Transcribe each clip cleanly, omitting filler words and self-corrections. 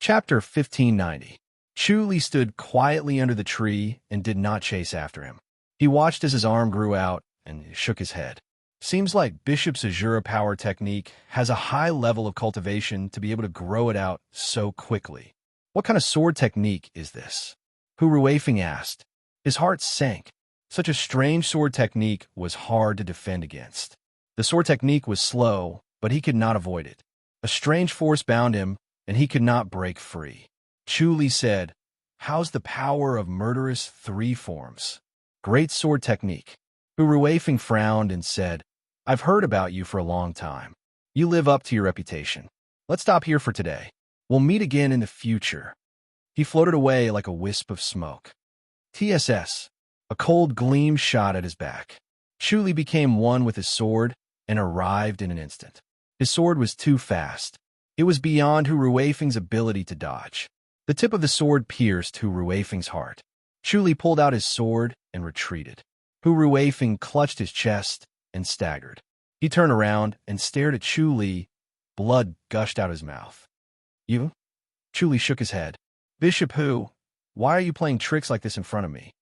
Chapter 1590. Chu Li stood quietly under the tree and did not chase after him. He watched as his arm grew out and shook his head. Seems like Bishop's Azura power technique has a high level of cultivation to be able to grow it out so quickly. What kind of sword technique is this? Hu Ruifeng asked. His heart sank. Such a strange sword technique was hard to defend against. The sword technique was slow, but he could not avoid it. A strange force bound him, and he could not break free. Chu Li said, "How's the power of murderous three forms?" "Great sword technique." Hu Ruifeng frowned and said, "I've heard about you for a long time. You live up to your reputation. Let's stop here for today. We'll meet again in the future." He floated away like a wisp of smoke. TSS. A cold gleam shot at his back. Chu Li became one with his sword and arrived in an instant. His sword was too fast. It was beyond Hu Ruifeng's ability to dodge. The tip of the sword pierced Hu Ruifeng's heart. Chu Li pulled out his sword and retreated. Hu Ruifeng clutched his chest and staggered. He turned around and stared at Chu Li. Blood gushed out his mouth. "You?" Chu Li shook his head. "Bishop Hu, why are you playing tricks like this in front of me?"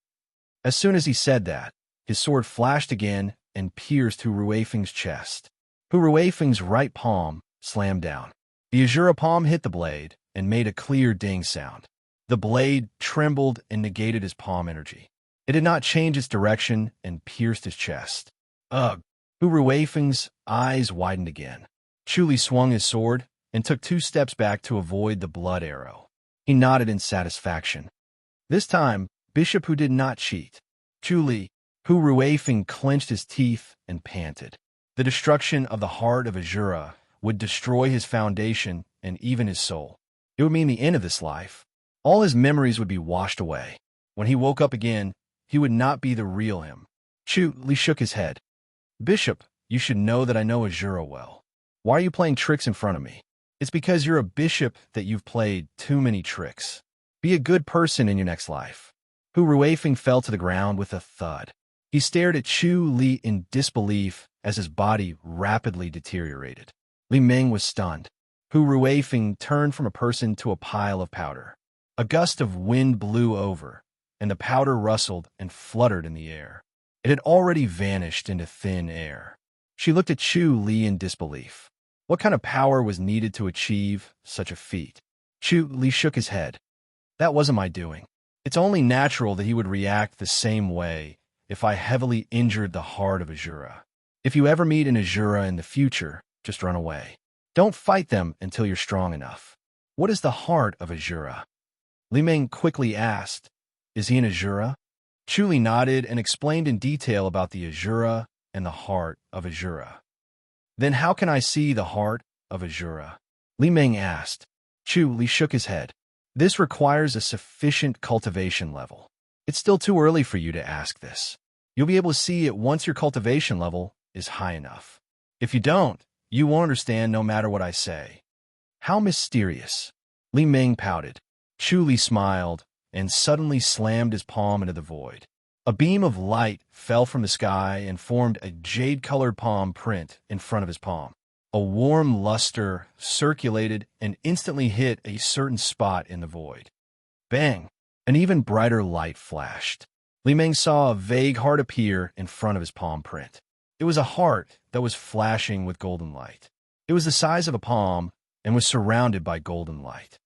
As soon as he said that, his sword flashed again and pierced Hu Ruifeng's chest. Hu Ruifeng's right palm slammed down. The Azura palm hit the blade and made a clear ding sound. The blade trembled and negated his palm energy. It did not change its direction and pierced his chest. Ugh! Hu Ruifeng's eyes widened again. Chu Li swung his sword and took 2 steps back to avoid the blood arrow. He nodded in satisfaction. This time, Bishop Hu did not cheat. Chu Li, Hu Ruifeng clenched his teeth and panted. The destruction of the heart of Azura would destroy his foundation and even his soul. It would mean the end of this life. All his memories would be washed away. When he woke up again, he would not be the real him. Chu Li shook his head. "Bishop, you should know that I know Azura well. Why are you playing tricks in front of me? It's because you're a bishop that you've played too many tricks. Be a good person in your next life." Hu Ruifeng fell to the ground with a thud. He stared at Chu Li in disbelief as his body rapidly deteriorated. Li Meng was stunned. Hu Ruifeng turned from a person to a pile of powder. A gust of wind blew over, and the powder rustled and fluttered in the air. It had already vanished into thin air. She looked at Chu Li in disbelief. What kind of power was needed to achieve such a feat? Chu Li shook his head. "That wasn't my doing. It's only natural that he would react the same way if I heavily injured the heart of Azura. If you ever meet an Azura in the future, just run away. Don't fight them until you're strong enough." "What is the heart of Azura?" Li Meng quickly asked. "Is he an Azura?" Chu Li nodded and explained in detail about the Azura and the heart of Azura. "Then how can I see the heart of Azura?" Li Meng asked. Chu Li shook his head. "This requires a sufficient cultivation level. It's still too early for you to ask this. You'll be able to see it once your cultivation level is high enough. If you don't, you won't understand no matter what I say." "How mysterious." Li Meng pouted. Chu Li smiled and suddenly slammed his palm into the void. A beam of light fell from the sky and formed a jade-colored palm print in front of his palm. A warm luster circulated and instantly hit a certain spot in the void. Bang! An even brighter light flashed. Li Meng saw a vague heart appear in front of his palm print. It was a heart that was flashing with golden light. It was the size of a palm and was surrounded by golden light.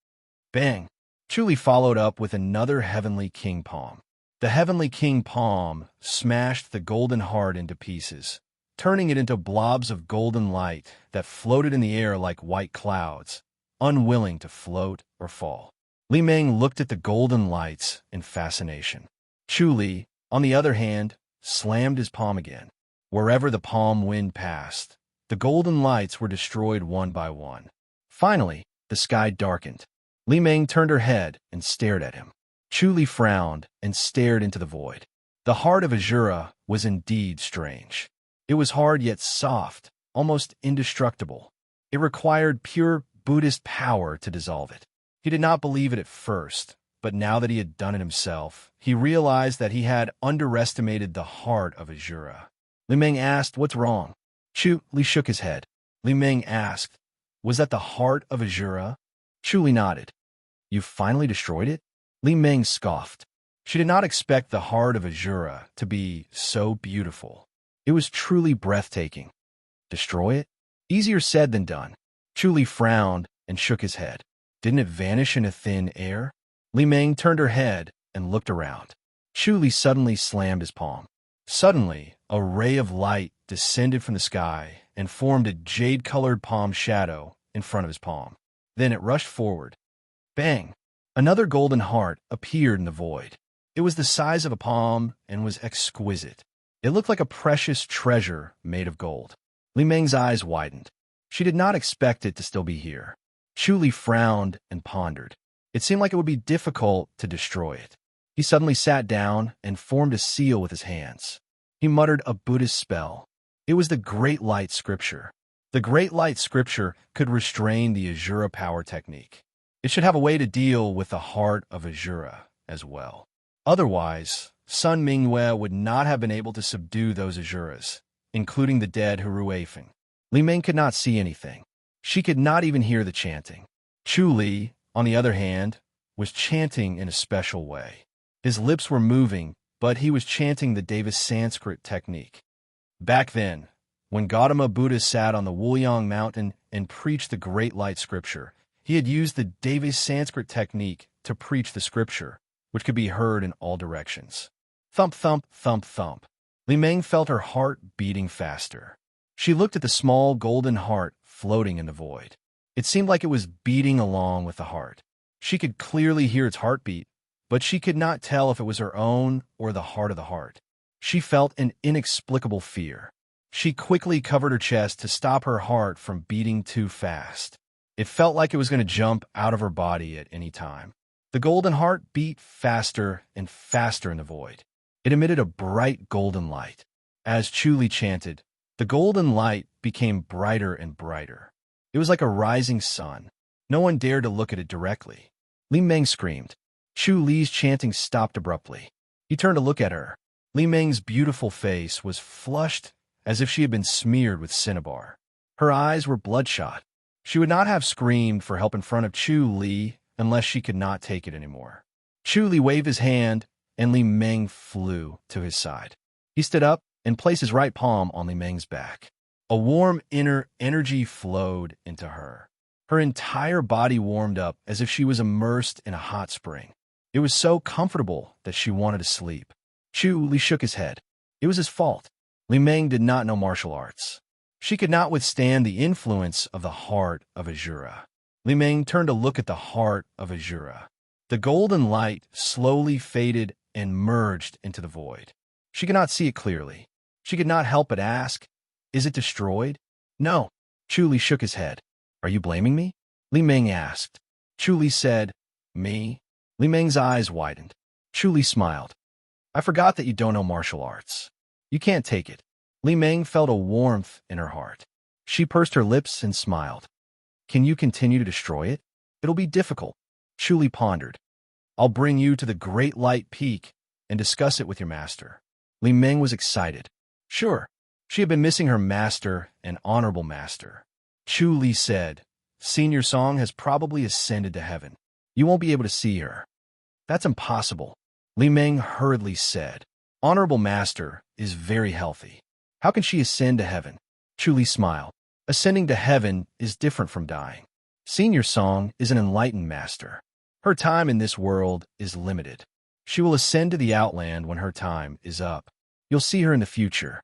Bang! Chu Li followed up with another Heavenly King palm. The Heavenly King palm smashed the golden heart into pieces, turning it into blobs of golden light that floated in the air like white clouds, unwilling to float or fall. Li Meng looked at the golden lights in fascination. Chu Li, on the other hand, slammed his palm again. Wherever the palm wind passed, the golden lights were destroyed one by one. Finally, the sky darkened. Li Meng turned her head and stared at him. Chu Li frowned and stared into the void. The heart of Azura was indeed strange. It was hard yet soft, almost indestructible. It required pure Buddhist power to dissolve it. He did not believe it at first, but now that he had done it himself, he realized that he had underestimated the heart of Azura. Li Meng asked, "What's wrong?" Chu Li shook his head. Li Meng asked, "Was that the heart of Azura?" Chu Li nodded. "You've finally destroyed it?" Li Meng scoffed. She did not expect the heart of Azura to be so beautiful. It was truly breathtaking. Destroy it? Easier said than done. Chu Li frowned and shook his head. Didn't it vanish into thin air? Li Meng turned her head and looked around. Chu Li suddenly slammed his palm. Suddenly, a ray of light descended from the sky and formed a jade-colored palm shadow in front of his palm. Then it rushed forward. Bang! Another golden heart appeared in the void. It was the size of a palm and was exquisite. It looked like a precious treasure made of gold. Li Meng's eyes widened. She did not expect it to still be here. Chu Li frowned and pondered. It seemed like it would be difficult to destroy it. He suddenly sat down and formed a seal with his hands. He muttered a Buddhist spell. It was the Great Light Scripture. The Great Light Scripture could restrain the Azura power technique. It should have a way to deal with the heart of Azura as well. Otherwise, Sun Mingwe would not have been able to subdue those Azuras, including the dead Huruafeng. Li Meng could not see anything. She could not even hear the chanting. Chu Li, on the other hand, was chanting in a special way. His lips were moving, but he was chanting the Davis Sanskrit technique. Back then, when Gautama Buddha sat on the Wuliang mountain and preached the Great Light Scripture, he had used the Davis Sanskrit technique to preach the scripture, which could be heard in all directions. Thump, thump, thump, thump. Li Meng felt her heart beating faster. She looked at the small golden heart floating in the void. It seemed like it was beating along with the heart. She could clearly hear its heartbeat, but she could not tell if it was her own or the heart of the heart. She felt an inexplicable fear. She quickly covered her chest to stop her heart from beating too fast. It felt like it was going to jump out of her body at any time. The golden heart beat faster and faster in the void. It emitted a bright golden light. As Chu Li chanted, the golden light became brighter and brighter. It was like a rising sun. No one dared to look at it directly. Li Meng screamed. Chu Li's chanting stopped abruptly. He turned to look at her. Li Meng's beautiful face was flushed as if she had been smeared with cinnabar. Her eyes were bloodshot. She would not have screamed for help in front of Chu Li unless she could not take it anymore. Chu Li waved his hand, and Li Meng flew to his side. He stood up and placed his right palm on Li Meng's back. A warm inner energy flowed into her. Her entire body warmed up as if she was immersed in a hot spring. It was so comfortable that she wanted to sleep. Chu Li shook his head. It was his fault. Li Meng did not know martial arts. She could not withstand the influence of the heart of Azura. Li Meng turned to look at the heart of Azura. The golden light slowly faded and merged into the void. She could not see it clearly. She could not help but ask, "Is it destroyed?" "No." Chu Li shook his head. "Are you blaming me?" Li Meng asked. Chu Li said, "Me?" Li Meng's eyes widened. Chu Li smiled. "I forgot that you don't know martial arts. You can't take it." Li Meng felt a warmth in her heart. She pursed her lips and smiled. "Can you continue to destroy it?" "It'll be difficult." Chu Li pondered. "I'll bring you to the Great Light Peak and discuss it with your master." Li Meng was excited. Sure, she had been missing her master and honorable master. Chu Li said, "Senior Song has probably ascended to heaven. You won't be able to see her." "That's impossible," Li Meng hurriedly said. "Honorable master is very healthy. How can she ascend to heaven?" Chu Li smiled. "Ascending to heaven is different from dying. Senior Song is an enlightened master. Her time in this world is limited. She will ascend to the Outland when her time is up. You'll see her in the future."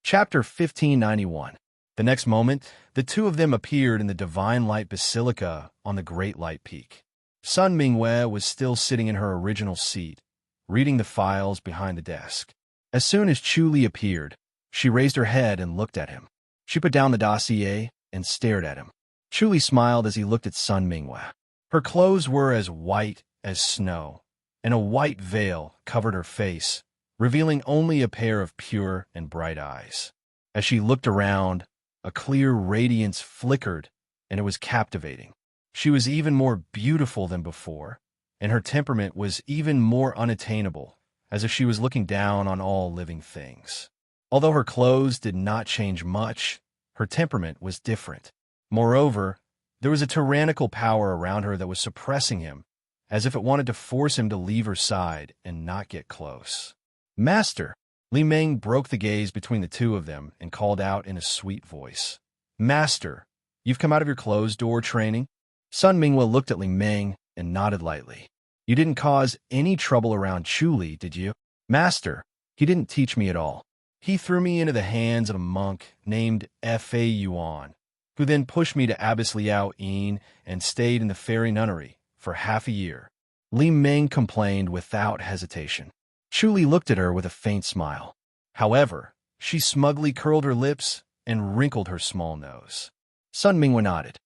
Chapter 1591. The next moment, the two of them appeared in the Divine Light Basilica on the Great Light Peak. Sun Mingwe was still sitting in her original seat, reading the files behind the desk. As soon as Chu Li appeared, she raised her head and looked at him. She put down the dossier and stared at him. Chu Li smiled as he looked at Sun Mingwe. Her clothes were as white as snow, and a white veil covered her face, revealing only a pair of pure and bright eyes. As she looked around, a clear radiance flickered, and it was captivating. She was even more beautiful than before, and her temperament was even more unattainable, as if she was looking down on all living things. Although her clothes did not change much, her temperament was different. Moreover, There was a tyrannical power around her that was suppressing him, as if it wanted to force him to leave her side and not get close. Master! Li Meng broke the gaze between the two of them and called out in a sweet voice. Master, you've come out of your closed-door training? Sun Mingwe looked at Li Meng and nodded lightly. You didn't cause any trouble around Chu Li, did you? Master, he didn't teach me at all. He threw me into the hands of a monk named Fa Yuan, who then pushed me to Abbess Liao Yin and stayed in the fairy nunnery for half a year. Li Meng complained without hesitation. Chu Li looked at her with a faint smile. However, she smugly curled her lips and wrinkled her small nose. Sun Mingwe nodded.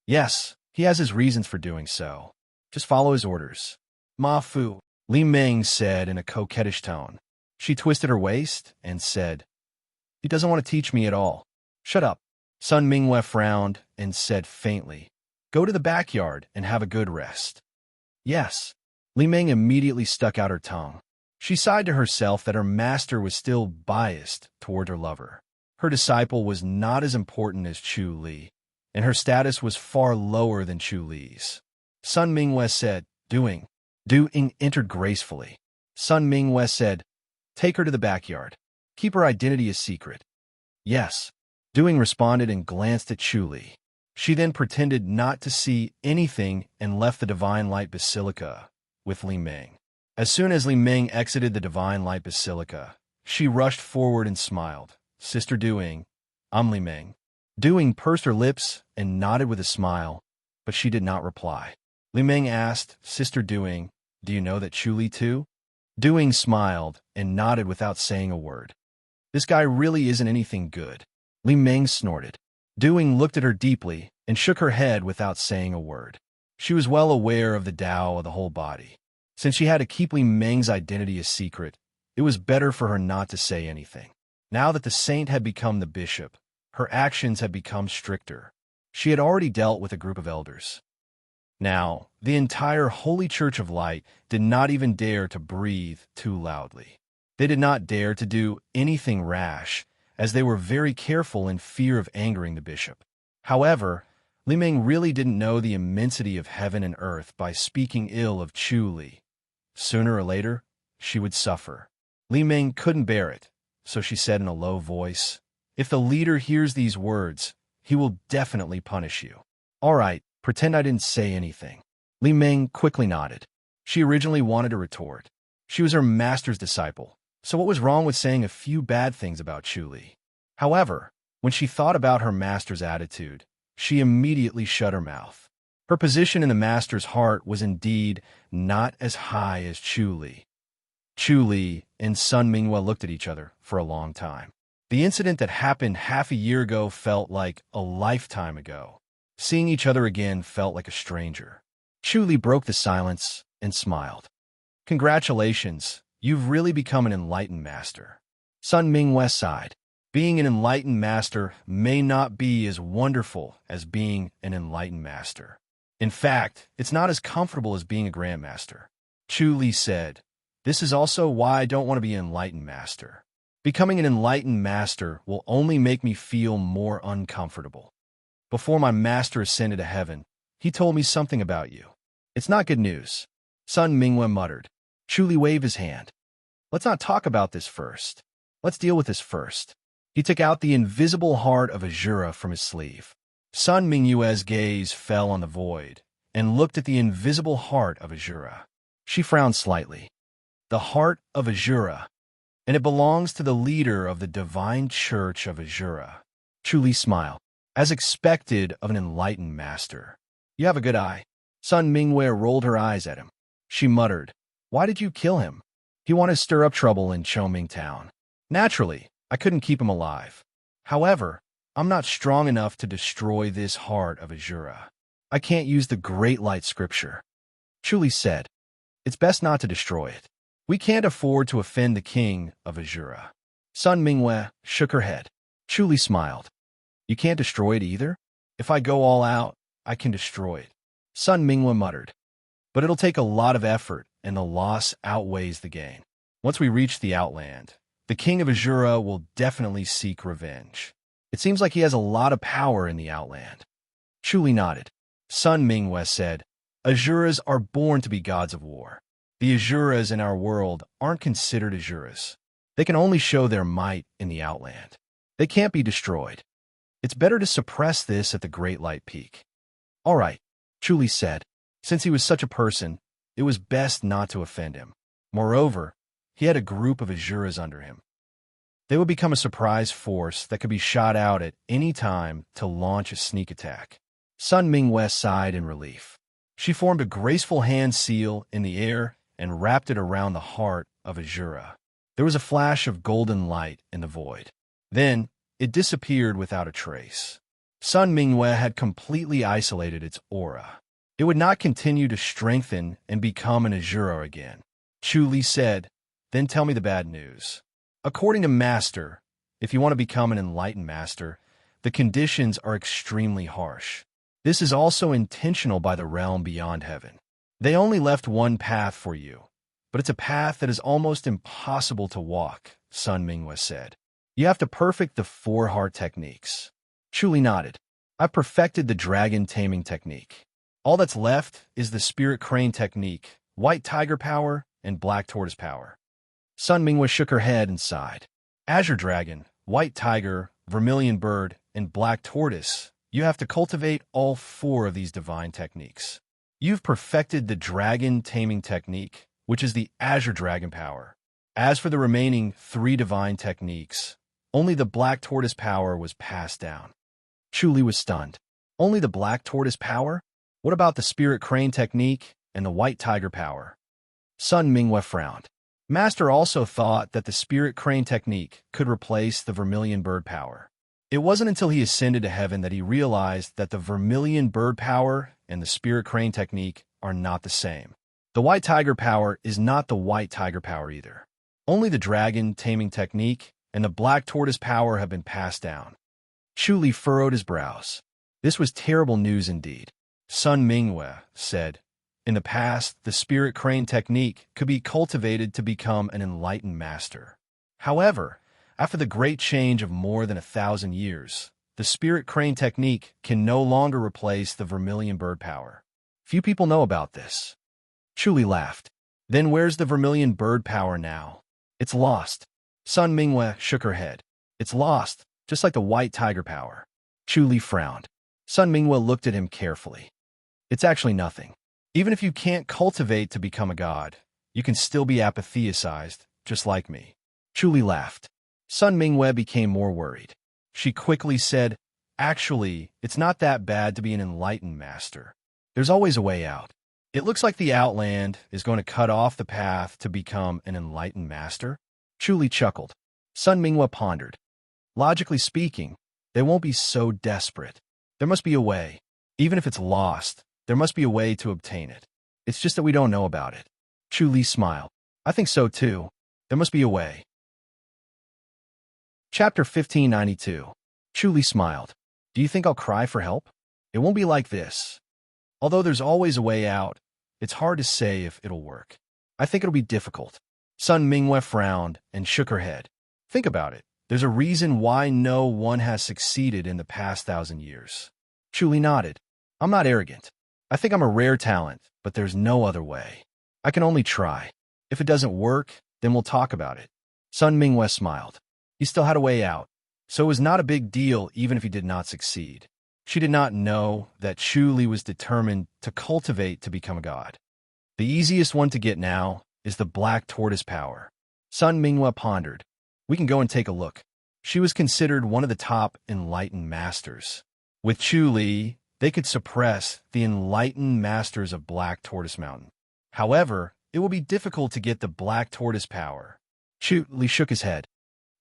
Yes, he has his reasons for doing so. Just follow his orders. Ma Fu, Li Meng said in a coquettish tone. She twisted her waist and said, He doesn't want to teach me at all. Shut up. Sun Mingwe frowned and said faintly, Go to the backyard and have a good rest. Yes. Li Meng immediately stuck out her tongue. She sighed to herself that her master was still biased toward her lover. Her disciple was not as important as Chu Li, and her status was far lower than Chu Li's. Sun Mingwe said, Doing. Doing entered gracefully. Sun Mingwe said, Take her to the backyard. Keep her identity a secret. Yes. Doing responded and glanced at Chu Li. She then pretended not to see anything and left the Divine Light Basilica with Li Meng. As soon as Li Meng exited the Divine Light Basilica, she rushed forward and smiled. Sister Doing, I'm Li Meng. Doing pursed her lips and nodded with a smile, but she did not reply. Li Meng asked, Sister Doing, do you know that Chu Li too? Doing smiled and nodded without saying a word. This guy really isn't anything good. Li Meng snorted. Doing looked at her deeply and shook her head without saying a word. She was well aware of the Tao of the whole body. Since she had to keep Li Meng's identity a secret, it was better for her not to say anything. Now that the saint had become the bishop, her actions had become stricter. She had already dealt with a group of elders. Now, the entire Holy Church of Light did not even dare to breathe too loudly. They did not dare to do anything rash, as they were very careful in fear of angering the bishop. However, Li Meng really didn't know the immensity of heaven and earth by speaking ill of Chu Li. Sooner or later, she would suffer. Li Meng couldn't bear it, so she said in a low voice, If the leader hears these words, he will definitely punish you. All right, pretend I didn't say anything. Li Meng quickly nodded. She originally wanted to retort. She was her master's disciple, so what was wrong with saying a few bad things about Chu Li? However, when she thought about her master's attitude, she immediately shut her mouth. Her position in the master's heart was indeed not as high as Chu Li. Chu Li and Sun Mingwe looked at each other for a long time. The incident that happened half a year ago felt like a lifetime ago. Seeing each other again felt like a stranger. Chu Li broke the silence and smiled. Congratulations, you've really become an enlightened master. Sun Mingwe sighed. Being an enlightened master may not be as wonderful as being an enlightened master. In fact, it's not as comfortable as being a grandmaster. Chu Li said, This is also why I don't want to be an enlightened master. Becoming an enlightened master will only make me feel more uncomfortable. Before my master ascended to heaven, he told me something about you. It's not good news. Sun Mingwe muttered. Chu Li waved his hand. Let's not talk about this first. Let's deal with this first. He took out the invisible heart of Azura from his sleeve. Sun Mingwe's gaze fell on the void and looked at the invisible heart of Azura. She frowned slightly. The heart of Azura, and it belongs to the leader of the Divine Church of Azura. Chu Li smiled, as expected of an enlightened master. You have a good eye. Sun Mingwe rolled her eyes at him. She muttered, Why did you kill him? He wanted to stir up trouble in Choming Town. Naturally, I couldn't keep him alive. However, I'm not strong enough to destroy this heart of Azura. I can't use the Great Light Scripture. Chu Li said, It's best not to destroy it. We can't afford to offend the king of Azura. Sun Mingwe shook her head. Chu Li smiled. You can't destroy it either? If I go all out, I can destroy it. Sun Mingwe muttered. But it'll take a lot of effort, and the loss outweighs the gain. Once we reach the Outland, the king of Azura will definitely seek revenge. It seems like he has a lot of power in the Outland. Chu Li nodded. Sun Mingwe said, Asuras are born to be gods of war. The Asuras in our world aren't considered Asuras. They can only show their might in the Outland. They can't be destroyed. It's better to suppress this at the Great Light Peak. All right, Chuli said. Since he was such a person, it was best not to offend him. Moreover, he had a group of Asuras under him. They would become a surprise force that could be shot out at any time to launch a sneak attack. Sun Mingwe sighed in relief. She formed a graceful hand seal in the air and wrapped it around the heart of Asura. There was a flash of golden light in the void. Then, it disappeared without a trace. Sun Mingwe had completely isolated its aura. It would not continue to strengthen and become an Asura again. Chu Li said, Then tell me the bad news. According to Master, if you want to become an enlightened master, the conditions are extremely harsh. This is also intentional by the realm beyond heaven. They only left one path for you, but it's a path that is almost impossible to walk, Sun Mingwe said. You have to perfect the 4 heart techniques. Chu Li nodded. I perfected the dragon taming technique. All that's left is the spirit crane technique, white tiger power, and black tortoise power. Sun Mingwe shook her head and sighed. Azure dragon, white tiger, vermilion bird, and black tortoise. You have to cultivate all 4 of these divine techniques. You've perfected the dragon taming technique, which is the azure dragon power. As for the remaining 3 divine techniques, only the black tortoise power was passed down. Chu Li was stunned. Only the black tortoise power? What about the spirit crane technique and the white tiger power? Sun Mingwe frowned. Master also thought that the spirit crane technique could replace the vermilion bird power. It wasn't until he ascended to heaven that he realized that the vermilion bird power and the spirit crane technique are not the same. The white tiger power is not the white tiger power either. Only the dragon taming technique and the black tortoise power have been passed down. Chu Li furrowed his brows. This was terrible news indeed. Sun Mingwe said, In the past, the spirit crane technique could be cultivated to become an enlightened master. However, after the great change of more than 1,000 years, the spirit crane technique can no longer replace the vermilion bird power. Few people know about this. Chu Li laughed. Then where's the vermilion bird power now? It's lost. Sun Mingwe shook her head. It's lost, just like the white tiger power. Chu Li frowned. Sun Mingwe looked at him carefully. It's actually nothing. Even if you can't cultivate to become a god, you can still be apatheicized, just like me. Chu Li laughed. Sun Mingwe became more worried. She quickly said, Actually, it's not that bad to be an enlightened master. There's always a way out. It looks like the Outland is going to cut off the path to become an enlightened master. Chu Li chuckled. Sun Mingwe pondered. Logically speaking, they won't be so desperate. There must be a way. Even if it's lost, there must be a way to obtain it. It's just that we don't know about it. Chu Li smiled. I think so too. There must be a way. Chapter 1592. Chu Li smiled. Do you think I'll cry for help? It won't be like this. Although there's always a way out, it's hard to say if it'll work. I think it'll be difficult. Sun Mingwe frowned and shook her head. Think about it. There's a reason why no one has succeeded in the past 1,000 years. Chu Li nodded. I'm not arrogant. I think I'm a rare talent, but there's no other way. I can only try. If it doesn't work, then we'll talk about it. Sun Mingwe smiled. He still had a way out, so it was not a big deal even if he did not succeed. She did not know that Chu Li was determined to cultivate to become a god. The easiest one to get now is the black tortoise power. Sun Mingwe pondered. We can go and take a look. She was considered one of the top enlightened masters. With Chu Li, they could suppress the enlightened masters of Black Tortoise Mountain. However, it will be difficult to get the black tortoise power. Chu Li shook his head.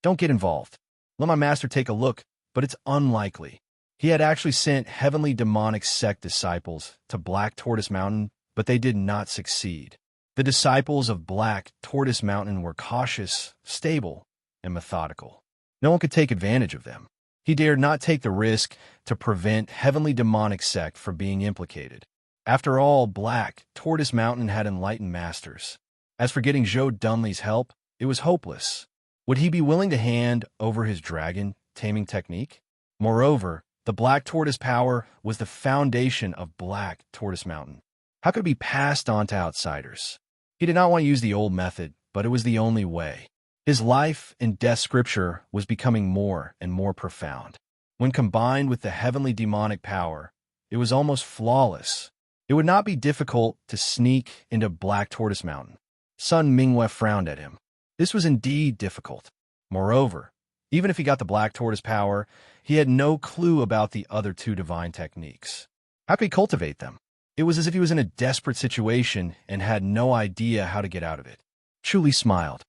Don't get involved. Let my master take a look, but it's unlikely. He had actually sent heavenly demonic sect disciples to Black Tortoise Mountain, but they did not succeed. The disciples of Black Tortoise Mountain were cautious, stable, and methodical. No one could take advantage of them. He dared not take the risk to prevent heavenly demonic sect from being implicated. After all, Black Tortoise Mountain had enlightened masters. As for getting Zhou Dunli's help, it was hopeless. Would he be willing to hand over his dragon taming technique? Moreover, The Black Tortoise power was the foundation of Black Tortoise Mountain. How could it be passed on to outsiders? He did not want to use the old method, but it was the only way. His life and death scripture was becoming more and more profound. When combined with the heavenly demonic power, it was almost flawless. It would not be difficult to sneak into Black Tortoise Mountain. Sun Mingwe frowned at him. This was indeed difficult. Moreover, even if he got the Black Tortoise power, he had no clue about the other two divine techniques. How could he cultivate them? It was as if he was in a desperate situation and had no idea how to get out of it. Chu smiled.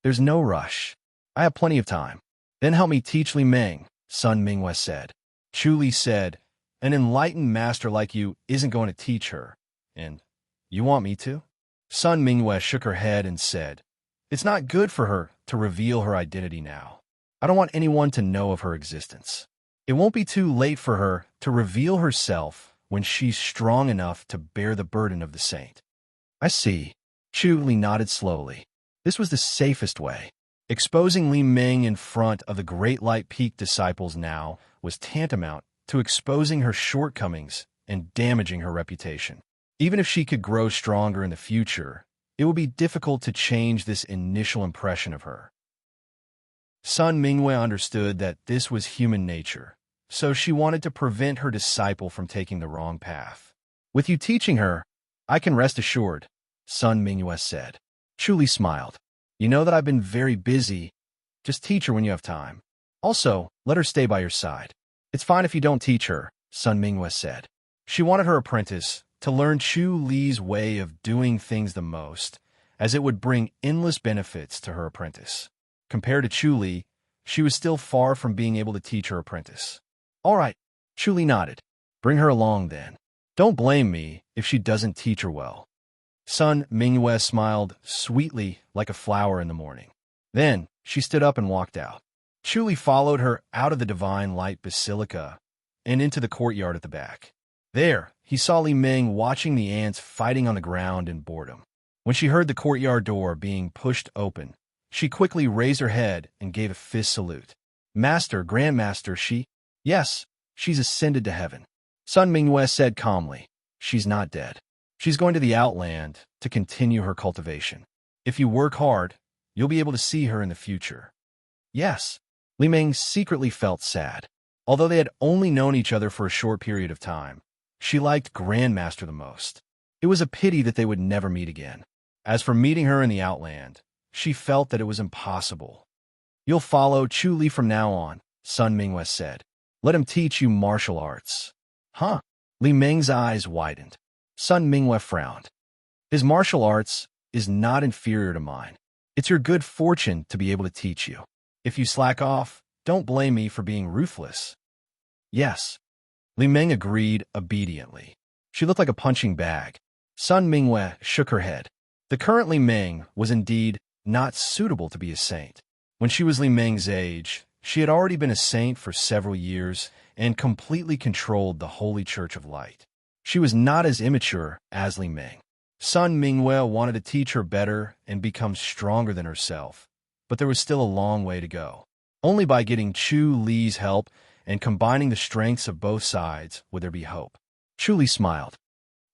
There's no rush. I have plenty of time. Then help me teach Li Meng, Sun Mingwe said. Chu said, an enlightened master like you isn't going to teach her. And you want me to? Sun Mingwe shook her head and said, it's not good for her to reveal her identity now. I don't want anyone to know of her existence. It won't be too late for her to reveal herself when she's strong enough to bear the burden of the saint. I see. Chu Li nodded slowly. This was the safest way. Exposing Li Meng in front of the Great Light Peak disciples now was tantamount to exposing her shortcomings and damaging her reputation. Even if she could grow stronger in the future, it would be difficult to change this initial impression of her. Sun Mingwe understood that this was human nature, so she wanted to prevent her disciple from taking the wrong path. With you teaching her, I can rest assured, Sun Mingwe said. Chu smiled. You know that I've been very busy. Just teach her when you have time. Also, let her stay by your side. It's fine if you don't teach her, Sun Mingwe said. She wanted her apprentice to learn Chu Li's way of doing things the most, as it would bring endless benefits to her apprentice. Compared to Chu Li, she was still far from being able to teach her apprentice. All right, Chu Li nodded. Bring her along then. Don't blame me if she doesn't teach her well. Sun Mingwe smiled sweetly like a flower in the morning. Then she stood up and walked out. Chu Li followed her out of the Divine Light Basilica and into the courtyard at the back. There, he saw Li Meng watching the ants fighting on the ground in boredom. When she heard the courtyard door being pushed open, she quickly raised her head and gave a fist salute. Master, Grandmaster, she? Yes, she's ascended to heaven. Sun Mingwe said calmly. She's not dead. She's going to the Outland to continue her cultivation. If you work hard, you'll be able to see her in the future. Yes. Li Meng secretly felt sad. Although they had only known each other for a short period of time, she liked Grandmaster the most. It was a pity that they would never meet again. As for meeting her in the Outland, she felt that it was impossible. You'll follow Chu Li from now on, Sun Mingwe said. Let him teach you martial arts. Huh? Li Meng's eyes widened. Sun Mingwe frowned. His martial arts is not inferior to mine. It's your good fortune to be able to teach you. If you slack off, don't blame me for being ruthless. Yes. Li Meng agreed obediently. She looked like a punching bag. Sun Mingwe shook her head. The current Li Meng was indeed not suitable to be a saint. When she was Li Meng's age, she had already been a saint for several years and completely controlled the Holy Church of Light. She was not as immature as Li Meng. Sun Mingwe wanted to teach her better and become stronger than herself, but there was still a long way to go. Only by getting Chu Li's help and combining the strengths of both sides would there be hope. Chu Li smiled.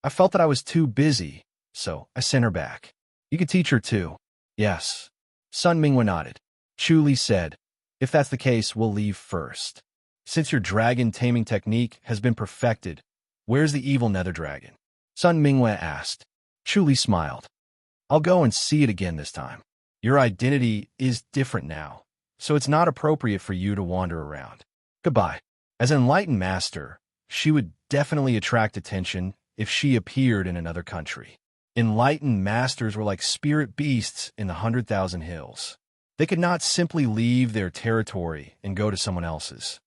I felt that I was too busy, so I sent her back. You could teach her too. Yes. Sun Mingwe nodded. Chu Li said, if that's the case, we'll leave first. Since your dragon taming technique has been perfected, where's the evil nether dragon? Sun Mingwe asked. Chu Li smiled. I'll go and see it again this time. Your identity is different now, so it's not appropriate for you to wander around. Goodbye. As an enlightened master, she would definitely attract attention if she appeared in another country. Enlightened masters were like spirit beasts in the 100,000 hills. They could not simply leave their territory and go to someone else's.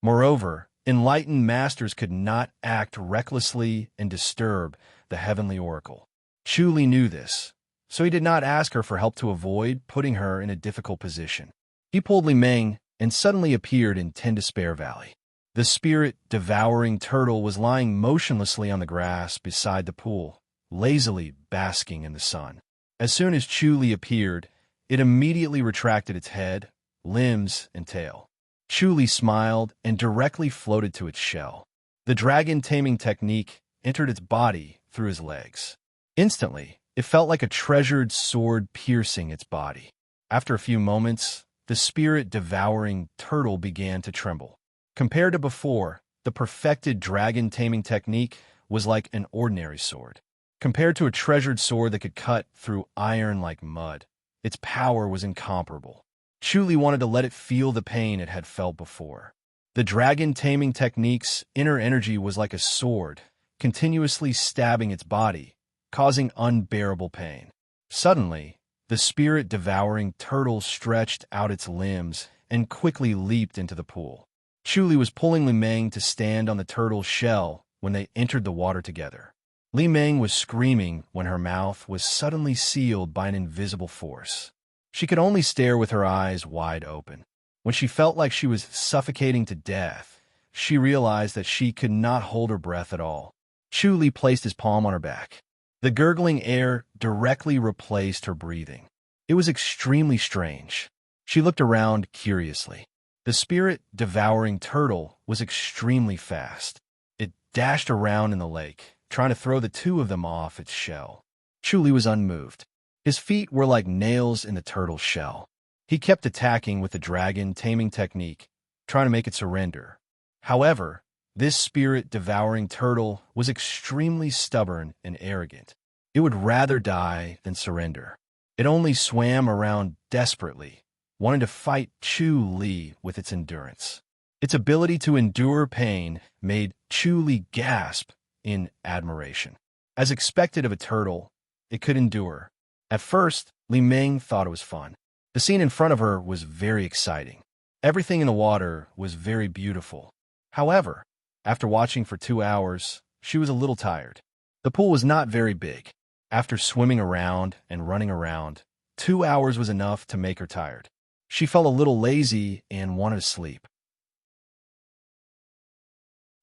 Moreover, enlightened masters could not act recklessly and disturb the heavenly oracle. Chu Li knew this, so he did not ask her for help to avoid putting her in a difficult position. He pulled Li Meng and suddenly appeared in Ten Despair Valley. The spirit-devouring turtle was lying motionlessly on the grass beside the pool, lazily basking in the sun. As soon as Chu Li appeared, it immediately retracted its head, limbs, and tail. Chuli smiled and directly floated to its shell. The dragon taming technique entered its body through his legs. Instantly, it felt like a treasured sword piercing its body. After a few moments, the spirit-devouring turtle began to tremble. Compared to before, the perfected dragon taming technique was like an ordinary sword. Compared to a treasured sword that could cut through iron like mud, its power was incomparable. Chuli wanted to let it feel the pain it had felt before. The dragon taming technique's inner energy was like a sword, continuously stabbing its body, causing unbearable pain. Suddenly, the spirit-devouring turtle stretched out its limbs and quickly leaped into the pool. Chuli was pulling Li Meng to stand on the turtle's shell when they entered the water together. Li Meng was screaming when her mouth was suddenly sealed by an invisible force. She could only stare with her eyes wide open. When she felt like she was suffocating to death, she realized that she could not hold her breath at all. Chuli placed his palm on her back. The gurgling air directly replaced her breathing. It was extremely strange. She looked around curiously. The spirit-devouring turtle was extremely fast. It dashed around in the lake, trying to throw the two of them off its shell. Chuli was unmoved. His feet were like nails in the turtle's shell. He kept attacking with the dragon taming technique, trying to make it surrender. However, this spirit-devouring turtle was extremely stubborn and arrogant. It would rather die than surrender. It only swam around desperately, wanting to fight Chuli with its endurance. Its ability to endure pain made Chuli gasp in admiration. As expected of a turtle, it could endure. At first, Li Meng thought it was fun. The scene in front of her was very exciting. Everything in the water was very beautiful. However, after watching for 2 hours, she was a little tired. The pool was not very big. After swimming around and running around, 2 hours was enough to make her tired. She felt a little lazy and wanted to sleep.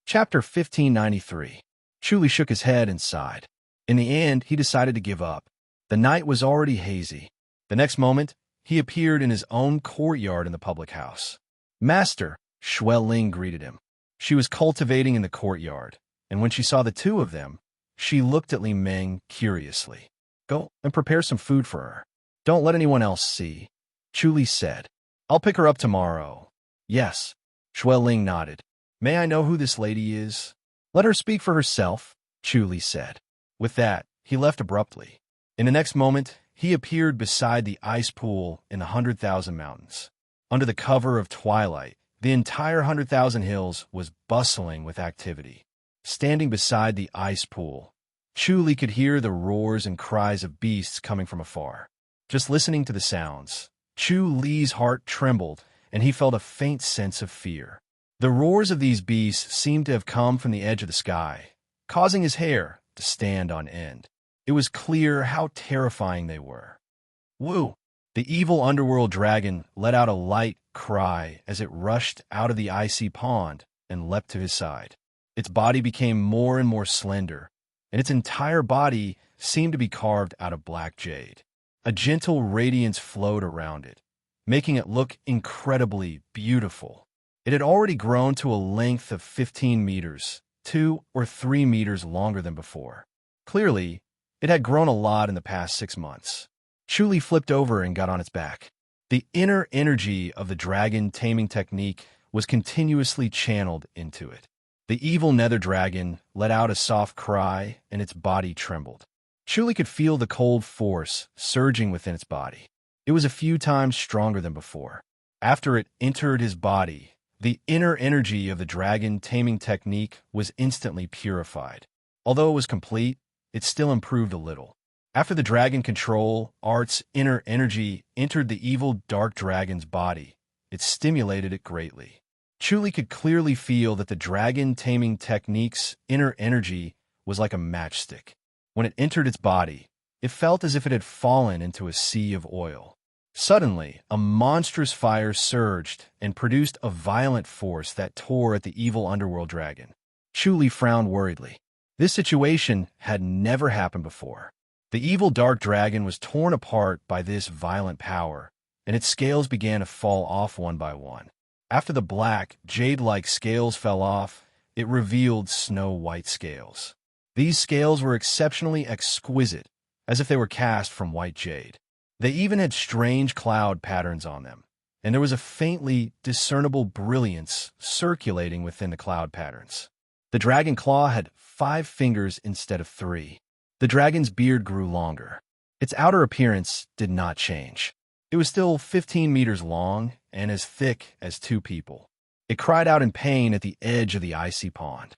Chapter 1593. Chuli shook his head and sighed. In the end, he decided to give up. The night was already hazy. The next moment, he appeared in his own courtyard in the public house. Master, Shuel Ling greeted him. She was cultivating in the courtyard, and when she saw the two of them, she looked at Li Meng curiously. Go and prepare some food for her. Don't let anyone else see. Chuli said. I'll pick her up tomorrow. Yes. Shuel Ling nodded. May I know who this lady is? Let her speak for herself, Chuli said. With that, he left abruptly. In the next moment, he appeared beside the ice pool in the 100,000 Mountains. Under the cover of twilight, the entire 100,000 Hills was bustling with activity. Standing beside the ice pool, Chuli could hear the roars and cries of beasts coming from afar. Just listening to the sounds, Chuli's heart trembled, and he felt a faint sense of fear. The roars of these beasts seemed to have come from the edge of the sky, causing his hair to stand on end. It was clear how terrifying they were. Woo! The evil underworld dragon let out a light cry as it rushed out of the icy pond and leapt to his side. Its body became more and more slender, and its entire body seemed to be carved out of black jade. A gentle radiance flowed around it, making it look incredibly beautiful. It had already grown to a length of 15 meters, 2 or 3 meters longer than before. Clearly, it had grown a lot in the past 6 months. Chuli flipped over and got on its back. The inner energy of the dragon taming technique was continuously channeled into it. The evil nether dragon let out a soft cry and its body trembled. Chuli could feel the cold force surging within its body. It was a few times stronger than before. After it entered his body, the inner energy of the dragon taming technique was instantly purified. Although it was complete, it still improved a little. After the dragon control art's inner energy entered the evil dark dragon's body, it stimulated it greatly. Chuli could clearly feel that the dragon taming technique's inner energy was like a matchstick. When it entered its body, it felt as if it had fallen into a sea of oil. Suddenly, a monstrous fire surged and produced a violent force that tore at the evil underworld dragon. Chuli frowned worriedly. This situation had never happened before. The evil dark dragon was torn apart by this violent power, and its scales began to fall off one by one. After the black, jade-like scales fell off, it revealed snow-white scales. These scales were exceptionally exquisite, as if they were cast from white jade. They even had strange cloud patterns on them, and there was a faintly discernible brilliance circulating within the cloud patterns. The dragon claw had 5 fingers instead of 3. The dragon's beard grew longer. Its outer appearance did not change. It was still 15 meters long and as thick as 2 people. It cried out in pain at the edge of the icy pond.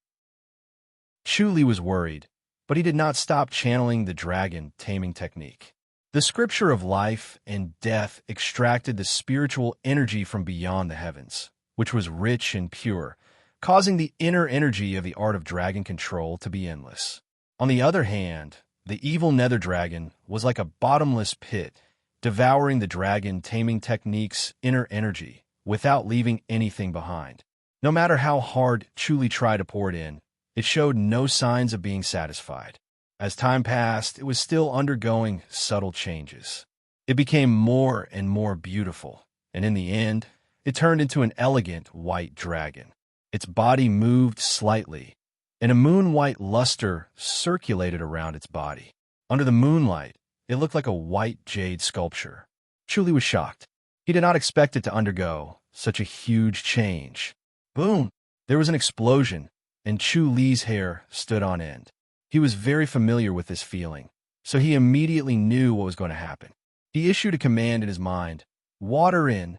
Chu was worried, but he did not stop channeling the dragon taming technique. The scripture of life and death extracted the spiritual energy from beyond the heavens, which was rich and pure, causing the inner energy of the art of dragon control to be endless. On the other hand, the evil nether dragon was like a bottomless pit, devouring the dragon taming technique's inner energy without leaving anything behind. No matter how hard Chu tried to pour it in, it showed no signs of being satisfied. As time passed, it was still undergoing subtle changes. It became more and more beautiful, and in the end, it turned into an elegant white dragon. Its body moved slightly, and a moon-white luster circulated around its body. Under the moonlight, it looked like a white jade sculpture. Chu was shocked. He did not expect it to undergo such a huge change. Boom! There was an explosion, and Chu's hair stood on end. He was very familiar with this feeling, so he immediately knew what was going to happen. He issued a command in his mind, "Water in."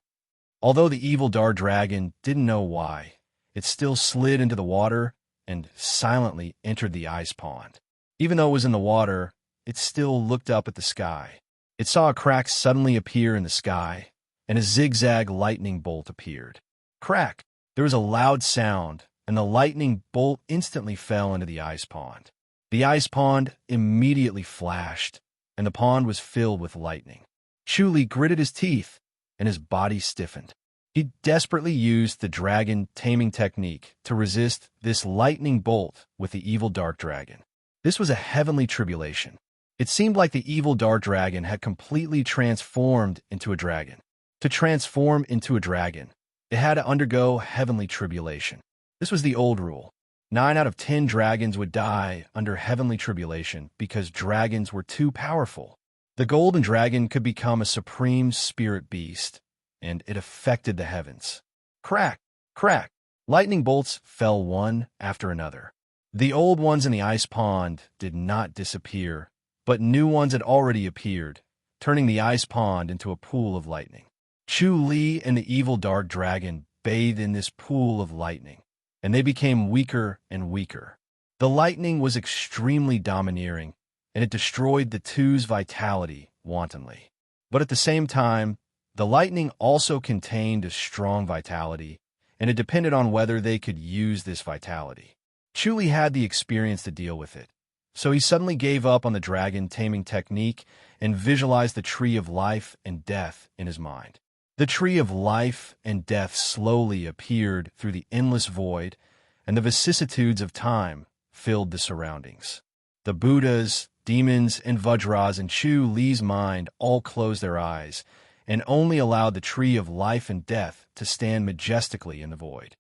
Although the evil dark dragon didn't know why, it still slid into the water and silently entered the ice pond. Even though it was in the water, it still looked up at the sky. It saw a crack suddenly appear in the sky, and a zigzag lightning bolt appeared. Crack! There was a loud sound, and the lightning bolt instantly fell into the ice pond. The ice pond immediately flashed, and the pond was filled with lightning. Chu gritted his teeth, and his body stiffened. He desperately used the dragon taming technique to resist this lightning bolt with the evil dark dragon. This was a heavenly tribulation. It seemed like the evil dark dragon had completely transformed into a dragon. To transform into a dragon, it had to undergo heavenly tribulation. This was the old rule. 9 out of 10 dragons would die under heavenly tribulation because dragons were too powerful. The golden dragon could become a supreme spirit beast, and it affected the heavens. Crack! Crack! Lightning bolts fell one after another. The old ones in the ice pond did not disappear, but new ones had already appeared, turning the ice pond into a pool of lightning. Chu and the evil dark dragon bathed in this pool of lightning, and they became weaker and weaker. The lightning was extremely domineering, and it destroyed the two's vitality wantonly. But at the same time, the lightning also contained a strong vitality, and it depended on whether they could use this vitality. Chu had the experience to deal with it, so he suddenly gave up on the dragon taming technique and visualized the tree of life and death in his mind. The tree of life and death slowly appeared through the endless void, and the vicissitudes of time filled the surroundings. The Buddhas, demons, and Vajras in Chu's mind all closed their eyes and only allowed the tree of life and death to stand majestically in the void.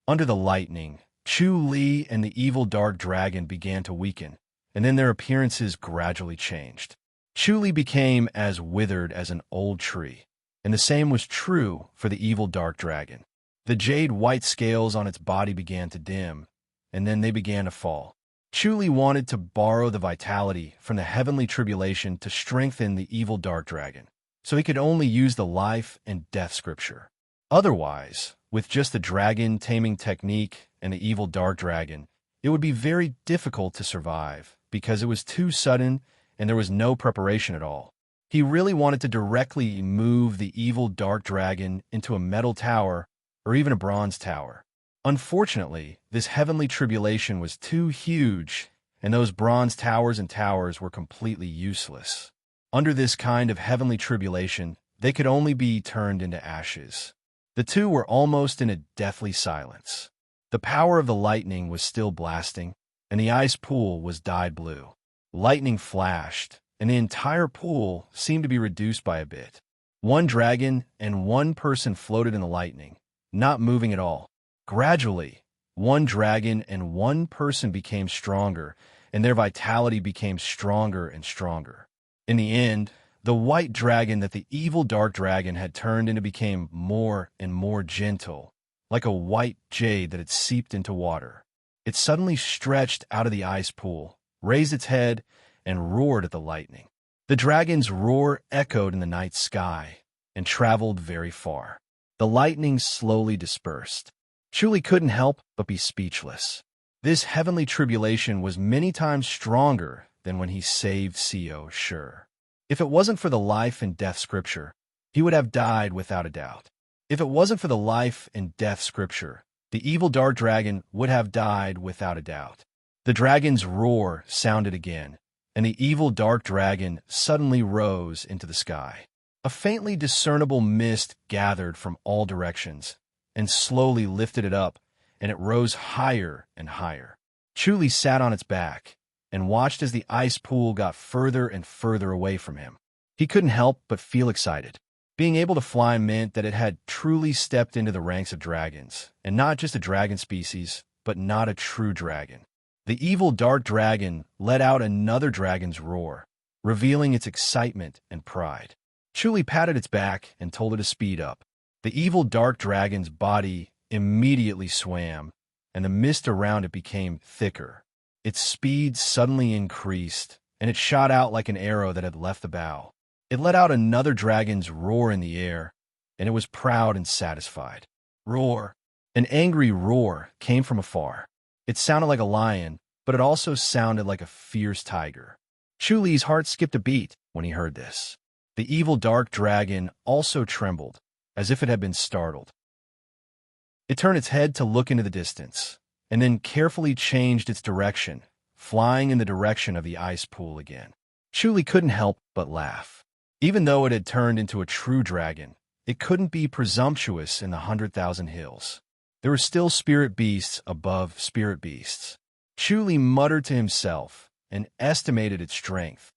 Under the lightning, Chu and the evil dark dragon began to weaken, and then their appearances gradually changed. Chu became as withered as an old tree, and the same was true for the evil dark dragon. The jade white scales on its body began to dim, and then they began to fall. Chu wanted to borrow the vitality from the heavenly tribulation to strengthen the evil dark dragon, so he could only use the life and death scripture. Otherwise, with just the dragon taming technique and the evil dark dragon, it would be very difficult to survive because it was too sudden and there was no preparation at all. He really wanted to directly move the evil dark dragon into a metal tower or even a bronze tower. Unfortunately, this heavenly tribulation was too huge, and those bronze towers and towers were completely useless. Under this kind of heavenly tribulation, they could only be turned into ashes. The two were almost in a deathly silence. The power of the lightning was still blasting, and the ice pool was dyed blue. Lightning flashed, and the entire pool seemed to be reduced by a bit. One dragon and one person floated in the lightning, not moving at all. Gradually, one dragon and one person became stronger, and their vitality became stronger and stronger. In the end, the white dragon that the evil dark dragon had turned into became more and more gentle, like a white jade that had seeped into water. It suddenly stretched out of the ice pool, raised its head, and roared at the lightning. The dragon's roar echoed in the night sky and traveled very far. The lightning slowly dispersed. Chuli couldn't help but be speechless. This heavenly tribulation was many times stronger than when he saved Co. Sure. If it wasn't for the life and death scripture, he would have died without a doubt. If it wasn't for the life and death scripture, the evil dark dragon would have died without a doubt. The dragon's roar sounded again, and the evil dark dragon suddenly rose into the sky. A faintly discernible mist gathered from all directions and slowly lifted it up, and it rose higher and higher. Chuli sat on its back and watched as the ice pool got further and further away from him. He couldn't help but feel excited. Being able to fly meant that it had truly stepped into the ranks of dragons, and not just a dragon species, but not a true dragon. The evil dark dragon let out another dragon's roar, revealing its excitement and pride. Chuli patted its back and told it to speed up. The evil dark dragon's body immediately swam, and the mist around it became thicker. Its speed suddenly increased, and it shot out like an arrow that had left the bow. It let out another dragon's roar in the air, and it was proud and satisfied. Roar! An angry roar came from afar. It sounded like a lion, but it also sounded like a fierce tiger. Chuli's heart skipped a beat when he heard this. The evil dark dragon also trembled, as if it had been startled. It turned its head to look into the distance, and then carefully changed its direction, flying in the direction of the ice pool again. Chuli couldn't help but laugh. Even though it had turned into a true dragon, it couldn't be presumptuous in the 100,000 hills. There were still spirit beasts above spirit beasts. Chuli muttered to himself and estimated its strength.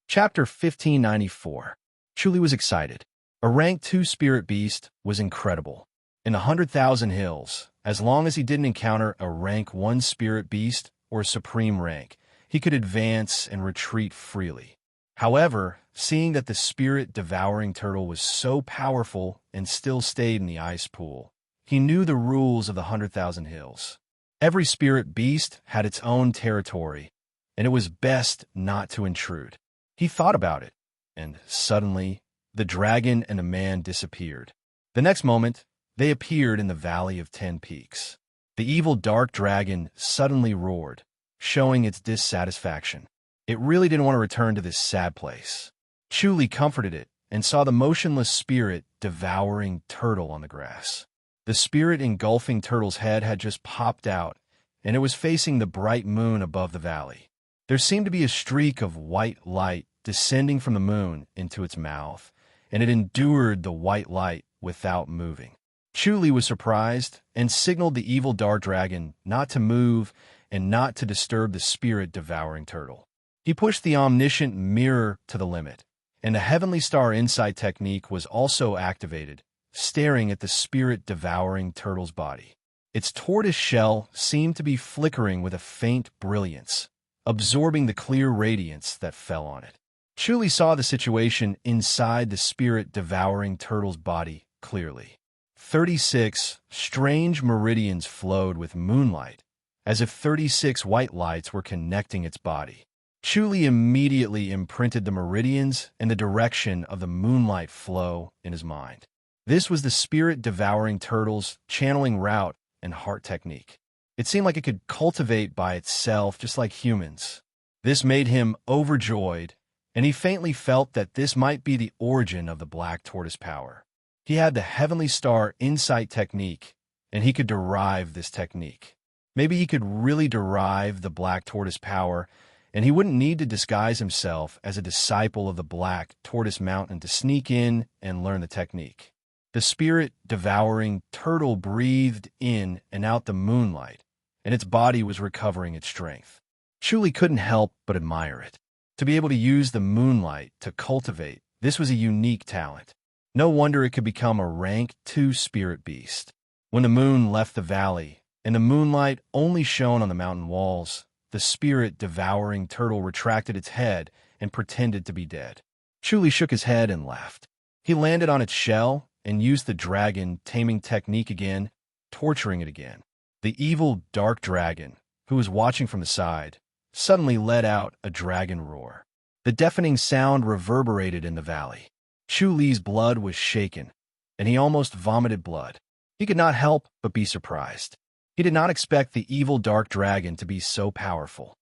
Chapter 1594. Chuli was excited. A rank 2 spirit beast was incredible. In the 100,000 hills, as long as he didn't encounter a rank 1 spirit beast or supreme rank, he could advance and retreat freely. However, seeing that the spirit-devouring turtle was so powerful and still stayed in the ice pool, he knew the rules of the 100,000 hills. Every spirit beast had its own territory, and it was best not to intrude. He thought about it, and suddenly, the dragon and the man disappeared. The next moment, they appeared in the Valley of 10 Peaks. The evil dark dragon suddenly roared, showing its dissatisfaction. It really didn't want to return to this sad place. Chuli comforted it and saw the motionless spirit devouring turtle on the grass. The spirit engulfing turtle's head had just popped out, and it was facing the bright moon above the valley. There seemed to be a streak of white light descending from the moon into its mouth, and it endured the white light without moving. Chuli was surprised and signaled the evil dark dragon not to move and not to disturb the spirit-devouring turtle. He pushed the omniscient mirror to the limit, and the heavenly star insight technique was also activated, staring at the spirit-devouring turtle's body. Its tortoise shell seemed to be flickering with a faint brilliance, absorbing the clear radiance that fell on it. Chuli saw the situation inside the spirit-devouring turtle's body clearly. 36 strange meridians flowed with moonlight, as if 36 white lights were connecting its body. Chuli immediately imprinted the meridians and the direction of the moonlight flow in his mind. This was the spirit-devouring turtle's channeling route and heart technique. It seemed like it could cultivate by itself just like humans. This made him overjoyed, and he faintly felt that this might be the origin of the black tortoise power. He had the heavenly star insight technique, and he could derive this technique. Maybe he could really derive the black tortoise power, and he wouldn't need to disguise himself as a disciple of the black tortoise mountain to sneak in and learn the technique. The spirit-devouring turtle breathed in and out the moonlight, and its body was recovering its strength. Chuli couldn't help but admire it. To be able to use the moonlight to cultivate, this was a unique talent. No wonder it could become a rank 2 spirit beast. When the moon left the valley, and the moonlight only shone on the mountain walls, the spirit-devouring turtle retracted its head and pretended to be dead. Chuli shook his head and laughed. He landed on its shell and used the dragon taming technique again, torturing it again. The evil dark dragon, who was watching from the side, suddenly let out a dragon roar. The deafening sound reverberated in the valley. Chuli's blood was shaken, and he almost vomited blood. He could not help but be surprised. He did not expect the evil dark dragon to be so powerful.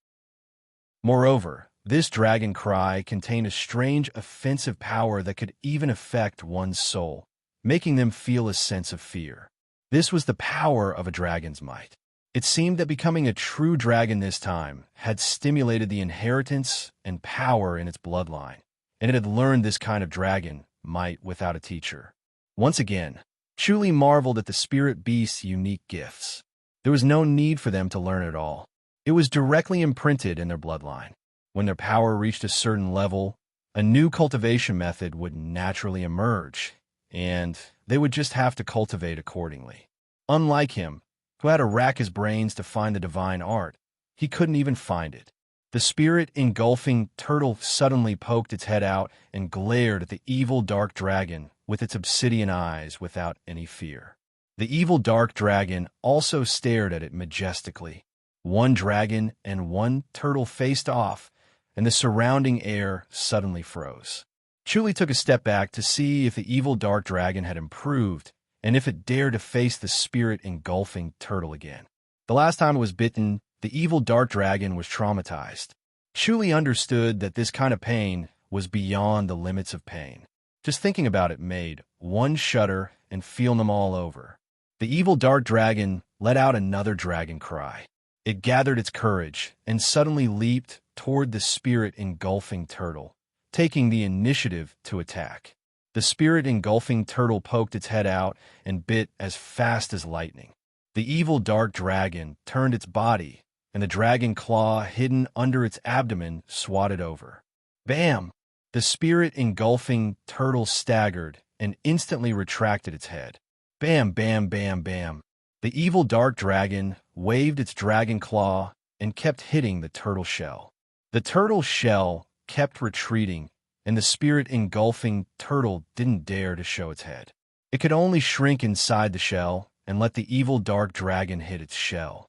Moreover, this dragon cry contained a strange offensive power that could even affect one's soul, making them feel a sense of fear. This was the power of a dragon's might. It seemed that becoming a true dragon this time had stimulated the inheritance and power in its bloodline, and it had learned this kind of dragon might without a teacher. Once again, Chuli marveled at the spirit beast's unique gifts. There was no need for them to learn it all. It was directly imprinted in their bloodline. When their power reached a certain level, a new cultivation method would naturally emerge, and they would just have to cultivate accordingly. Unlike him, who had to rack his brains to find the divine art, he couldn't even find it. The spirit-engulfing turtle suddenly poked its head out and glared at the evil dark dragon with its obsidian eyes without any fear. The evil dark dragon also stared at it majestically. One dragon and one turtle faced off, and the surrounding air suddenly froze. Chuli took a step back to see if the evil dark dragon had improved and if it dared to face the spirit-engulfing turtle again. The last time it was bitten, the evil dark dragon was traumatized. Chuli understood that this kind of pain was beyond the limits of pain. Just thinking about it made one shudder and feel them all over. The evil dark dragon let out another dragon cry. It gathered its courage and suddenly leaped toward the spirit-engulfing turtle, taking the initiative to attack. The spirit-engulfing turtle poked its head out and bit as fast as lightning. The evil dark dragon turned its body, and the dragon claw hidden under its abdomen swatted over. Bam! The spirit-engulfing turtle staggered and instantly retracted its head. Bam, bam, bam, bam. The evil dark dragon waved its dragon claw and kept hitting the turtle shell. The turtle shell kept retreating, and the spirit-engulfing turtle didn't dare to show its head. It could only shrink inside the shell and let the evil dark dragon hit its shell.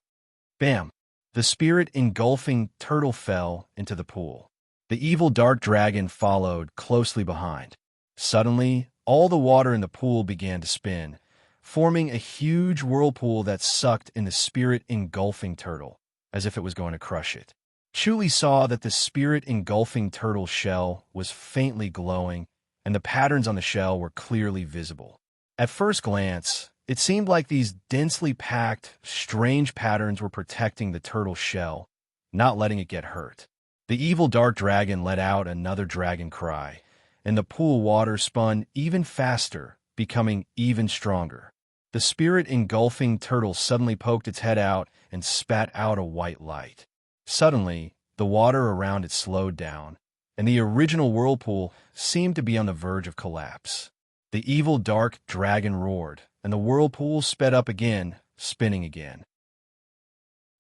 Bam! The spirit-engulfing turtle fell into the pool. The evil dark dragon followed closely behind. Suddenly, all the water in the pool began to spin, forming a huge whirlpool that sucked in the spirit-engulfing turtle, as if it was going to crush it. Chuli saw that the spirit-engulfing turtle's shell was faintly glowing, and the patterns on the shell were clearly visible. At first glance, it seemed like these densely packed, strange patterns were protecting the turtle's shell, not letting it get hurt. The evil dark dragon let out another dragon cry, and the pool water spun even faster, becoming even stronger. The spirit-engulfing turtle suddenly poked its head out and spat out a white light. Suddenly, the water around it slowed down, and the original whirlpool seemed to be on the verge of collapse. The evil dark dragon roared, and the whirlpool sped up again, spinning again.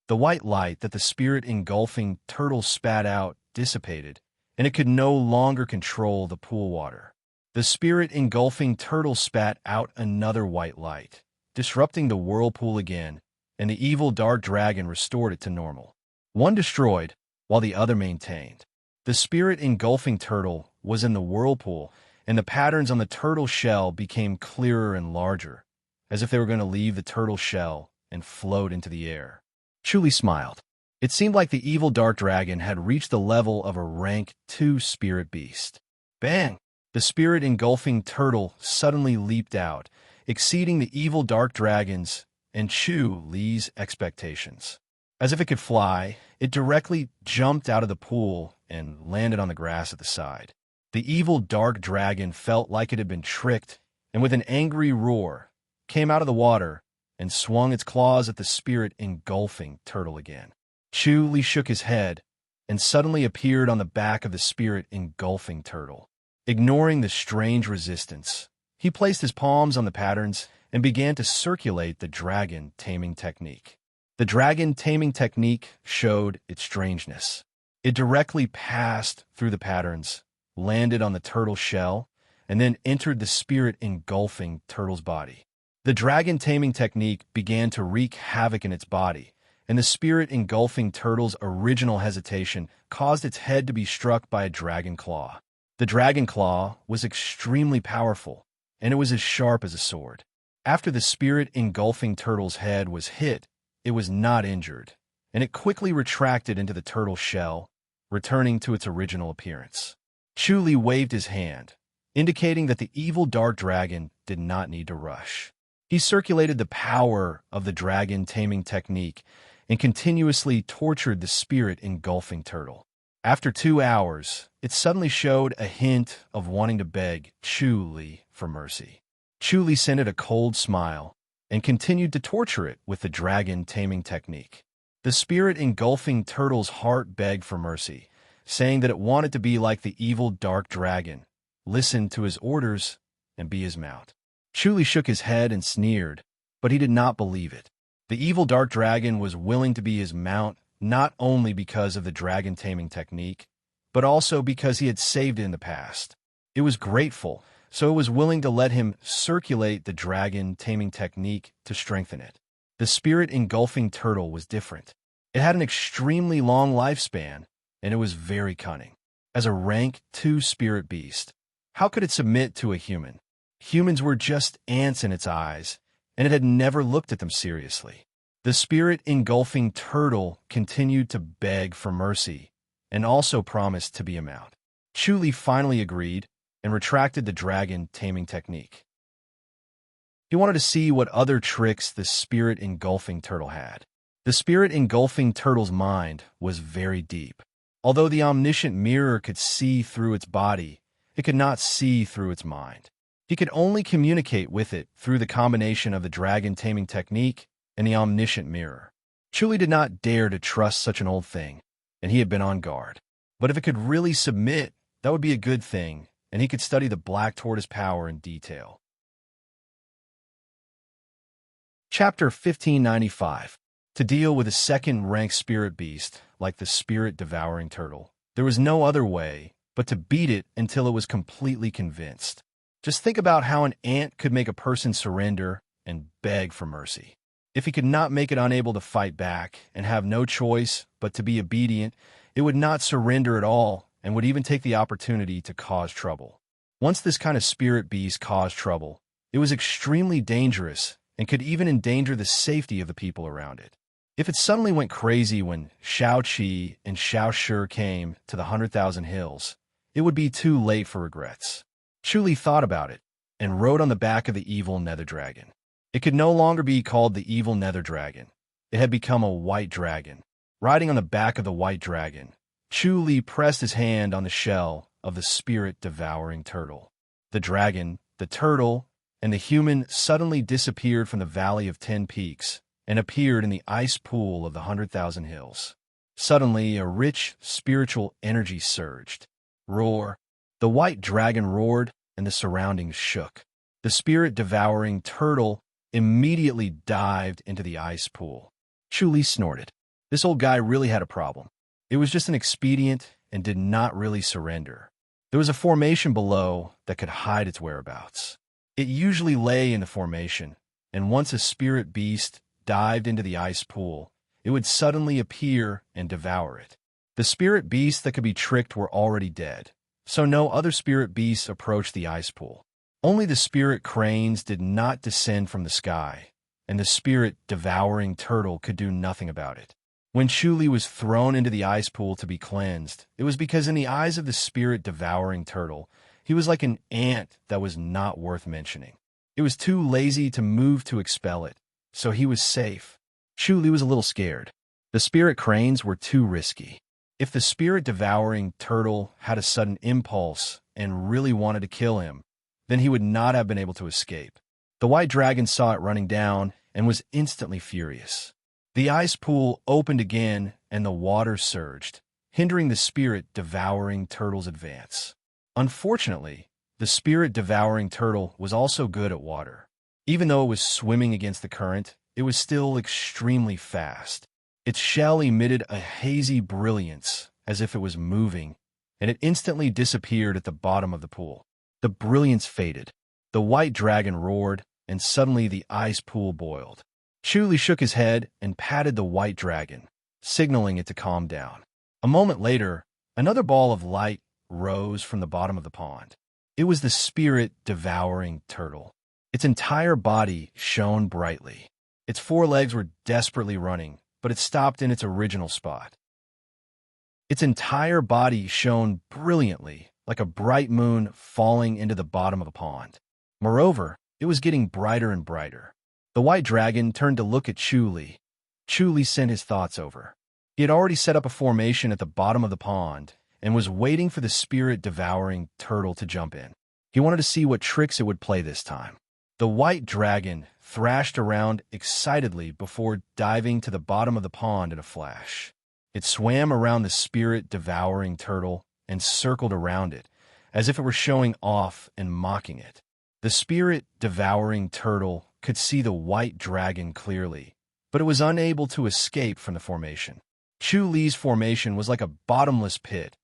The white light that the spirit-engulfing turtle spat out dissipated, and it could no longer control the pool water. The spirit-engulfing turtle spat out another white light, disrupting the whirlpool again, and the evil dark dragon restored it to normal. One destroyed, while the other maintained. The spirit-engulfing turtle was in the whirlpool, and the patterns on the turtle shell became clearer and larger, as if they were going to leave the turtle shell and float into the air. Chuli smiled. It seemed like the evil dark dragon had reached the level of a rank 2 spirit beast. Bang! The spirit-engulfing turtle suddenly leaped out, exceeding the evil dark dragon's and Chuli's expectations. As if it could fly, it directly jumped out of the pool and landed on the grass at the side. The evil dark dragon felt like it had been tricked, and with an angry roar, came out of the water and swung its claws at the spirit-engulfing turtle again. Chuli shook his head, and suddenly appeared on the back of the spirit engulfing turtle. Ignoring the strange resistance, he placed his palms on the patterns and began to circulate the dragon taming technique. The dragon taming technique showed its strangeness. It directly passed through the patterns, landed on the turtle's shell, and then entered the spirit engulfing turtle's body. The dragon taming technique began to wreak havoc in its body, and the spirit engulfing turtle's original hesitation caused its head to be struck by a dragon claw. The dragon claw was extremely powerful, and it was as sharp as a sword. After the spirit engulfing turtle's head was hit, it was not injured, and it quickly retracted into the turtle's shell, returning to its original appearance. Chuli waved his hand, indicating that the evil dark dragon did not need to rush. He circulated the power of the dragon taming technique and continuously tortured the spirit engulfing turtle. After 2 hours, it suddenly showed a hint of wanting to beg Chuli for mercy. Chuli sent it a cold smile and continued to torture it with the dragon taming technique. The spirit engulfing turtle's heart begged for mercy, saying that it wanted to be like the evil dark dragon, listen to his orders, and be his mount. Chuli shook his head and sneered, but he did not believe it. The evil dark dragon was willing to be his mount not only because of the dragon taming technique, but also because he had saved it in the past. It was grateful, so it was willing to let him circulate the dragon taming technique to strengthen it. The spirit engulfing turtle was different. It had an extremely long lifespan, and it was very cunning. As a rank 2 spirit beast, how could it submit to a human? Humans were just ants in its eyes, and it had never looked at them seriously. The spirit engulfing turtle continued to beg for mercy, and also promised to be a mount. Chuli finally agreed and retracted the dragon taming technique. He wanted to see what other tricks the spirit engulfing turtle had. The spirit engulfing turtle's mind was very deep. Although the omniscient mirror could see through its body, it could not see through its mind. He could only communicate with it through the combination of the dragon taming technique and the omniscient mirror. Chuli did not dare to trust such an old thing, and he had been on guard. But if it could really submit, that would be a good thing, and he could study the black tortoise power in detail. Chapter 1595. To deal with a second-rank spirit beast like the spirit-devouring turtle, there was no other way but to beat it until it was completely convinced. Just think about how an ant could make a person surrender and beg for mercy. If he could not make it unable to fight back and have no choice but to be obedient, it would not surrender at all and would even take the opportunity to cause trouble. Once this kind of spirit beast caused trouble, it was extremely dangerous and could even endanger the safety of the people around it. If it suddenly went crazy when Shao Qi and Shao Shi came to the 100,000 Hills, it would be too late for regrets. Chuli thought about it and rode on the back of the evil nether dragon. It could no longer be called the evil nether dragon. It had become a white dragon. Riding on the back of the white dragon, Chuli pressed his hand on the shell of the spirit-devouring turtle. The dragon, the turtle, and the human suddenly disappeared from the Valley of 10 Peaks and appeared in the ice pool of the 100,000 Hills. Suddenly, a rich spiritual energy surged. Roar! The white dragon roared, and the surroundings shook. The spirit-devouring turtle immediately dived into the ice pool. Chuli snorted. This old guy really had a problem. It was just an expedient and did not really surrender. There was a formation below that could hide its whereabouts. It usually lay in the formation, and once a spirit beast dived into the ice pool, it would suddenly appear and devour it. The spirit beasts that could be tricked were already dead, so no other spirit beasts approached the ice pool. Only the spirit cranes did not descend from the sky, and the spirit-devouring turtle could do nothing about it. When Chuli was thrown into the ice pool to be cleansed, it was because in the eyes of the spirit-devouring turtle, he was like an ant that was not worth mentioning. It was too lazy to move to expel it, so he was safe. Chuli was a little scared. The spirit cranes were too risky. If the spirit-devouring turtle had a sudden impulse and really wanted to kill him, then he would not have been able to escape. The white dragon saw it running down and was instantly furious. The ice pool opened again and the water surged, hindering the spirit-devouring turtle's advance. Unfortunately, the spirit-devouring turtle was also good at water. Even though it was swimming against the current, it was still extremely fast. Its shell emitted a hazy brilliance as if it was moving, and it instantly disappeared at the bottom of the pool. The brilliance faded. The white dragon roared, and suddenly the ice pool boiled. Chuli shook his head and patted the white dragon, signaling it to calm down. A moment later, another ball of light rose from the bottom of the pond. It was the spirit-devouring turtle. Its entire body shone brightly. Its forelegs were desperately running, but it stopped in its original spot. Its entire body shone brilliantly, like a bright moon falling into the bottom of the pond. Moreover, it was getting brighter and brighter. The white dragon turned to look at Chuli. Chuli sent his thoughts over. He had already set up a formation at the bottom of the pond and was waiting for the spirit-devouring turtle to jump in. He wanted to see what tricks it would play this time. The white dragon thrashed around excitedly before diving to the bottom of the pond in a flash. It swam around the spirit-devouring turtle and circled around it, as if it were showing off and mocking it. The spirit-devouring turtle could see the white dragon clearly, but it was unable to escape from the formation. Chuli's formation was like a bottomless pit,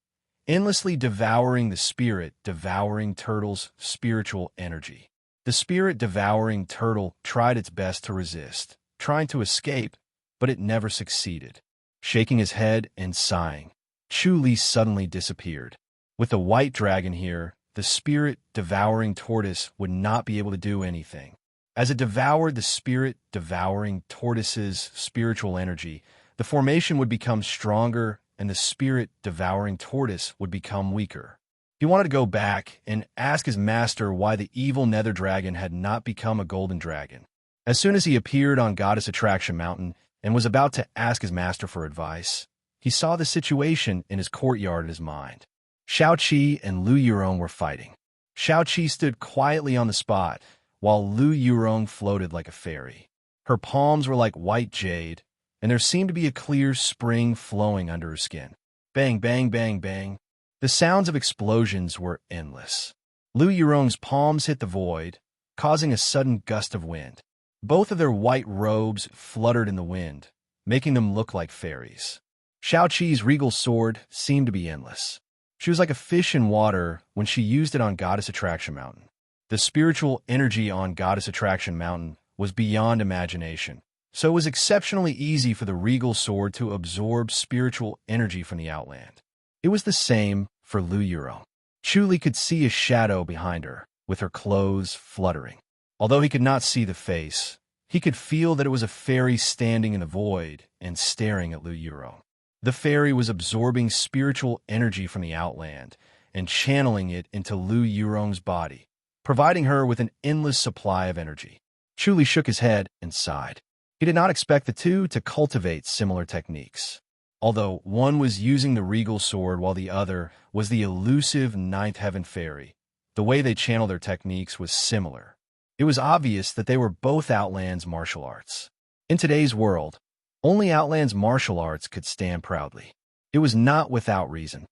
endlessly devouring the spirit-devouring turtle's spiritual energy. The spirit-devouring turtle tried its best to resist, trying to escape, but it never succeeded. Shaking his head and sighing, Chuli suddenly disappeared. With the white dragon here, the spirit-devouring tortoise would not be able to do anything. As it devoured the spirit-devouring tortoise's spiritual energy, the formation would become stronger and the spirit-devouring tortoise would become weaker. He wanted to go back and ask his master why the evil nether dragon had not become a golden dragon. As soon as he appeared on Goddess Attraction Mountain and was about to ask his master for advice, he saw the situation in his courtyard in his mind. Xiaoqi and Lu Yurong were fighting. Xiaoqi stood quietly on the spot, while Lu Yurong floated like a fairy. Her palms were like white jade, and there seemed to be a clear spring flowing under her skin. Bang, bang, bang, bang. The sounds of explosions were endless. Lu Yurong's palms hit the void, causing a sudden gust of wind. Both of their white robes fluttered in the wind, making them look like fairies. Xiaoqi's regal sword seemed to be endless. She was like a fish in water when she used it on Goddess Attraction Mountain. The spiritual energy on Goddess Attraction Mountain was beyond imagination, so it was exceptionally easy for the regal sword to absorb spiritual energy from the outland. It was the same for Lu Yurong. Chuli could see a shadow behind her, with her clothes fluttering. Although he could not see the face, he could feel that it was a fairy standing in the void and staring at Lu Yurong. The fairy was absorbing spiritual energy from the outland and channeling it into Lu Yurong's body, providing her with an endless supply of energy. Chuli shook his head and sighed. He did not expect the two to cultivate similar techniques. Although one was using the regal sword while the other was the elusive ninth heaven fairy, the way they channeled their techniques was similar. It was obvious that they were both Outland's martial arts. In today's world, only Outland's martial arts could stand proudly. It was not without reason.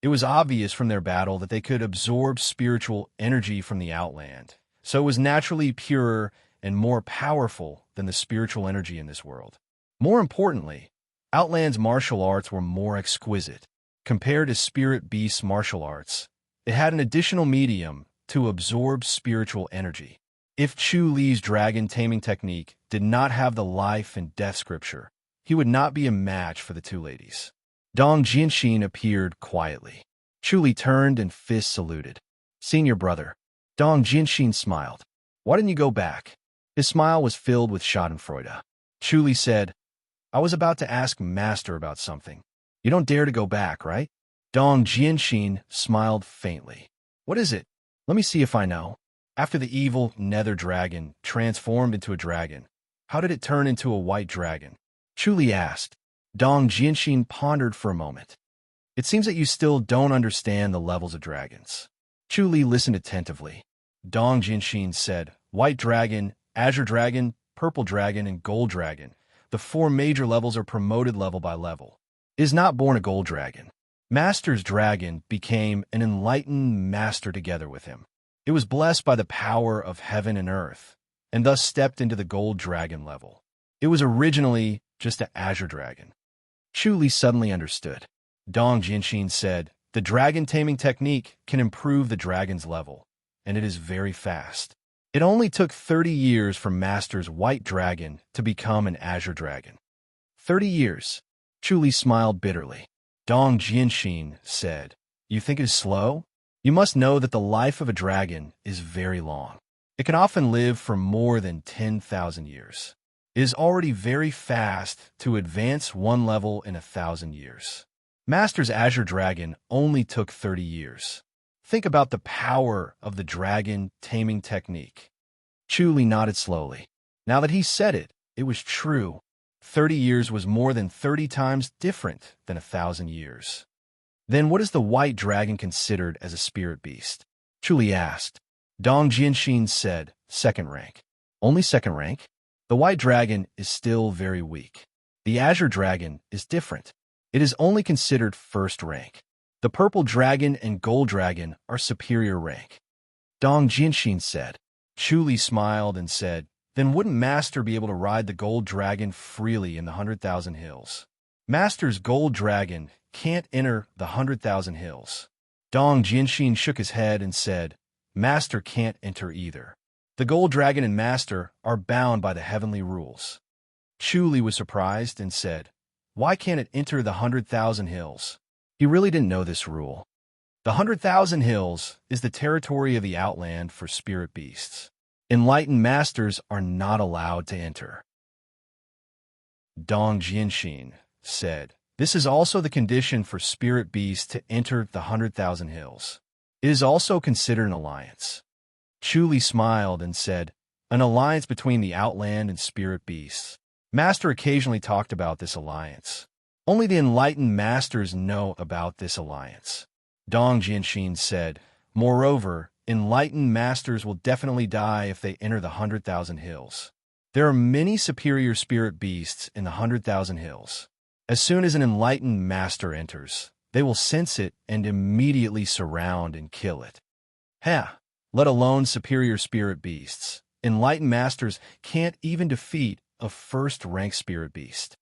It was obvious from their battle that they could absorb spiritual energy from the Outland, so it was naturally purer and more powerful than the spiritual energy in this world. More importantly, Outland's martial arts were more exquisite. Compared to Spirit Beast's martial arts, it had an additional medium to absorb spiritual energy. If Chu Li's dragon taming technique did not have the life and death scripture, he would not be a match for the two ladies. Dong Jianxin appeared quietly. Chu Li turned and fist saluted. Senior brother. Dong Jianxin smiled. Why didn't you go back? His smile was filled with schadenfreude. Chu Li said, I was about to ask Master about something. You don't dare to go back, right? Dong Jianxin smiled faintly. What is it? Let me see if I know. After the evil nether dragon transformed into a dragon, how did it turn into a white dragon? Chu Li asked. Dong Jianxin pondered for a moment. It seems that you still don't understand the levels of dragons. Chu Li listened attentively. Dong Jianxin said, White dragon, azure dragon, purple dragon, and gold dragon. The four major levels are promoted level by level. is not born a gold dragon. Master's dragon became an enlightened master together with him. It was blessed by the power of heaven and earth, and thus stepped into the gold dragon level. It was originally just an azure dragon. Chu Li suddenly understood. Dong Jianxin said, "The dragon taming technique can improve the dragon's level, and it is very fast. It only took 30 years for Master's white dragon to become an azure dragon." 30 years. Chu Li smiled bitterly. Dong Jianxin said, "You think it is slow? You must know that the life of a dragon is very long. It can often live for more than 10,000 years. It is already very fast to advance one level in 1,000 years. Master's azure dragon only took 30 years. Think about the power of the dragon taming technique." Chu Li nodded slowly. Now that he said it, it was true. 30 years was more than 30 times different than 1,000 years. Then what is the white dragon considered as a spirit beast? Chu Li asked. Dong Jianxin said, "Second rank." Only second rank? The white dragon is still very weak. The azure dragon is different. It is only considered first rank. The purple dragon and gold dragon are superior rank. Dong Jianxin said. Chu Li smiled and said, "Then wouldn't Master be able to ride the gold dragon freely in the 100,000 hills?" Master's gold dragon can't enter the 100,000 hills. Dong Jianxin shook his head and said, "Master can't enter either. The gold dragon and Master are bound by the heavenly rules." Chu Li was surprised and said, "Why can't it enter the 100,000 hills?" He really didn't know this rule. The 100,000 hills is the territory of the outland for spirit beasts. Enlightened masters are not allowed to enter. Dong Jianxin said, "This is also the condition for spirit beasts to enter the 100,000 hills. It is also considered an alliance." Chu Li smiled and said, "An alliance between the outland and spirit beasts." Master occasionally talked about this alliance. Only the enlightened masters know about this alliance. Dong Jianxin said, "Moreover, enlightened masters will definitely die if they enter the 100,000 hills. There are many superior spirit beasts in the 100,000 hills. As soon as an enlightened master enters, they will sense it and immediately surround and kill it. Let alone superior spirit beasts. Enlightened masters can't even defeat a first-rank spirit beast."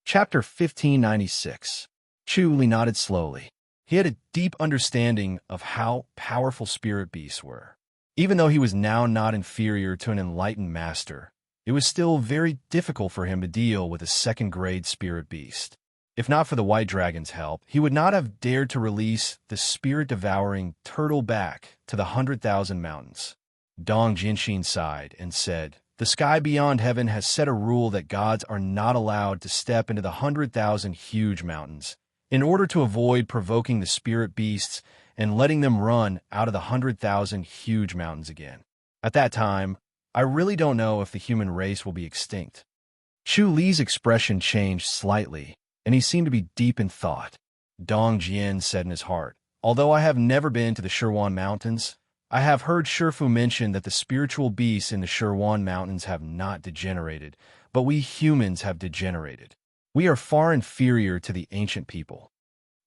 Chapter 1596. Chu Li nodded slowly. He had a deep understanding of how powerful spirit beasts were. Even though he was now not inferior to an enlightened master, it was still very difficult for him to deal with a second-grade spirit beast. If not for the white dragon's help, he would not have dared to release the spirit-devouring turtle back to the 100,000 mountains. Dong Jianxin sighed and said, "The sky beyond heaven has set a rule that gods are not allowed to step into the 100,000 huge mountains in order to avoid provoking the spirit beasts and letting them run out of the 100,000 huge mountains again. At that time, I really don't know if the human race will be extinct." Chu Li's expression changed slightly, and he seemed to be deep in thought. Dong Jian said in his heart, "Although I have never been to the Shirwan Mountains, I have heard Shifu mention that the spiritual beasts in the Shirwan Mountains have not degenerated, but we humans have degenerated. We are far inferior to the ancient people."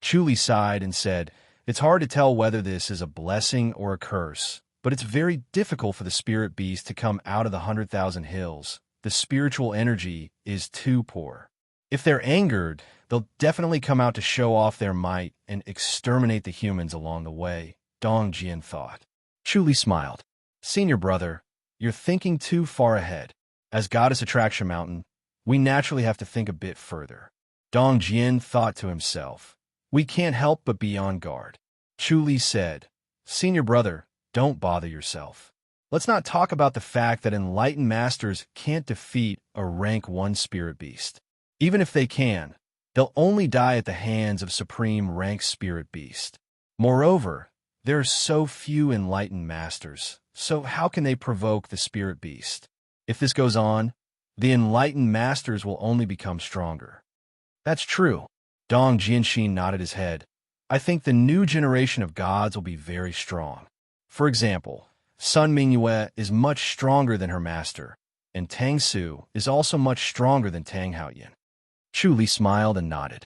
Chu Li sighed and said, "It's hard to tell whether this is a blessing or a curse, but it's very difficult for the spirit beast to come out of the 100,000 hills. The spiritual energy is too poor. If they're angered, they'll definitely come out to show off their might and exterminate the humans along the way," Dong Jian thought. Chu Li smiled. "Senior brother, you're thinking too far ahead. As Goddess Attraction Mountain, we naturally have to think a bit further." Dong Jian thought to himself, "We can't help but be on guard." Chu Li said, "Senior brother, don't bother yourself. Let's not talk about the fact that enlightened masters can't defeat a rank 1 spirit beast. Even if they can, they'll only die at the hands of supreme rank spirit beast. Moreover, there are so few enlightened masters, so how can they provoke the spirit beast? If this goes on, the enlightened masters will only become stronger." "That's true." Dong Jianxin nodded his head. "I think the new generation of gods will be very strong. For example, Sun Mingyue is much stronger than her master. and Tang Su is also much stronger than Tang Haoyan. Chu Li smiled and nodded.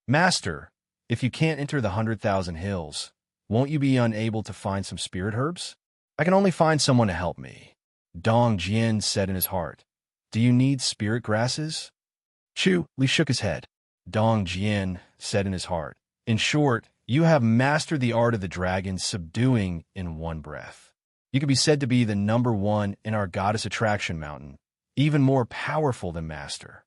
Master, if you can't enter the 100,000 hills, won't you be unable to find some spirit herbs? I can only find someone to help me. Dong Jian said in his heart. Do you need spirit grasses? Chu Li shook his head. Dong Jian said in his heart. In short, you have mastered the art of the dragon subduing in one breath. You could be said to be the #1 in our goddess attraction mountain, even more powerful than master.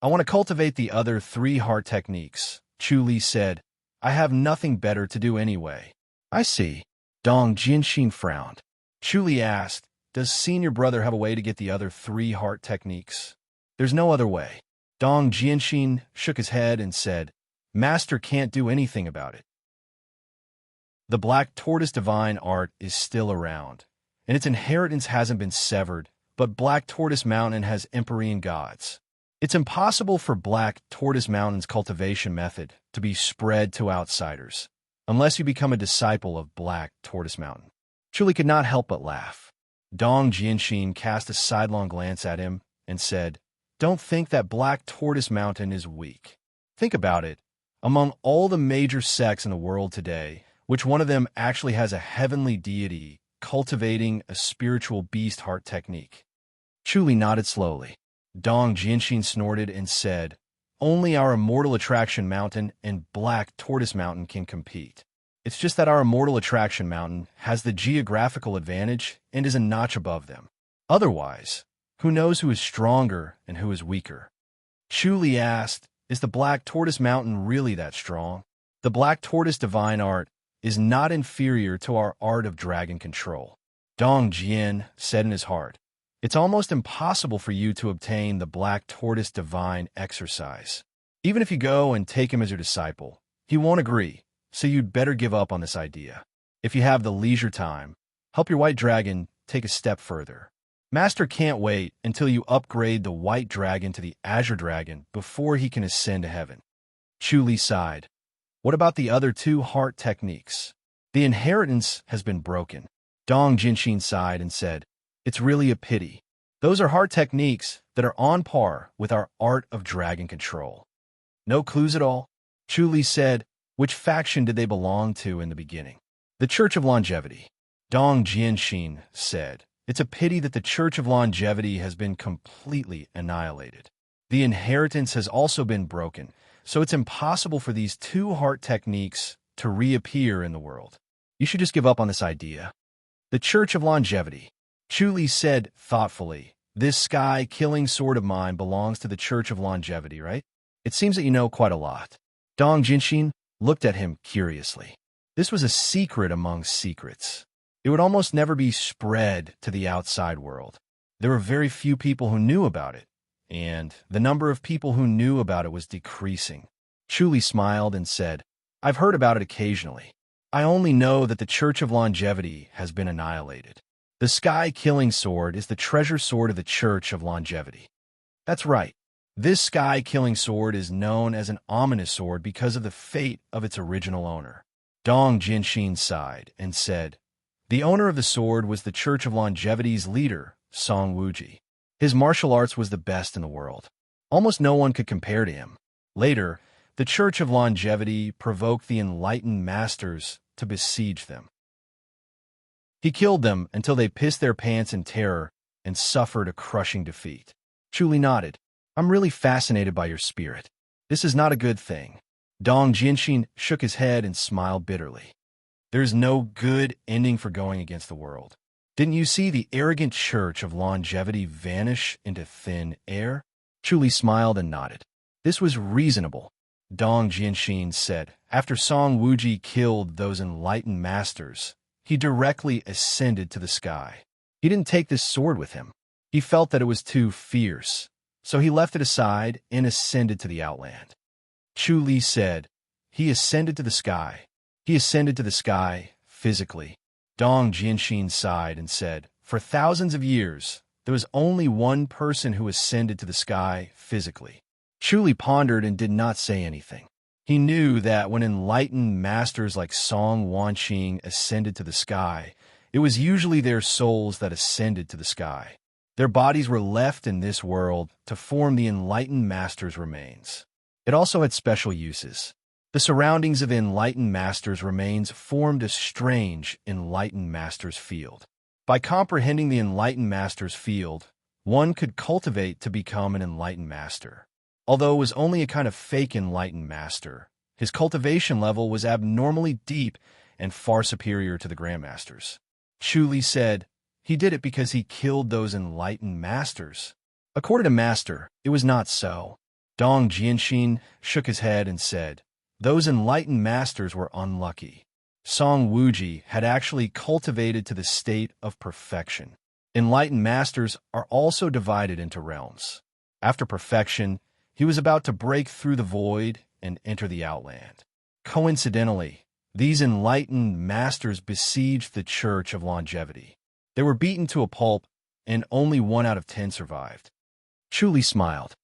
I want to cultivate the other 3 heart techniques, Chu Li said. I have nothing better to do anyway. I see. Dong Jianxin frowned. Chu Li asked, does senior brother have a way to get the other 3 heart techniques? There's no other way. Dong Jianxin shook his head and said, Master can't do anything about it. The Black Tortoise divine art is still around, and its inheritance hasn't been severed, but Black Tortoise Mountain has Empyrean gods. It's impossible for Black Tortoise Mountain's cultivation method to be spread to outsiders, unless you become a disciple of Black Tortoise Mountain. Chu Li could not help but laugh. Dong Jianxin cast a sidelong glance at him and said, Don't think that Black Tortoise Mountain is weak. Think about it. Among all the major sects in the world today, which one of them actually has a heavenly deity cultivating a spiritual beast heart technique? Chu Li nodded slowly. Dong Jianxin snorted and said, Only our Immortal Attraction Mountain and Black Tortoise Mountain can compete. It's just that our Immortal Attraction Mountain has the geographical advantage and is a notch above them. Otherwise, who knows who is stronger and who is weaker? Chu Li asked, Is the Black Tortoise Mountain really that strong? The Black Tortoise divine art is not inferior to our art of dragon control. Dong Jian said in his heart, It's almost impossible for you to obtain the Black Tortoise divine exercise. Even if you go and take him as your disciple, he won't agree, so you'd better give up on this idea. If you have the leisure time, help your white dragon take a step further. Master can't wait until you upgrade the white dragon to the azure dragon before he can ascend to heaven. Chu Li sighed. What about the other 2 heart techniques? The inheritance has been broken. Dong Jianxin sighed and said, It's really a pity. Those are heart techniques that are on par with our art of dragon control. No clues at all? Chu Li said, Which faction did they belong to in the beginning? The Church of Longevity. Dong Jianxin said, It's a pity that the Church of Longevity has been completely annihilated. The inheritance has also been broken, so it's impossible for these 2 heart techniques to reappear in the world. You should just give up on this idea. The Church of Longevity. Chu Li said thoughtfully, This sky-killing sword of mine belongs to the Church of Longevity, right? It seems that you know quite a lot. Dong Jianxin looked at him curiously. This was a secret among secrets. It would almost never be spread to the outside world. There were very few people who knew about it, and the number of people who knew about it was decreasing. Chu Li smiled and said, I've heard about it occasionally. I only know that the Church of Longevity has been annihilated. The sky-killing sword is the treasure sword of the Church of Longevity. That's right. This sky-killing sword is known as an ominous sword because of the fate of its original owner. Dong Jianxin sighed and said, The owner of the sword was the Church of Longevity's leader, Song Wuji. His martial arts was the best in the world. Almost no one could compare to him. Later, the Church of Longevity provoked the enlightened masters to besiege them. He killed them until they pissed their pants in terror and suffered a crushing defeat. Chu Li nodded. I'm really fascinated by your spirit. This is not a good thing. Dong Jianxin shook his head and smiled bitterly. There's no good ending for going against the world. Didn't you see the arrogant Church of Longevity vanish into thin air? Chu Li smiled and nodded. This was reasonable, Dong Jianxin said. After Song Wuji killed those enlightened masters, he directly ascended to the sky. He didn't take this sword with him. He felt that it was too fierce, so he left it aside and ascended to the outland. Chu Li said, He ascended to the sky. He ascended to the sky physically. Dong Jianxin sighed and said, For thousands of years, there was only one person who ascended to the sky physically. Chu Li pondered and did not say anything. He knew that when enlightened masters like Song Wanqing ascended to the sky, it was usually their souls that ascended to the sky. Their bodies were left in this world to form the enlightened master's remains. It also had special uses. The surroundings of enlightened master's remains formed a strange enlightened master's field. By comprehending the enlightened master's field, one could cultivate to become an enlightened master. Although it was only a kind of fake enlightened master, his cultivation level was abnormally deep and far superior to the grandmaster's. Chu said he did it because he killed those enlightened masters. According to Master, it was not so. Dong Jianxin shook his head and said, those enlightened masters were unlucky. Song Wuji had actually cultivated to the state of perfection. Enlightened masters are also divided into realms. After perfection, he was about to break through the void and enter the outland. Coincidentally, these enlightened masters besieged the Church of Longevity. They were beaten to a pulp, and only 1 out of 10 survived. Chu smiled.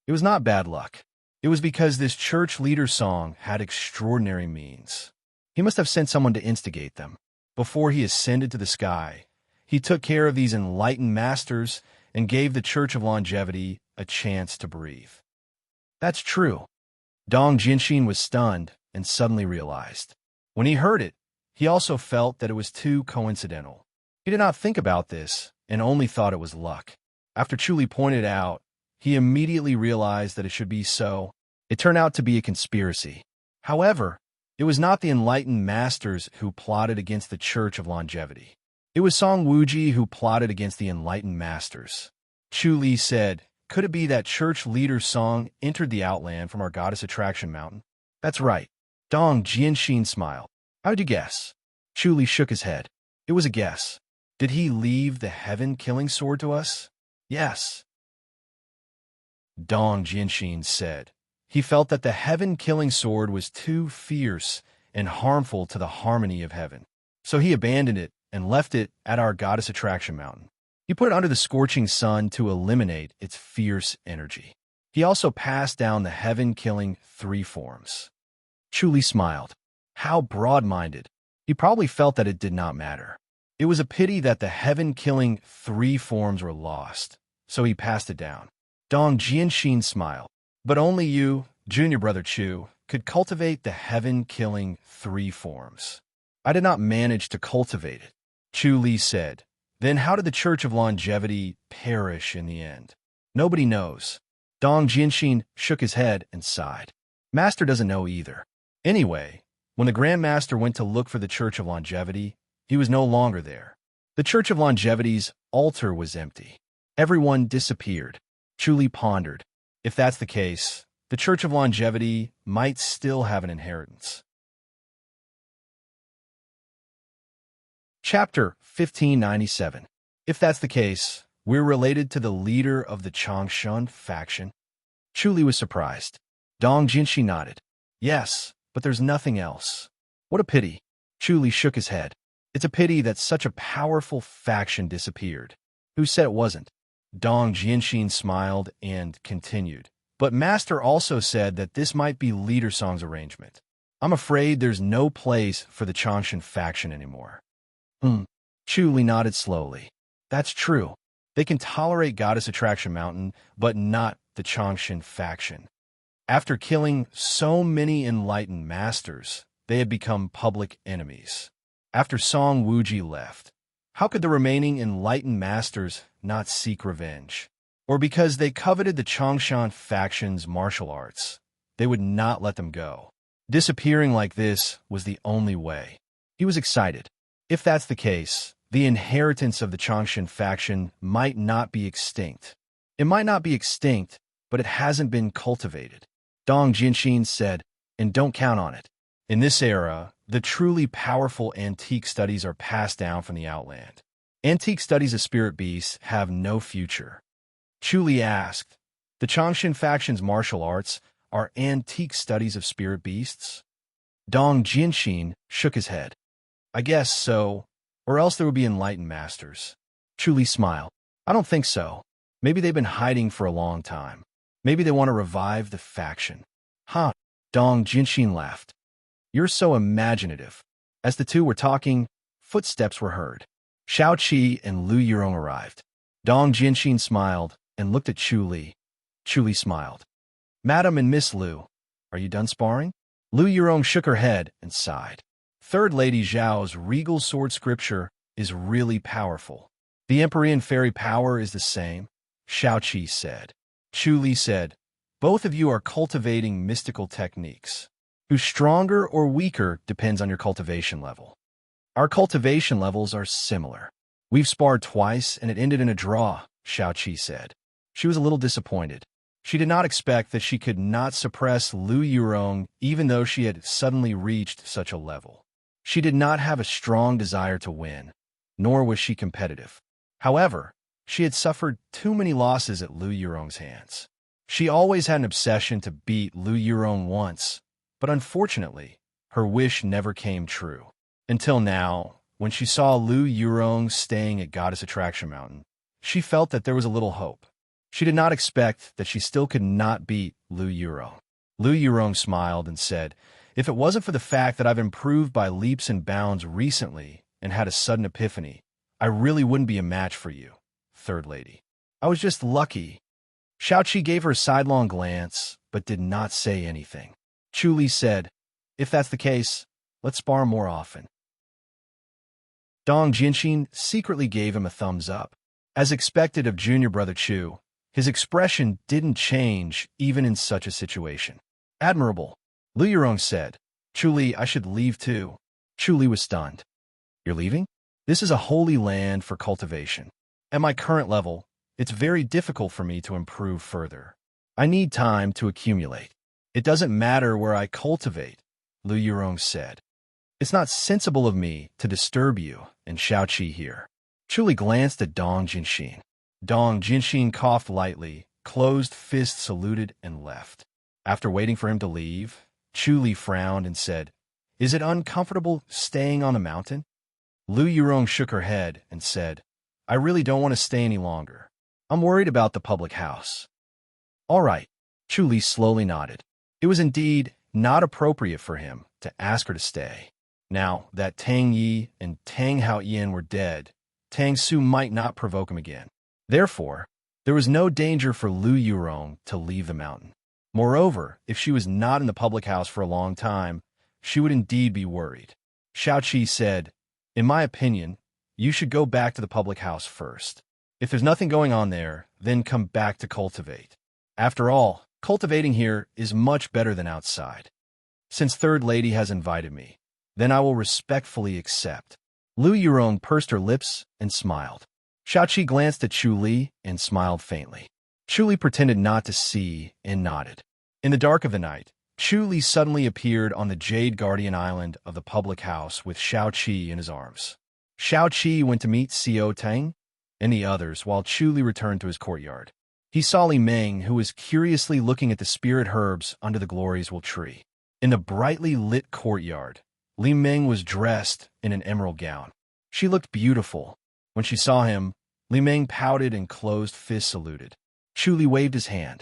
It was not bad luck. It was because this church leader song had extraordinary means. He must have sent someone to instigate them. Before he ascended to the sky, he took care of these enlightened masters and gave the Church of Longevity a chance to breathe. That's true. Dong Jianxin was stunned and suddenly realized. When he heard it, he also felt that it was too coincidental. He did not think about this and only thought it was luck. After Chu pointed out, he immediately realized that it should be so. It turned out to be a conspiracy. However, it was not the enlightened masters who plotted against the Church of Longevity. It was Song Wuji who plotted against the enlightened masters. Chu said, could it be that church leader Song entered the outland from our goddess attraction mountain? That's right. Dong Jianxin smiled. How'd you guess? Chu shook his head. It was a guess. Did he leave the heaven-killing sword to us? Yes. Dong Jianxin said. He felt that the heaven-killing sword was too fierce and harmful to the harmony of heaven. So he abandoned it and left it at our goddess attraction mountain. He put it under the scorching sun to eliminate its fierce energy. He also passed down the heaven-killing 3 forms. Chu smiled. How broad-minded. He probably felt that it did not matter. It was a pity that the heaven-killing 3 forms were lost, so he passed it down. Dong Jianxin smiled. But only you, junior brother Chu, could cultivate the heaven-killing 3 forms. I did not manage to cultivate it. Chu said. Then how did the Church of Longevity perish in the end? Nobody knows. Dong Jianxin shook his head and sighed. Master doesn't know either. Anyway, when the Grand Master went to look for the Church of Longevity, he was no longer there. The Church of Longevity's altar was empty. Everyone disappeared. Chu pondered. If that's the case, the Church of Longevity might still have an inheritance. Chapter 1597. If that's the case, we're related to the leader of the Changshan faction? Chu was surprised. Dong Jianxin nodded. Yes, but there's nothing else. What a pity. Chu shook his head. It's a pity that such a powerful faction disappeared. Who said it wasn't? Dong Jianxin smiled and continued. But Master also said that this might be Leader Song's arrangement. I'm afraid there's no place for the Changshan faction anymore. Chu nodded slowly. That's true. They can tolerate Goddess Attraction Mountain, but not the Changshan faction. After killing so many enlightened masters, they had become public enemies. After Song Wuji left, how could the remaining enlightened masters not seek revenge? Or because they coveted the Changshan faction's martial arts, they would not let them go. Disappearing like this was the only way. He was excited. If that's the case, the inheritance of the Changshan faction might not be extinct. It might not be extinct, but it hasn't been cultivated. Dong Jianxin said, and don't count on it. In this era, the truly powerful antique studies are passed down from the outland. Antique studies of spirit beasts have no future. Chu asked, the Changshan faction's martial arts are antique studies of spirit beasts? Dong Jianxin shook his head. I guess so, or else there would be enlightened masters. Chu smiled. I don't think so. Maybe they've been hiding for a long time. Maybe they want to revive the faction. Huh. Dong Jianxin laughed. You're so imaginative. As the two were talking, footsteps were heard. Xiao Qi and Lu Yurong arrived. Dong Jinshin smiled and looked at Chu Li. Chu Li smiled. Madam and Miss Lu, are you done sparring? Lu Yurong shook her head and sighed. Third Lady Zhao's regal sword scripture is really powerful. The Empyrean fairy power is the same, Xiao Qi said. Chu Li said, both of you are cultivating mystical techniques. Who's stronger or weaker depends on your cultivation level. Our cultivation levels are similar. We've sparred twice and it ended in a draw, Xiao Qi said. She was a little disappointed. She did not expect that she could not suppress Lu Yurong even though she had suddenly reached such a level. She did not have a strong desire to win, nor was she competitive. However, she had suffered too many losses at Lu Yurong's hands. She always had an obsession to beat Lu Yurong once, but unfortunately, her wish never came true. Until now, when she saw Lu Yurong staying at Goddess Attraction Mountain, she felt that there was a little hope. She did not expect that she still could not beat Lu Yurong. Lu Yurong smiled and said, if it wasn't for the fact that I've improved by leaps and bounds recently and had a sudden epiphany, I really wouldn't be a match for you, Third Lady. I was just lucky. Xiao Qi gave her a sidelong glance, but did not say anything. Chu Li said, if that's the case, let's spar more often. Dong Jinshin secretly gave him a thumbs up. As expected of junior brother Chu, his expression didn't change even in such a situation. Admirable, Lu Yurong said. Chu Li, I should leave too. Chu Li was stunned. You're leaving? This is a holy land for cultivation. At my current level, it's very difficult for me to improve further. I need time to accumulate. It doesn't matter where I cultivate, Lu Yurong said. It's not sensible of me to disturb you and Xiao Qi here. Chu Li glanced at Dong Jinshin. Dong Jinshin coughed lightly, closed fist saluted, and left. After waiting for him to leave, Chu Li frowned and said, is it uncomfortable staying on the mountain? Lu Yurong shook her head and said, I really don't want to stay any longer. I'm worried about the public house. All right, Chu Li slowly nodded. It was indeed not appropriate for him to ask her to stay. Now that Tang Yi and Tang Haoyan were dead, Tang Su might not provoke him again. Therefore, there was no danger for Lu Yurong to leave the mountain. Moreover, if she was not in the public house for a long time, she would indeed be worried. Xiao Qi said, in my opinion, you should go back to the public house first. If there's nothing going on there, then come back to cultivate. After all, cultivating here is much better than outside. Since Third Lady has invited me, then I will respectfully accept. Lu Yurong pursed her lips and smiled. Xiao Qi glanced at Chu Li and smiled faintly. Chu Li pretended not to see and nodded. In the dark of the night, Chu Li suddenly appeared on the Jade Guardian Island of the public house with Xiao Qi in his arms. Xiao Qi went to meet Xiao Tang and the others while Chu Li returned to his courtyard. He saw Li Meng, who was curiously looking at the spirit herbs under the glorious tree. In the brightly lit courtyard, Li Meng was dressed in an emerald gown. She looked beautiful. When she saw him, Li Meng pouted and closed fist saluted. Chu Li waved his hand.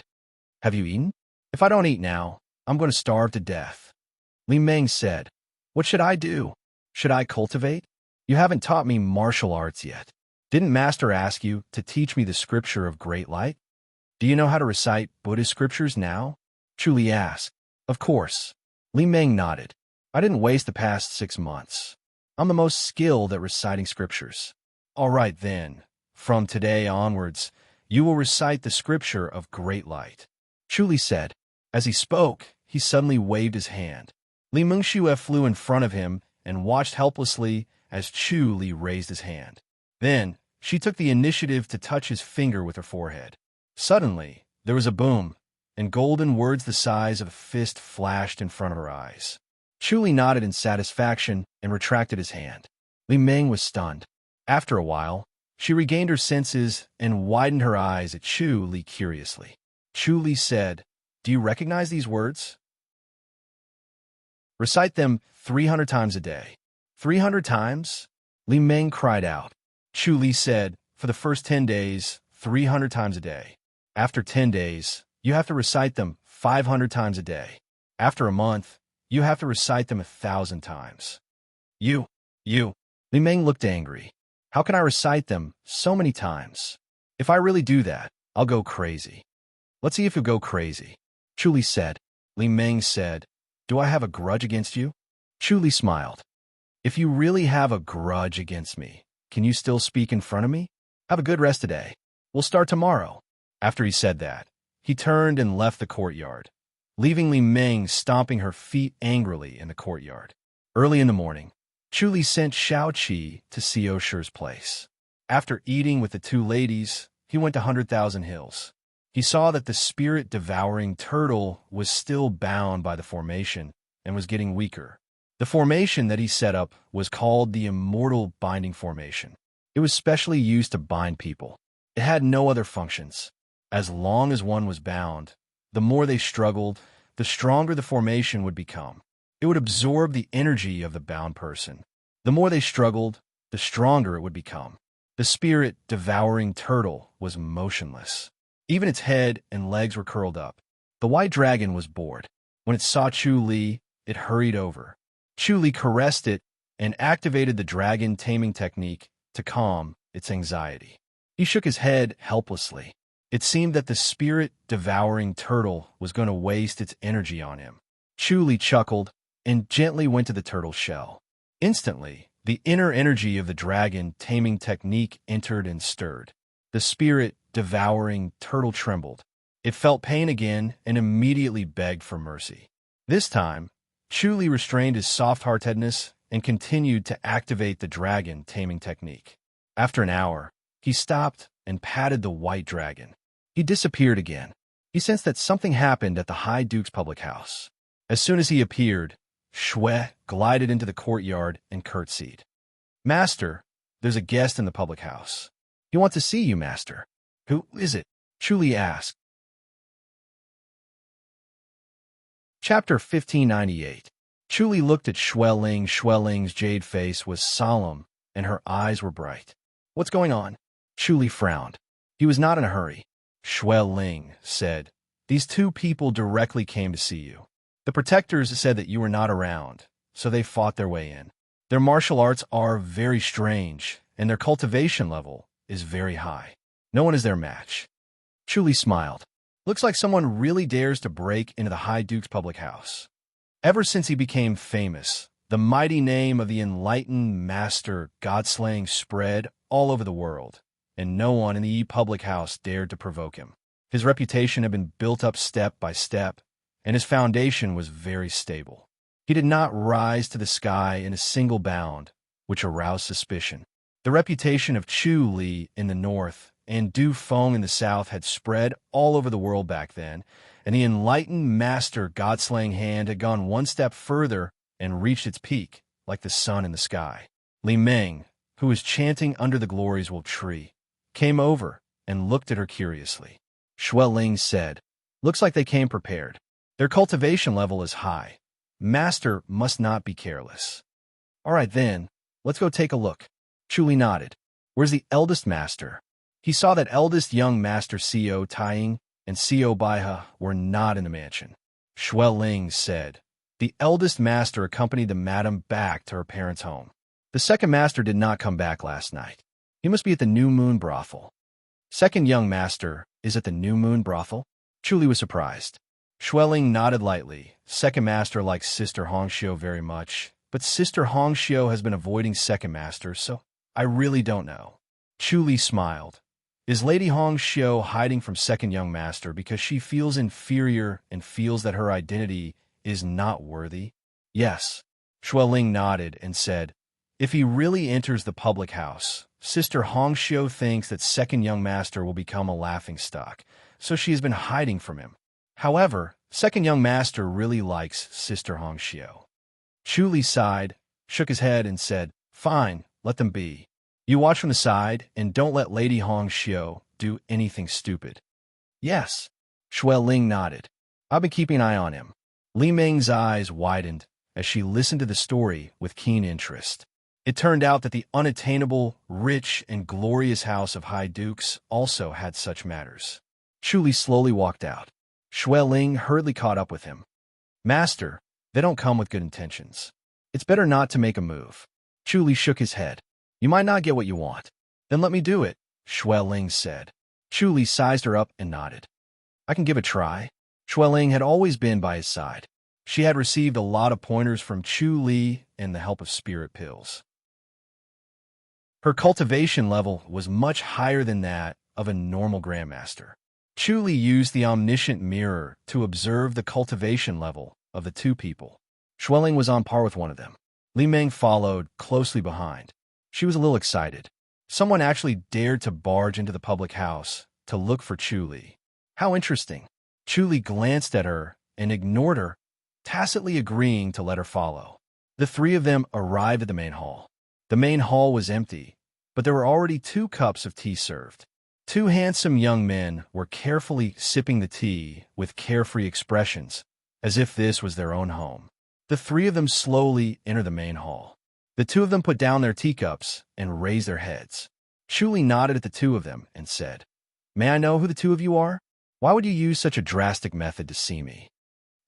Have you eaten? If I don't eat now, I'm going to starve to death. Li Meng said, what should I do? Should I cultivate? You haven't taught me martial arts yet. Didn't Master ask you to teach me the scripture of great light? Do you know how to recite Buddhist scriptures now? Chu Li asked. Of course. Li Meng nodded. I didn't waste the past 6 months. I'm the most skilled at reciting scriptures. All right then, from today onwards, you will recite the scripture of great light. Chu Li said. As he spoke, he suddenly waved his hand. Li Mengxue flew in front of him and watched helplessly as Chu Li raised his hand. Then, she took the initiative to touch his finger with her forehead. Suddenly, there was a boom, and golden words the size of a fist flashed in front of her eyes. Chu Li nodded in satisfaction and retracted his hand. Li Meng was stunned. After a while, she regained her senses and widened her eyes at Chu Li curiously. Chu Li said, do you recognize these words? Recite them 300 times a day. 300 times? Li Meng cried out. Chu Li said, for the first 10 days, 300 times a day. After 10 days, you have to recite them 500 times a day. After a month, you have to recite them 1,000 times. You. Li Meng looked angry. How can I recite them so many times? If I really do that, I'll go crazy. Let's see if you go crazy. Chu Li said. Li Meng said, do I have a grudge against you? Chu Li smiled. If you really have a grudge against me, can you still speak in front of me? Have a good rest today. We'll start tomorrow. After he said that, he turned and left the courtyard, leaving Li Meng stomping her feet angrily in the courtyard. Early in the morning, Chu Li sent Shao Qi to Xiao Shi's place. After eating with the two ladies, he went to 100,000 Hills. He saw that the spirit-devouring turtle was still bound by the formation and was getting weaker. The formation that he set up was called the Immortal Binding Formation. It was specially used to bind people. It had no other functions. As long as one was bound, the more they struggled, the stronger the formation would become. It would absorb the energy of the bound person. The more they struggled, the stronger it would become. The spirit-devouring turtle was motionless. Even its head and legs were curled up. The white dragon was bored. When it saw Chu Li, it hurried over. Chu Li caressed it and activated the dragon taming technique to calm its anxiety. He shook his head helplessly. It seemed that the spirit-devouring turtle was going to waste its energy on him. Chu Li chuckled and gently went to the turtle's shell. Instantly, the inner energy of the dragon taming technique entered and stirred. The spirit-devouring turtle trembled. It felt pain again and immediately begged for mercy. This time, Chu Li restrained his soft-heartedness and continued to activate the dragon taming technique. After an hour, he stopped and patted the white dragon. He disappeared again. He sensed that something happened at the High Duke's public house. As soon as he appeared, Shui glided into the courtyard and curtsied. Master, there's a guest in the public house. He wants to see you, Master. Who is it? Chu Li asked. Chapter 1598. Chu Li looked at Shui Ling. Shui Ling's jade face was solemn, and her eyes were bright. What's going on? Chu Li frowned. He was not in a hurry. Shui Ling said, these two people directly came to see you. The protectors said that you were not around, so they fought their way in. Their martial arts are very strange, and their cultivation level is very high. No one is their match. Chu Li smiled. Looks like someone really dares to break into the High Duke's public house. Ever since he became famous, the mighty name of the enlightened master God-slaying spread all over the world, and no one in the public house dared to provoke him. His reputation had been built up step by step, and his foundation was very stable. He did not rise to the sky in a single bound, which aroused suspicion. The reputation of Chu Li in the north and Du Feng in the south had spread all over the world back then, and the enlightened master God-slaying hand had gone one step further and reached its peak, like the sun in the sky. Li Meng, who was chanting under the glories wolf tree, came over and looked at her curiously. Shui Ling said, looks like they came prepared. Their cultivation level is high. Master must not be careless. All right then, let's go take a look. Chu Li nodded. Where's the eldest master? He saw that eldest young master Xiao Taiying and Xiao Baihe were not in the mansion. Shui Ling said, the eldest master accompanied the madam back to her parents' home. The second master did not come back last night. He must be at the New Moon brothel. Second young master is at the New Moon brothel? Chu Li was surprised. Shui Ling nodded lightly. Second master likes Sister Hongxiu very much, but Sister Hongxiu has been avoiding second master, so I really don't know. Chu Li smiled. Is Lady Hongxiu hiding from second young master because she feels inferior and feels that her identity is not worthy? Yes. Shui Ling nodded and said, if he really enters the public house, Sister Hongxiu thinks that second young master will become a laughingstock, so she has been hiding from him. However, second young master really likes Sister Hongxiu. Chu Li sighed, shook his head, and said, fine, let them be. You watch from the side and don't let Lady Hongxiu do anything stupid. Yes. Shui Ling nodded. I've been keeping an eye on him. Li Meng's eyes widened as she listened to the story with keen interest. It turned out that the unattainable, rich, and glorious house of High Dukes also had such matters. Chu Li slowly walked out. Shui Ling hurriedly caught up with him. Master, they don't come with good intentions. It's better not to make a move. Chu Li shook his head. You might not get what you want. Then let me do it, Shui Ling said. Chu Li sized her up and nodded. I can give a try. Xueling had always been by his side. She had received a lot of pointers from Chu Li and the help of spirit pills. Her cultivation level was much higher than that of a normal grandmaster. Chu Li used the omniscient mirror to observe the cultivation level of the two people. Xueling was on par with one of them. Li Meng followed closely behind. She was a little excited. Someone actually dared to barge into the public house to look for Chu Li. How interesting. Chu Li glanced at her and ignored her, tacitly agreeing to let her follow. The three of them arrived at the main hall. The main hall was empty, but there were already 2 cups of tea served. 2 handsome young men were carefully sipping the tea with carefree expressions, as if this was their own home. The 3 of them slowly entered the main hall. The 2 of them put down their teacups and raised their heads. Chu Li nodded at the 2 of them and said, "May I know who the 2 of you are? Why would you use such a drastic method to see me?"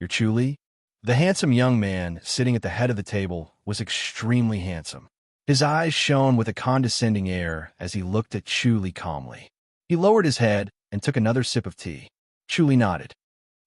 "You're Chu Li?" The handsome young man sitting at the head of the table was extremely handsome. His eyes shone with a condescending air as he looked at Chu Li calmly. He lowered his head and took another sip of tea. Chu Li nodded.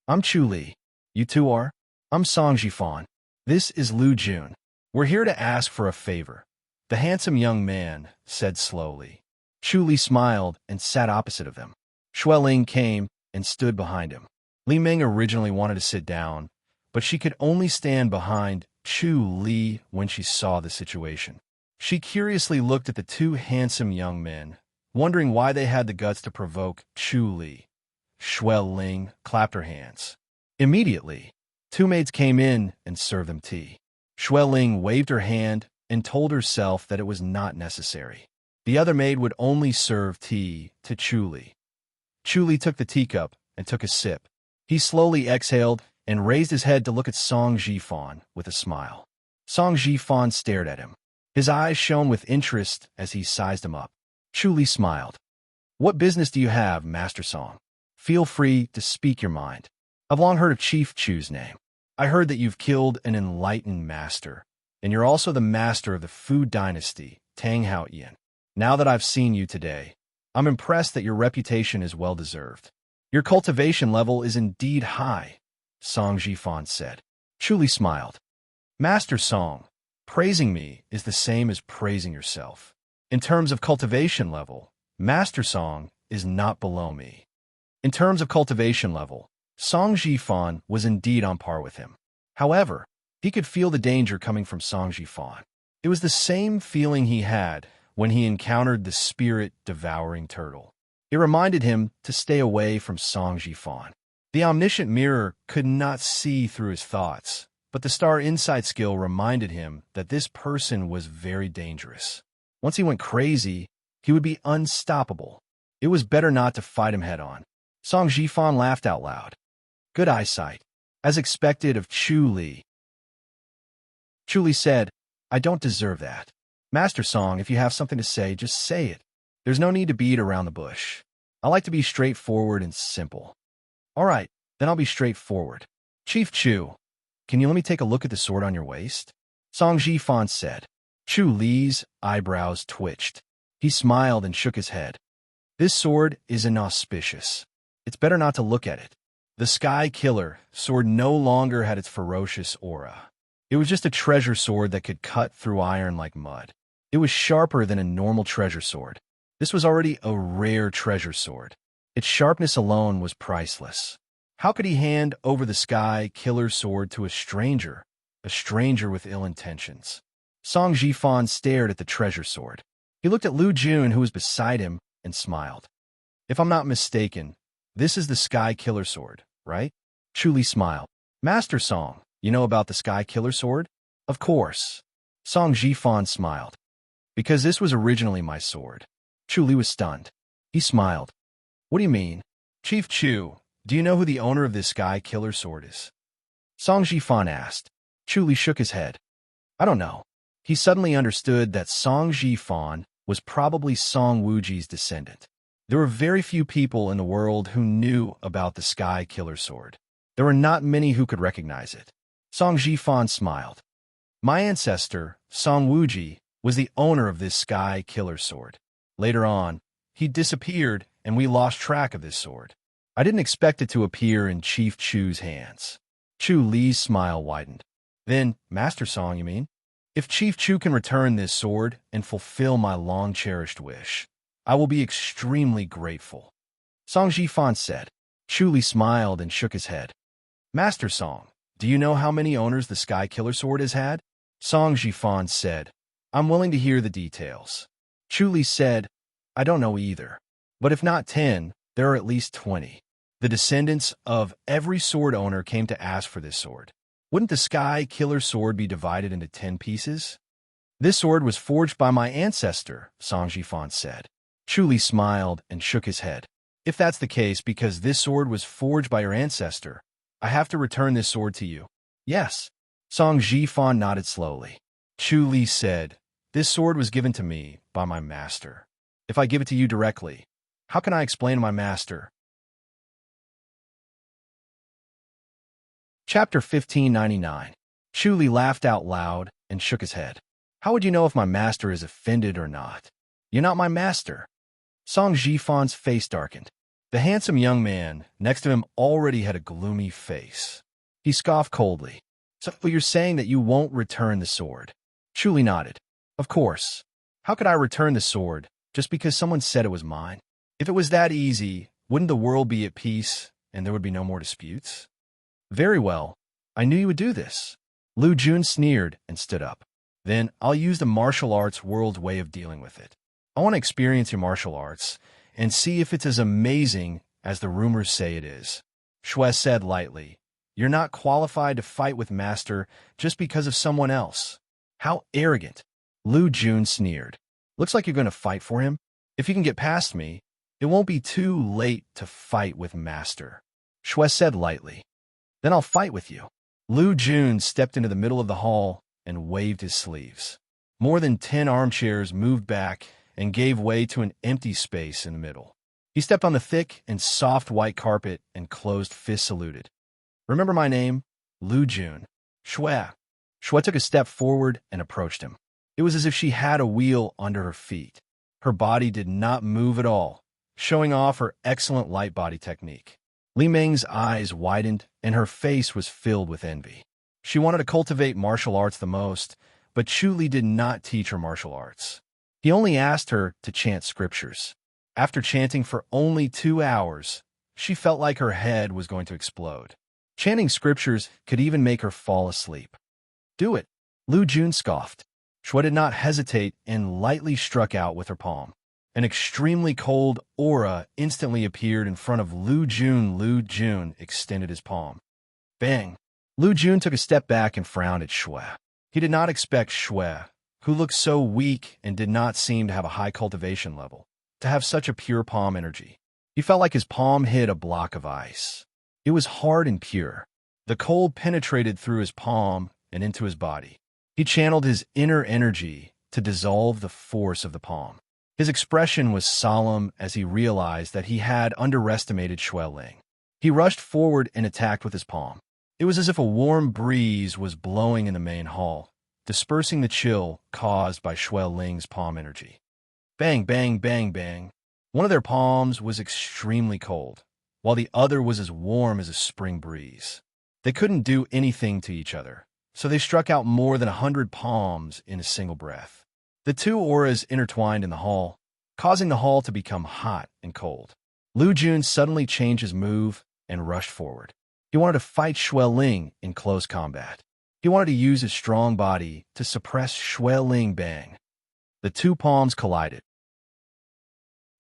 "I'm Chu Li. You 2 are?" "I'm Song Jifan. This is Lu Jun. We're here to ask for a favor," the handsome young man said slowly. Chu Li smiled and sat opposite of them. Xueling came and stood behind him. Li Meng originally wanted to sit down, but she could only stand behind Chu Li when she saw the situation. She curiously looked at the 2 handsome young men, wondering why they had the guts to provoke Chu Li. Xueling clapped her hands. Immediately, 2 maids came in and served them tea. Xueling waved her hand and told herself that it was not necessary. The other maid would only serve tea to Chu Li. Chu Li took the teacup and took a sip. He slowly exhaled and raised his head to look at Song Jifan with a smile. Song Jifan stared at him. His eyes shone with interest as he sized him up. Chu Li smiled. "What business do you have, Master Song? Feel free to speak your mind. I've long heard of Chief Chu's name. I heard that you've killed an enlightened master, and you're also the master of the Fu dynasty, Tang Haoyan. Now that I've seen you today, I'm impressed that your reputation is well-deserved. Your cultivation level is indeed high," Song Jifan said. Chu Li smiled. "Master Song, praising me is the same as praising yourself. In terms of cultivation level, Master Song is not below me." In terms of cultivation level, Song Jifan was indeed on par with him. However, he could feel the danger coming from Song Jifan. It was the same feeling he had when he encountered the spirit-devouring turtle. It reminded him to stay away from Song Jifan. The omniscient mirror could not see through his thoughts, but the star insight skill reminded him that this person was very dangerous. Once he went crazy, he would be unstoppable. It was better not to fight him head-on. Song Jifan laughed out loud. Good eyesight, as expected of Chu Li. Chu Li said, "I don't deserve that. Master Song, if you have something to say, just say it. There's no need to beat around the bush. I like to be straightforward and simple." "All right, then I'll be straightforward. Chief Chu, can you let me take a look at the sword on your waist?" Song Jifan said. Chu Li's eyebrows twitched. He smiled and shook his head. "This sword is inauspicious. It's better not to look at it." The Sky Killer sword no longer had its ferocious aura. It was just a treasure sword that could cut through iron like mud. It was sharper than a normal treasure sword. This was already a rare treasure sword. Its sharpness alone was priceless. How could he hand over the Sky Killer's sword to a stranger with ill intentions? Song Jifan stared at the treasure sword. He looked at Lu Jun, who was beside him, and smiled. "If I'm not mistaken, this is the Sky Killer sword, right?" Chu Li smiled. "Master Song, you know about the Sky Killer sword?" "Of course." Song Jifan smiled. "Because this was originally my sword." Chu Li was stunned. He smiled. "What do you mean?" "Chief Chu, do you know who the owner of this Sky Killer sword is?" Song Jifan asked. Chu Li shook his head. "I don't know." He suddenly understood that Song Jifan was probably Song Wuji's descendant. There were very few people in the world who knew about the Sky Killer sword. There were not many who could recognize it. Song Jifan smiled. "My ancestor, Song Wuji, was the owner of this Sky Killer sword. Later on, he disappeared and we lost track of this sword. I didn't expect it to appear in Chief Chu's hands. Chu Li's smile widened. Then, Master Song, you mean? If Chief Chu can return this sword and fulfill my long-cherished wish, I will be extremely grateful. Song Jifan said. Chu Li smiled and shook his head. Master Song, do you know how many owners the Sky Killer Sword has had? Song Jifan said. I'm willing to hear the details. Chu Li said, I don't know either. But if not 10, there are at least 20. The descendants of every sword owner came to ask for this sword. Wouldn't the Sky Killer Sword be divided into 10 pieces? This sword was forged by my ancestor, Song Jifan said. Chu Li smiled and shook his head. If that's the case, because this sword was forged by your ancestor, I have to return this sword to you. Yes. Song Jifan nodded slowly. Chu Li said, this sword was given to me by my master. If I give it to you directly, how can I explain to my master? Chapter 1599. Chu Li laughed out loud and shook his head. How would you know if my master is offended or not? You're not my master. Song Jifan's face darkened. The handsome young man next to him already had a gloomy face. He scoffed coldly. So you're saying that you won't return the sword? Chu Li nodded. Of course. How could I return the sword just because someone said it was mine? If it was that easy, wouldn't the world be at peace and there would be no more disputes? Very well. I knew you would do this. Lu Jun sneered and stood up. Then I'll use the martial arts world's way of dealing with it. I want to experience your martial arts and see if it's as amazing as the rumors say it is. Shui said lightly. You're not qualified to fight with Master just because of someone else. How arrogant. Lu Jun sneered. Looks like you're going to fight for him. If you can get past me, it won't be too late to fight with Master. Shui said lightly. Then I'll fight with you. Lu Jun stepped into the middle of the hall and waved his sleeves. More than 10 armchairs moved back and gave way to an empty space in the middle. He stepped on the thick and soft white carpet and closed fist saluted. Remember my name? Lu Jun. Shui. Shui took a step forward and approached him. It was as if she had a wheel under her feet. Her body did not move at all, showing off her excellent light body technique. Li Meng's eyes widened and her face was filled with envy. She wanted to cultivate martial arts the most, but Chu Li did not teach her martial arts. He only asked her to chant scriptures. After chanting for only 2 hours, she felt like her head was going to explode. Chanting scriptures could even make her fall asleep. Do it, Lu Jun scoffed. Shui did not hesitate and lightly struck out with her palm. An extremely cold aura instantly appeared in front of Lu Jun. Lu Jun extended his palm. Bang! Lu Jun took a step back and frowned at Shui. He did not expect Shui, who looked so weak and did not seem to have a high cultivation level, to have such a pure palm energy. He felt like his palm hit a block of ice. It was hard and pure. The cold penetrated through his palm and into his body. He channeled his inner energy to dissolve the force of the palm. His expression was solemn as he realized that he had underestimated Shui Ling. He rushed forward and attacked with his palm. It was as if a warm breeze was blowing in the main hall, dispersing the chill caused by Shui Ling's palm energy. Bang, bang, bang, bang. One of their palms was extremely cold, while the other was as warm as a spring breeze. They couldn't do anything to each other, so they struck out more than 100 palms in a single breath. The two auras intertwined in the hall, causing the hall to become hot and cold. Lu Jun suddenly changed his move and rushed forward. He wanted to fight Shui Ling in close combat. He wanted to use his strong body to suppress Shui Ling. Bang. The two palms collided.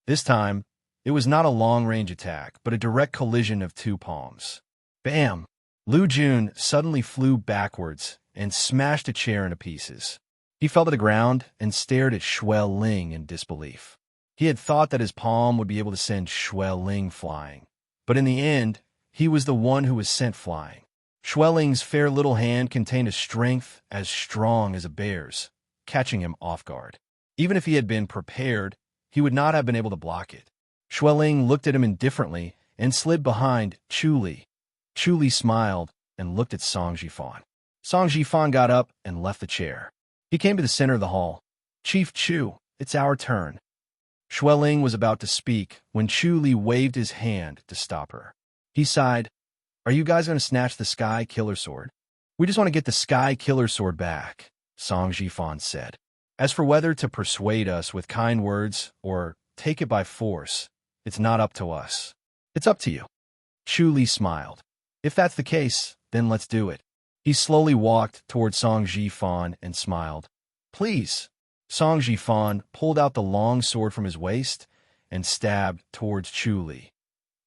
This time, it was not a long-range attack, but a direct collision of two palms. Bam! Lu Jun suddenly flew backwards and smashed a chair into pieces. He fell to the ground and stared at Shui Ling in disbelief. He had thought that his palm would be able to send Shui Ling flying, but in the end, he was the one who was sent flying. Shui Ling's fair little hand contained a strength as strong as a bear's, catching him off guard. Even if he had been prepared, he would not have been able to block it. Shui Ling looked at him indifferently and slid behind Chu Li. Chu Li smiled and looked at Song Jifan. Song Jifan got up and left the chair. He came to the center of the hall. Chief Chu, it's our turn. Ling was about to speak when Chu Li waved his hand to stop her. He sighed, "Are you guys going to snatch the Sky Killer Sword?" "We just want to get the Sky Killer Sword back," Song Jifan said. "As for whether to persuade us with kind words or take it by force, it's not up to us. It's up to you." Chu Li smiled. "If that's the case, then let's do it." He slowly walked toward Song Jifan and smiled. "Please." Song Jifan pulled out the long sword from his waist and stabbed towards Chu Li.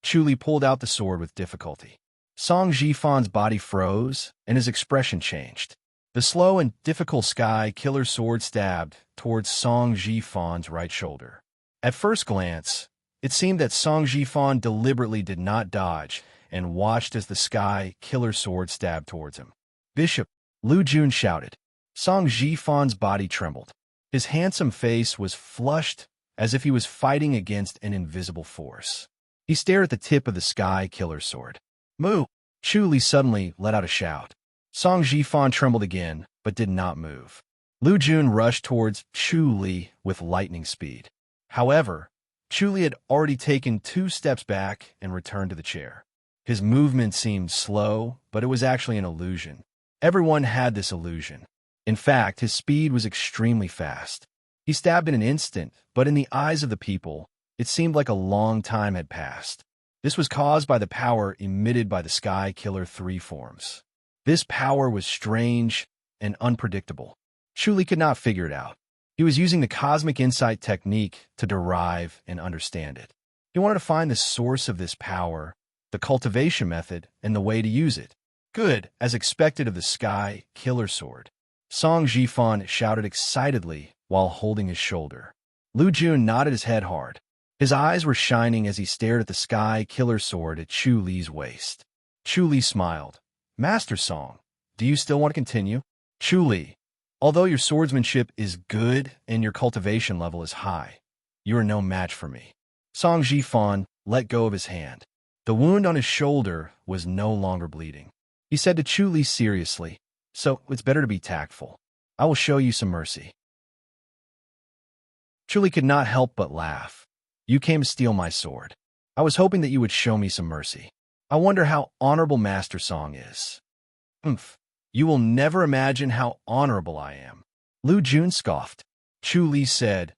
Chu Li pulled out the sword with difficulty. Song Jifan's body froze and his expression changed. The slow and difficult Sky Killer Sword stabbed towards Song Jifan's right shoulder. At first glance, it seemed that Song Jifan deliberately did not dodge and watched as the Sky Killer Sword stabbed towards him. "Bishop!" Lu Jun shouted. Song Jifan's body trembled. His handsome face was flushed as if he was fighting against an invisible force. He stared at the tip of the Sky Killer Sword. "Moo!" Chu Li suddenly let out a shout. Song Jifan trembled again, but did not move. Lu Jun rushed towards Chu Li with lightning speed. However, Chu Li had already taken 2 steps back and returned to the chair. His movement seemed slow, but it was actually an illusion. Everyone had this illusion. In fact, his speed was extremely fast. He stabbed in an instant, but in the eyes of the people, it seemed like a long time had passed. This was caused by the power emitted by the Sky Killer 3 forms. This power was strange and unpredictable. Chu Li could not figure it out. He was using the cosmic insight technique to derive and understand it. He wanted to find the source of this power, the cultivation method, and the way to use it. Good, as expected of the Sky Killer Sword. Song Jifan shouted excitedly while holding his shoulder. Lu Jun nodded his head hard. His eyes were shining as he stared at the Sky Killer Sword at Chu Li's waist. Chu Li smiled. "Master Song, do you still want to continue?" "Chu Li, although your swordsmanship is good and your cultivation level is high, you are no match for me." Song Jifan let go of his hand. The wound on his shoulder was no longer bleeding. He said to Chu Li seriously, "So it's better to be tactful. I will show you some mercy." Chu Li could not help but laugh. "You came to steal my sword. I was hoping that you would show me some mercy. I wonder how honorable Master Song is." "Umph, you will never imagine how honorable I am." Lu Jun scoffed. Chu Li said,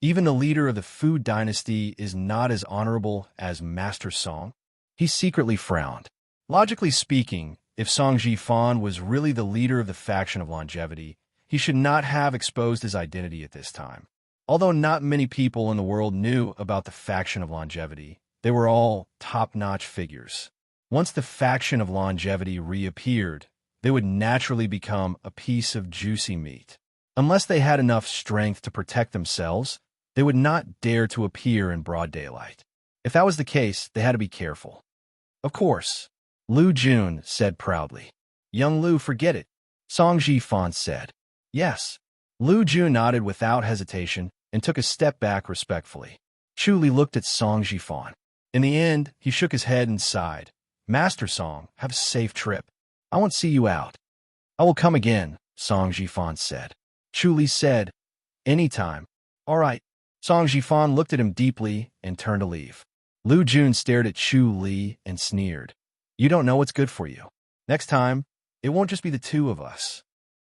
"Even the leader of the Fu dynasty is not as honorable as Master Song." He secretly frowned. Logically speaking, if Song Jifan was really the leader of the faction of longevity, he should not have exposed his identity at this time. Although not many people in the world knew about the faction of longevity, they were all top-notch figures. Once the faction of longevity reappeared, they would naturally become a piece of juicy meat. Unless they had enough strength to protect themselves, they would not dare to appear in broad daylight. If that was the case, they had to be careful. "Of course," Lu Jun said proudly. "Young Lu, forget it," Song Jifan said. "Yes." Lu Jun nodded without hesitation and took a step back respectfully. Chu Li looked at Song Jifan. In the end, he shook his head and sighed. "Master Song, have a safe trip. I won't see you out." "I will come again," Song Jifan said. Chu Li said, "Anytime." "All right." Song Jifan looked at him deeply and turned to leave. Lu Jun stared at Chu Li and sneered. "You don't know what's good for you. Next time, it won't just be the 2 of us."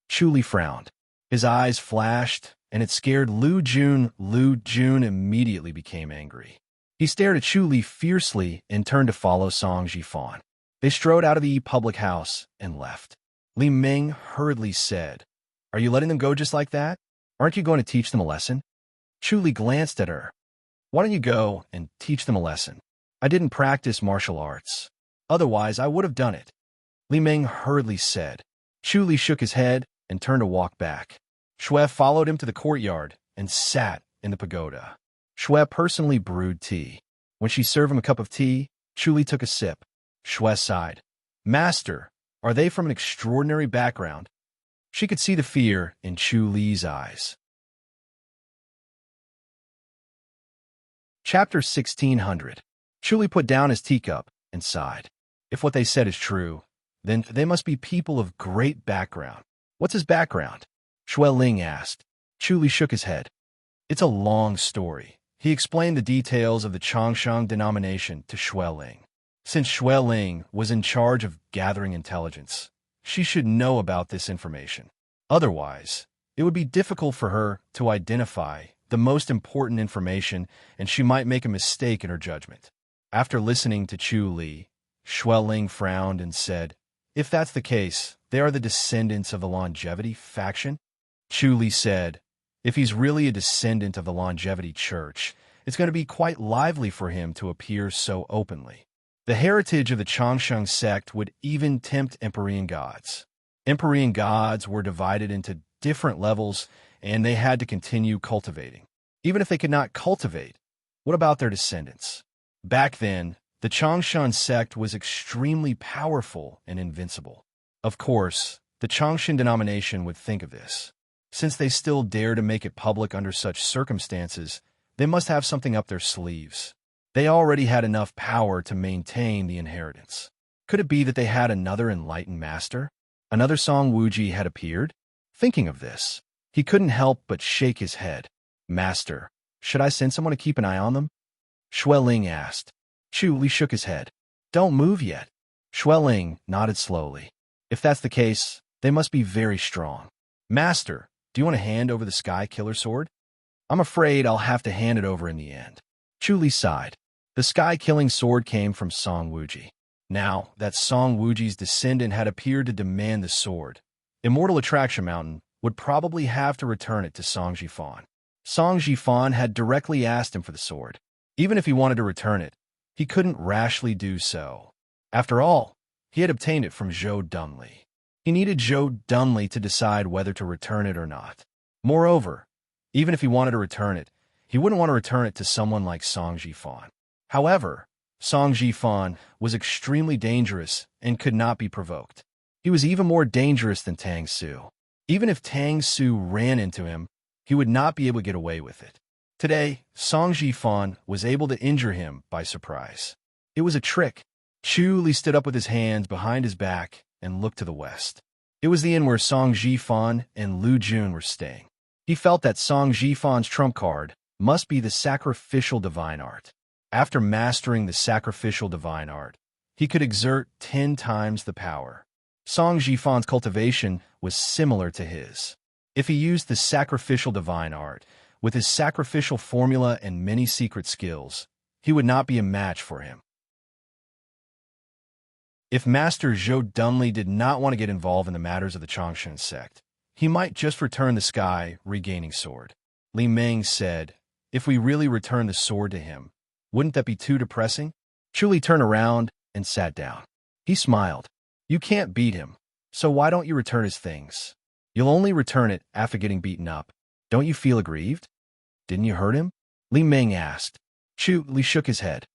Chu Li frowned. His eyes flashed, and it scared Lu Jun. Lu Jun immediately became angry. He stared at Chu Li fiercely and turned to follow Song Jifan. They strode out of the public house and left. Li Ming hurriedly said, "Are you letting them go just like that? Aren't you going to teach them a lesson?" Chu Li glanced at her. "Why don't you go and teach them a lesson? I didn't practice martial arts. Otherwise, I would have done it," Li Ming hurriedly said. Chu Li shook his head and turned to walk back. Shui followed him to the courtyard and sat in the pagoda. Shui personally brewed tea. When she served him a cup of tea, Chu Li took a sip. Shui sighed. "Master, are they from an extraordinary background?" She could see the fear in Chu Li's eyes. Chapter 1600. Chu Li put down his teacup and sighed. If what they said is true, then they must be people of great background. "What's his background?" Shui Ling asked. Chu Li shook his head. "It's a long story. He explained the details of the Changshan denomination to Xueling. Since Xueling was in charge of gathering intelligence, she should know about this information. Otherwise, it would be difficult for her to identify the most important information, and she might make a mistake in her judgment. After listening to Chu Li, Xueling frowned and said, "If that's the case, they are the descendants of the longevity faction?" Chu Li said, "If he's really a descendant of the longevity church, it's going to be quite lively for him to appear so openly. The heritage of the Changshan sect would even tempt Empyrean gods. Empyrean gods were divided into different levels, and they had to continue cultivating. Even if they could not cultivate, what about their descendants? Back then, the Changshan sect was extremely powerful and invincible. Of course, the Changshan denomination would think of this. Since they still dare to make it public under such circumstances, they must have something up their sleeves. They already had enough power to maintain the inheritance. Could it be that they had another enlightened master? Another Song Wuji had appeared? Thinking of this, he couldn't help but shake his head. "Master, should I send someone to keep an eye on them?" Xueling asked. Chu Li shook his head. "Don't move yet." Xueling nodded slowly. "If that's the case, they must be very strong. Master, do you want to hand over the Sky Killer Sword?" "I'm afraid I'll have to hand it over in the end." Chu Li sighed. The sky-killing sword came from Song Wuji. Now that Song Wuji's descendant had appeared to demand the sword, Immortal Attraction Mountain would probably have to return it to Song Jifan. Song Jifan had directly asked him for the sword. Even if he wanted to return it, he couldn't rashly do so. After all, he had obtained it from Zhou Dunli. He needed Zhou Dunli to decide whether to return it or not. Moreover, even if he wanted to return it, he wouldn't want to return it to someone like Song Jifan. However, Song Jifan was extremely dangerous and could not be provoked. He was even more dangerous than Tang Su. Even if Tang Su ran into him, he would not be able to get away with it. Today, Song Jifan was able to injure him by surprise. It was a trick. Chu Li stood up with his hands behind his back and looked to the west. It was the inn where Song Jifan and Lu Jun were staying. He felt that Song Jifan's trump card must be the sacrificial divine art. After mastering the sacrificial divine art, he could exert 10 times the power. Song Jifan's cultivation was similar to his. If he used the sacrificial divine art, with his sacrificial formula and many secret skills, he would not be a match for him. If Master Zhou Dunli did not want to get involved in the matters of the Changshan sect, he might just return the sky, regaining sword. Li Meng said, "If we really return the sword to him, wouldn't that be too depressing?" Chu Li turned around and sat down. He smiled. "You can't beat him, so why don't you return his things? You'll only return it after getting beaten up. Don't you feel aggrieved? Didn't you hurt him?" Li Meng asked. Chu Li shook his head.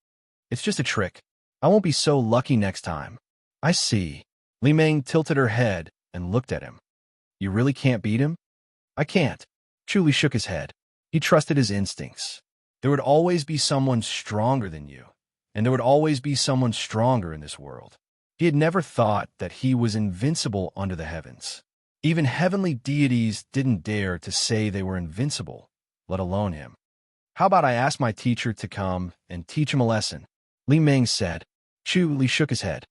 "It's just a trick. I won't be so lucky next time." "I see." Li Meng tilted her head and looked at him. "You really can't beat him?" "I can't." Chu Li shook his head. He trusted his instincts. There would always be someone stronger than you, and there would always be someone stronger in this world. He had never thought that he was invincible under the heavens. Even heavenly deities didn't dare to say they were invincible, let alone him. "How about I ask my teacher to come and teach him a lesson?" Li Meng said. Chu Li shook his head.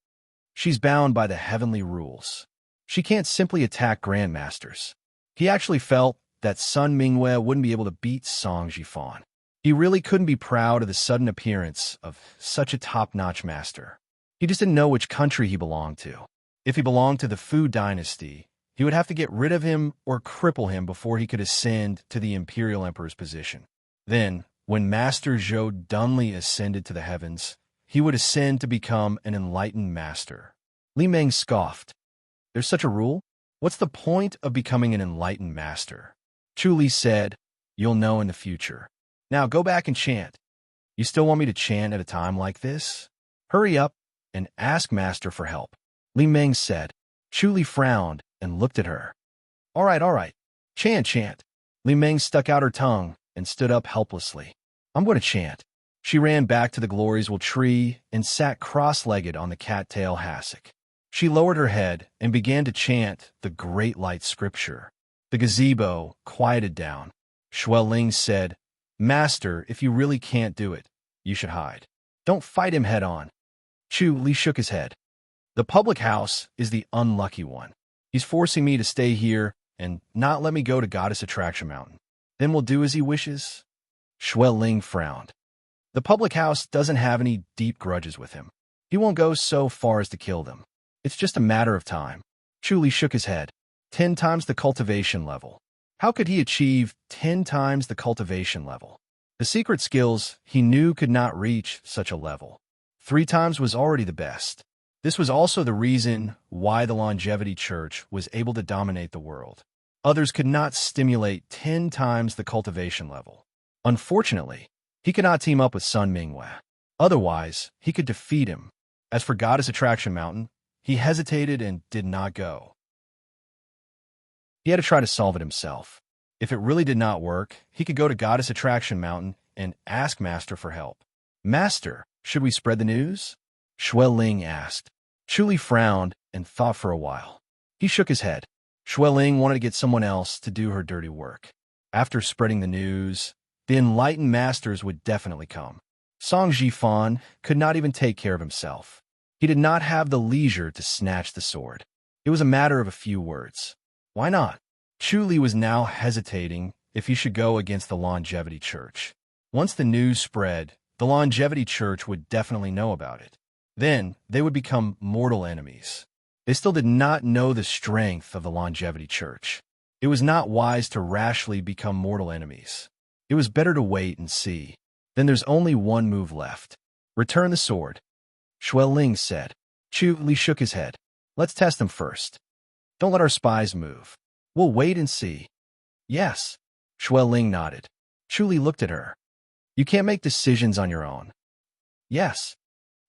"She's bound by the heavenly rules. She can't simply attack grandmasters." He actually felt that Sun Mingwei wouldn't be able to beat Song Jifan. He really couldn't be proud of the sudden appearance of such a top-notch master. He just didn't know which country he belonged to. If he belonged to the Fu dynasty, he would have to get rid of him or cripple him before he could ascend to the imperial emperor's position. Then, when Master Zhou Dunli ascended to the heavens, he would ascend to become an enlightened master. Li Meng scoffed. "There's such a rule? What's the point of becoming an enlightened master?" Chu Li said, "You'll know in the future. Now go back and chant." "You still want me to chant at a time like this? Hurry up and ask Master for help," Li Meng said. Chu Li frowned and looked at her. All right. Chant, chant." Li Meng stuck out her tongue and stood up helplessly. "I'm going to chant." She ran back to the Gloriesville tree and sat cross-legged on the cattail hassock. She lowered her head and began to chant the Great Light Scripture. The gazebo quieted down. Xueling said, Master, if you really can't do it, you should hide. Don't fight him head on. Chu Li shook his head. The public house is the unlucky one. He's forcing me to stay here and not let me go to Goddess Attraction Mountain. Then we'll do as he wishes. Shui Ling frowned. The public house doesn't have any deep grudges with him. He won't go so far as to kill them. It's just a matter of time. Chu Li shook his head. 10 times the cultivation level. How could he achieve 10 times the cultivation level? The secret skills he knew could not reach such a level. 3 times was already the best. This was also the reason why the Longevity Church was able to dominate the world. Others could not stimulate 10 times the cultivation level. Unfortunately, he could not team up with Sun Minghua. Otherwise, he could defeat him. As for Goddess Attraction Mountain, he hesitated and did not go. He had to try to solve it himself. If it really did not work, he could go to Goddess Attraction Mountain and ask Master for help. Master, should we spread the news? Shui Ling asked. Chu Li frowned and thought for a while. He shook his head. Shui Ling wanted to get someone else to do her dirty work. After spreading the news, the enlightened masters would definitely come. Song Jifan could not even take care of himself. He did not have the leisure to snatch the sword. It was a matter of a few words. Why not? Chu Li was now hesitating if he should go against the Longevity Church. Once the news spread, the Longevity Church would definitely know about it. Then they would become mortal enemies. They still did not know the strength of the Longevity Church. It was not wise to rashly become mortal enemies. It was better to wait and see. Then there's only one move left. Return the sword. Shui Ling said. Chu Li shook his head. Let's test him first. Don't let our spies move. We'll wait and see. Yes. Shui Ling nodded. Chu Li looked at her. You can't make decisions on your own. Yes.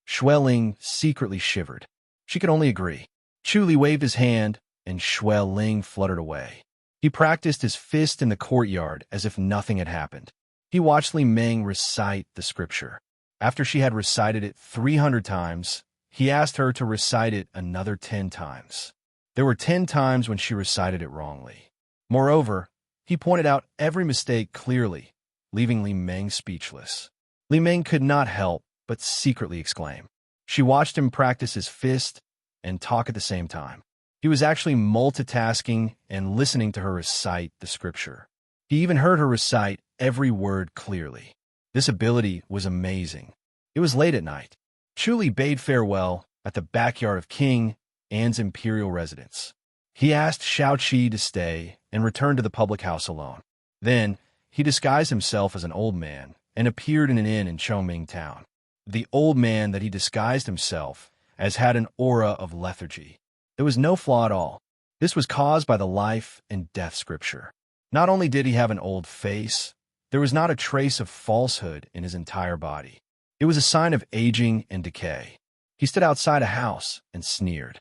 Shui Ling secretly shivered. She could only agree. Chu Li waved his hand, and Shui Ling fluttered away. He practiced his fist in the courtyard as if nothing had happened. He watched Li Meng recite the scripture. After she had recited it 300 times, he asked her to recite it another 10 times. There were 10 times when she recited it wrongly. Moreover, he pointed out every mistake clearly, leaving Li Meng speechless. Li Meng could not help but secretly exclaim. She watched him practice his fist and talk at the same time. He was actually multitasking and listening to her recite the scripture. He even heard her recite every word clearly. This ability was amazing. It was late at night. Chu Li bade farewell at the backyard of King An's imperial residence. He asked Shao Qi to stay and return to the public house alone. Then, he disguised himself as an old man and appeared in an inn in Chongming town. The old man that he disguised himself as had an aura of lethargy. There was no flaw at all. This was caused by the life and death scripture. Not only did he have an old face, there was not a trace of falsehood in his entire body. It was a sign of aging and decay. He stood outside a house and sneered.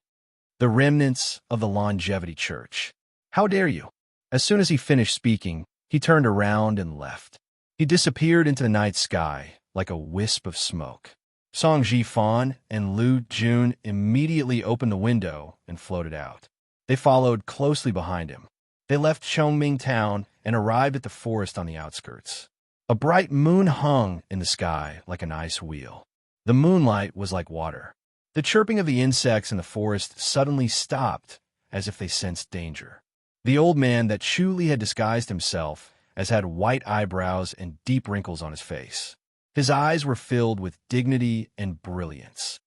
The remnants of the Longevity Church. How dare you? As soon as he finished speaking, he turned around and left. He disappeared into the night sky like a wisp of smoke. Song Jifan and Lu Jun immediately opened the window and floated out. They followed closely behind him. They left Chongming town and arrived at the forest on the outskirts. A bright moon hung in the sky like an ice wheel. The moonlight was like water. The chirping of the insects in the forest suddenly stopped, as if they sensed danger. The old man that Chu Li had disguised himself as had white eyebrows and deep wrinkles on his face. His eyes were filled with dignity and brilliance.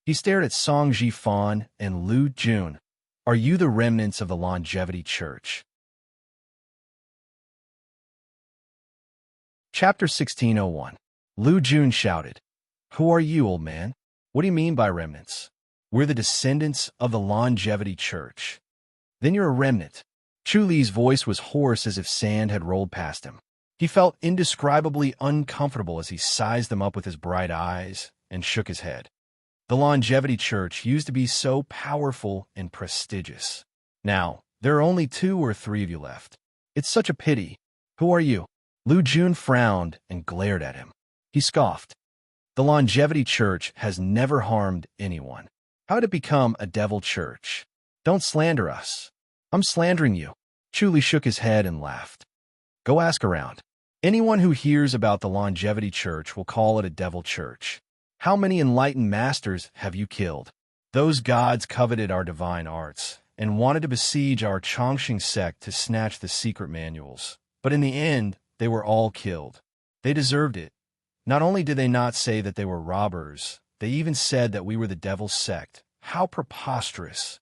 He stared at Song Jifan and Lu Jun. Are you the remnants of the Longevity Church? Chapter 1601. Lu Jun shouted, Who are you, old man? What do you mean by remnants? We're the descendants of the Longevity Church. Then you're a remnant. Chu Li's voice was hoarse as if sand had rolled past him. He felt indescribably uncomfortable as he sized them up with his bright eyes and shook his head. The Longevity Church used to be so powerful and prestigious. Now, there are only 2 or 3 of you left. It's such a pity. Who are you? Lu Jun frowned and glared at him. He scoffed. The Longevity Church has never harmed anyone. How did it become a devil church? Don't slander us. I'm slandering you. Chu Li shook his head and laughed. Go ask around. Anyone who hears about the Longevity Church will call it a devil church. How many enlightened masters have you killed? Those gods coveted our divine arts and wanted to besiege our Chongqing sect to snatch the secret manuals. But in the end, they were all killed. They deserved it. Not only did they not say that they were robbers, they even said that we were the devil's sect. How preposterous.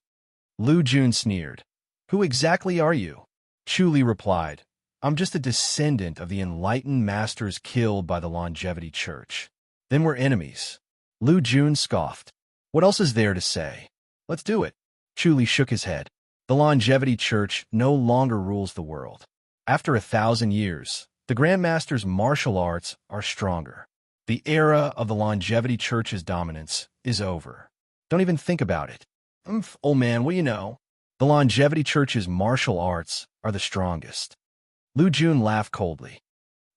Lu Jun sneered. Who exactly are you? Chu Li replied, I'm just a descendant of the enlightened masters killed by the Longevity Church. Then we're enemies. Lu Jun scoffed. What else is there to say? Let's do it. Chu Li shook his head. The Longevity Church no longer rules the world. After 1,000 years, the Grandmaster's martial arts are stronger. The era of the Longevity Church's dominance is over. Don't even think about it. Old man, what do you know? The Longevity Church's martial arts are the strongest. Lu Jun laughed coldly.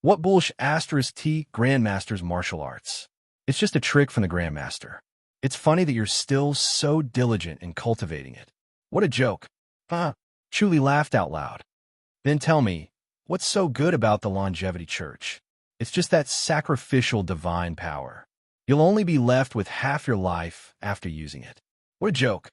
What bullsh** T Grandmaster's martial arts? It's just a trick from the Grandmaster. It's funny that you're still so diligent in cultivating it. What a joke. Chu Li laughed out loud. Then tell me, what's so good about the Longevity Church? It's just that sacrificial divine power. You'll only be left with half your life after using it. What a joke.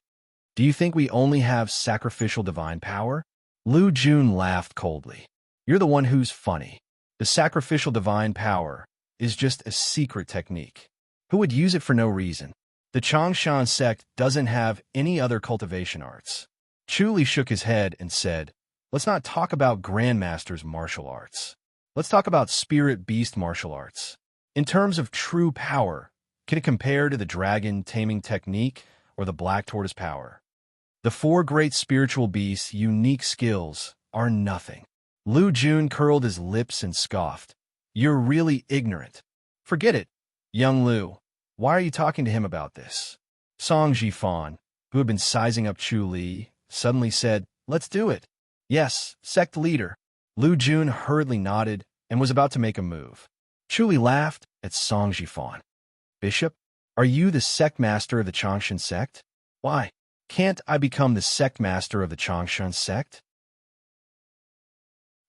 Do you think we only have sacrificial divine power? Lu Jun laughed coldly. You're the one who's funny. The sacrificial divine power is just a secret technique. Who would use it for no reason? The Changshan sect doesn't have any other cultivation arts. Chu Li shook his head and said, let's not talk about Grandmaster's martial arts. Let's talk about spirit beast martial arts. In terms of true power, can it compare to the dragon taming technique or the black tortoise power? The 4 great spiritual beasts' unique skills are nothing. Lu Jun curled his lips and scoffed. You're really ignorant. Forget it, young Lu. Why are you talking to him about this? Song Jifan, who had been sizing up Chu Li, suddenly said, let's do it. Yes, sect leader. Lu Jun hurriedly nodded and was about to make a move. Chu Li laughed at Song Jifan. Bishop, are you the sect master of the Changshan sect? Why, can't I become the sect master of the Changshan sect?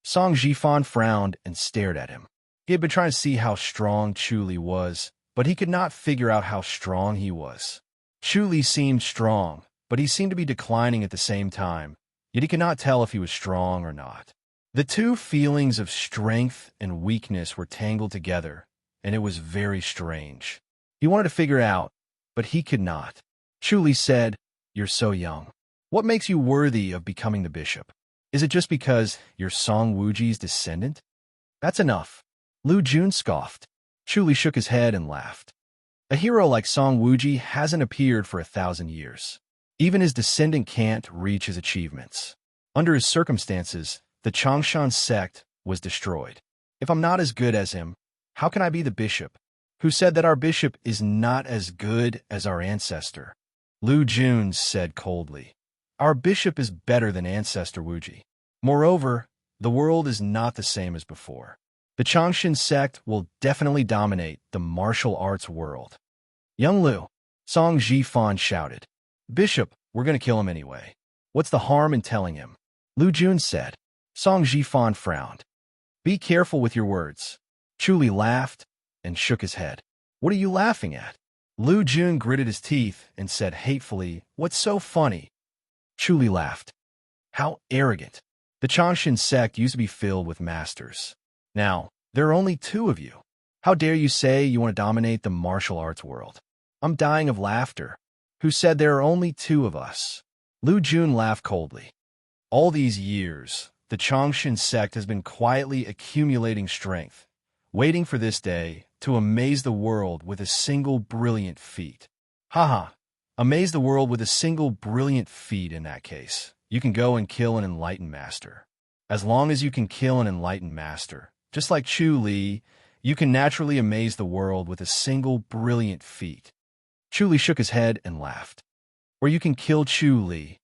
Song Jifan frowned and stared at him. He had been trying to see how strong Chu Li was, but he could not figure out how strong he was. Chu Li seemed strong, but he seemed to be declining at the same time, yet he could not tell if he was strong or not. The two feelings of strength and weakness were tangled together, and it was very strange. He wanted to figure out, but he could not. Chu Li said, you're so young. What makes you worthy of becoming the bishop? Is it just because you're Song Wuji's descendant? That's enough. Lu Jun scoffed. Chu Li shook his head and laughed. A hero like Song Wuji hasn't appeared for 1,000 years. Even his descendant can't reach his achievements. Under his circumstances, the Changshan sect was destroyed. If I'm not as good as him, how can I be the bishop? Who said that our bishop is not as good as our ancestor? Lu Jun said coldly. Our bishop is better than ancestor Wuji. Moreover, the world is not the same as before. The Changshan sect will definitely dominate the martial arts world. Young Lu, Song Jifan shouted. Bishop, we're going to kill him anyway. What's the harm in telling him? Lu Jun said. Song Jifan frowned. Be careful with your words. Chu Li laughed and shook his head. What are you laughing at? Lu Jun gritted his teeth and said hatefully, what's so funny? Chu Li laughed. How arrogant. The Changshan sect used to be filled with masters. Now, there are only 2 of you. How dare you say you want to dominate the martial arts world? I'm dying of laughter. Who said there are only 2 of us? Lu Jun laughed coldly. All these years, the Changshan sect has been quietly accumulating strength, waiting for this day to amaze the world with a single brilliant feat. Haha, amaze the world with a single brilliant feat in that case. You can go and kill an enlightened master. As long as you can kill an enlightened master, just like Chu Li, you can naturally amaze the world with a single brilliant feat. Chu Li shook his head and laughed. Or you can kill Chu Li.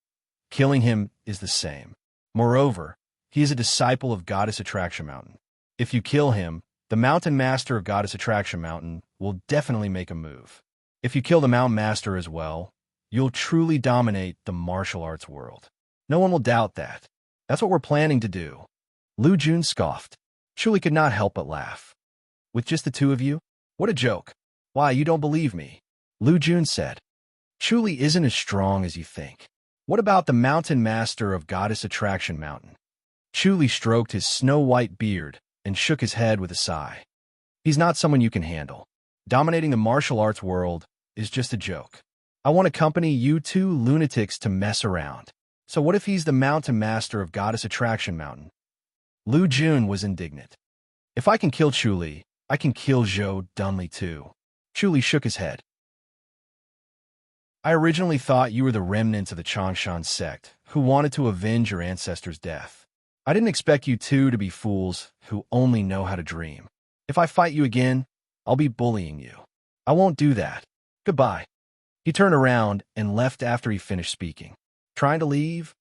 Killing him is the same. Moreover, he is a disciple of Goddess Attraction Mountain. If you kill him, the Mountain Master of Goddess Attraction Mountain will definitely make a move. If you kill the Mountain Master as well, you'll truly dominate the martial arts world. No one will doubt that. That's what we're planning to do. Lu Jun scoffed. Chu Li could not help but laugh. With just the two of you? What a joke. Why, you don't believe me? Lu Jun said. Chu Li isn't as strong as you think. What about the mountain master of Goddess Attraction Mountain? Chu Li stroked his snow-white beard and shook his head with a sigh. He's not someone you can handle. Dominating the martial arts world is just a joke. I won't accompany you two lunatics to mess around. So what if he's the mountain master of Goddess Attraction Mountain? Lu Jun was indignant. If I can kill Chu Li, I can kill Zhou Dunli too. Chu Li shook his head. I originally thought you were the remnants of the Changshan sect who wanted to avenge your ancestors' death. I didn't expect you two to be fools who only know how to dream. If I fight you again, I'll be bullying you. I won't do that. Goodbye. He turned around and left after he finished speaking. Trying to leave?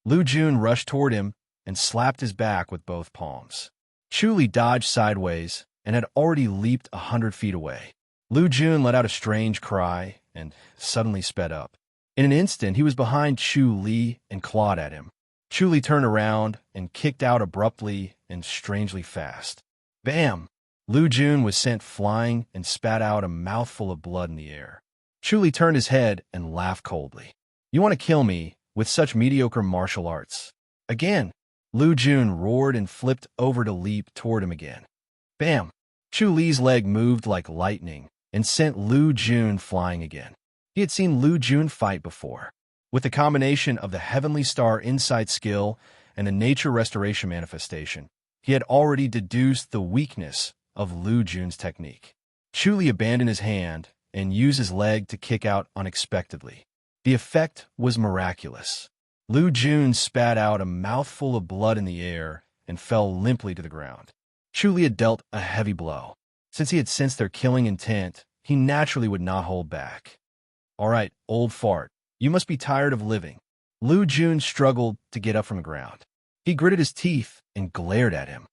Lu Jun rushed toward him and slapped his back with both palms. Chu Li dodged sideways and had already leaped 100 feet away. Lu Jun let out a strange cry and suddenly sped up. In an instant, he was behind Chu Li and clawed at him. Chu Li turned around and kicked out abruptly and strangely fast. Bam! Lu Jun was sent flying and spat out a mouthful of blood in the air. Chu Li turned his head and laughed coldly. You want to kill me with such mediocre martial arts? Again! Lu Jun roared and flipped over to leap toward him again. Bam! Chu Li's leg moved like lightning and sent Lu Jun flying again. He had seen Lu Jun fight before. With the combination of the Heavenly Star Insight skill and the Nature Restoration manifestation, he had already deduced the weakness of Lu Jun's technique. Chu Li abandoned his hand and used his leg to kick out unexpectedly. The effect was miraculous. Lu Jun spat out a mouthful of blood in the air and fell limply to the ground. Chu Li had dealt a heavy blow. Since he had sensed their killing intent, he naturally would not hold back. All right, old fart, you must be tired of living. Lu Jun struggled to get up from the ground. He gritted his teeth and glared at him.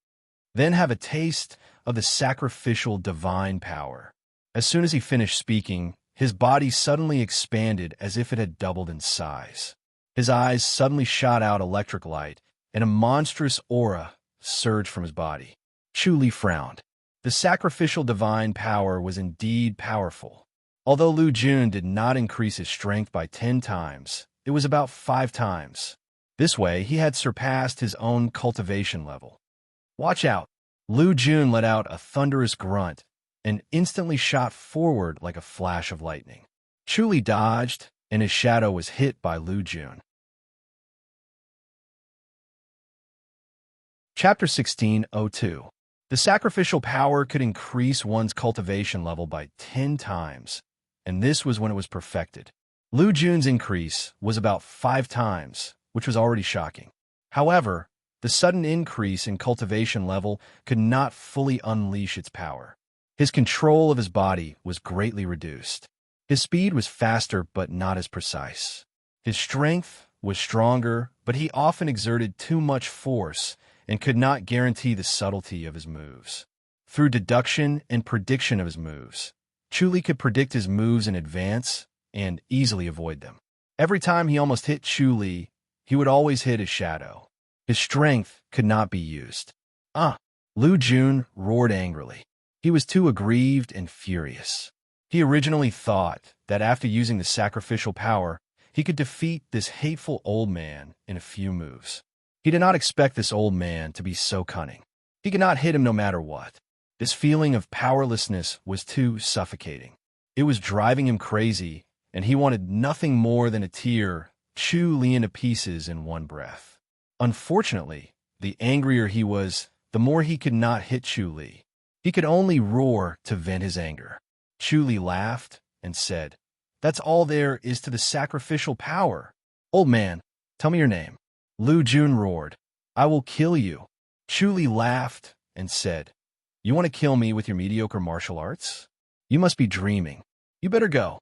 Then have a taste of the sacrificial divine power. As soon as he finished speaking, his body suddenly expanded as if it had doubled in size. His eyes suddenly shot out electric light, and a monstrous aura surged from his body. Chu Li frowned. The sacrificial divine power was indeed powerful. Although Lu Jun did not increase his strength by 10 times, it was about 5 times. This way, he had surpassed his own cultivation level. Watch out! Lu Jun let out a thunderous grunt and instantly shot forward like a flash of lightning. Chu Li dodged, and his shadow was hit by Lu Jun. Chapter 16:02. The sacrificial power could increase one's cultivation level by 10 times, and this was when it was perfected. Lu Jun's increase was about 5 times, which was already shocking. However, the sudden increase in cultivation level could not fully unleash its power. His control of his body was greatly reduced. His speed was faster but not as precise. His strength was stronger, but he often exerted too much force and could not guarantee the subtlety of his moves. Through deduction and prediction of his moves, Chu Li could predict his moves in advance and easily avoid them. Every time he almost hit Chu Li, he would always hit his shadow. His strength could not be used. Lu Jun roared angrily. He was too aggrieved and furious. He originally thought that after using the sacrificial power, he could defeat this hateful old man in a few moves. He did not expect this old man to be so cunning. He could not hit him no matter what. This feeling of powerlessness was too suffocating. It was driving him crazy, and he wanted nothing more than to tear Chu Li into pieces in one breath. Unfortunately, the angrier he was, the more he could not hit Chu Li. He could only roar to vent his anger. Chu Li laughed and said, "That's all there is to the sacrificial power. Old man, tell me your name." Lu Jun roared, "I will kill you." Chu Li laughed and said, "You want to kill me with your mediocre martial arts? You must be dreaming. You better go."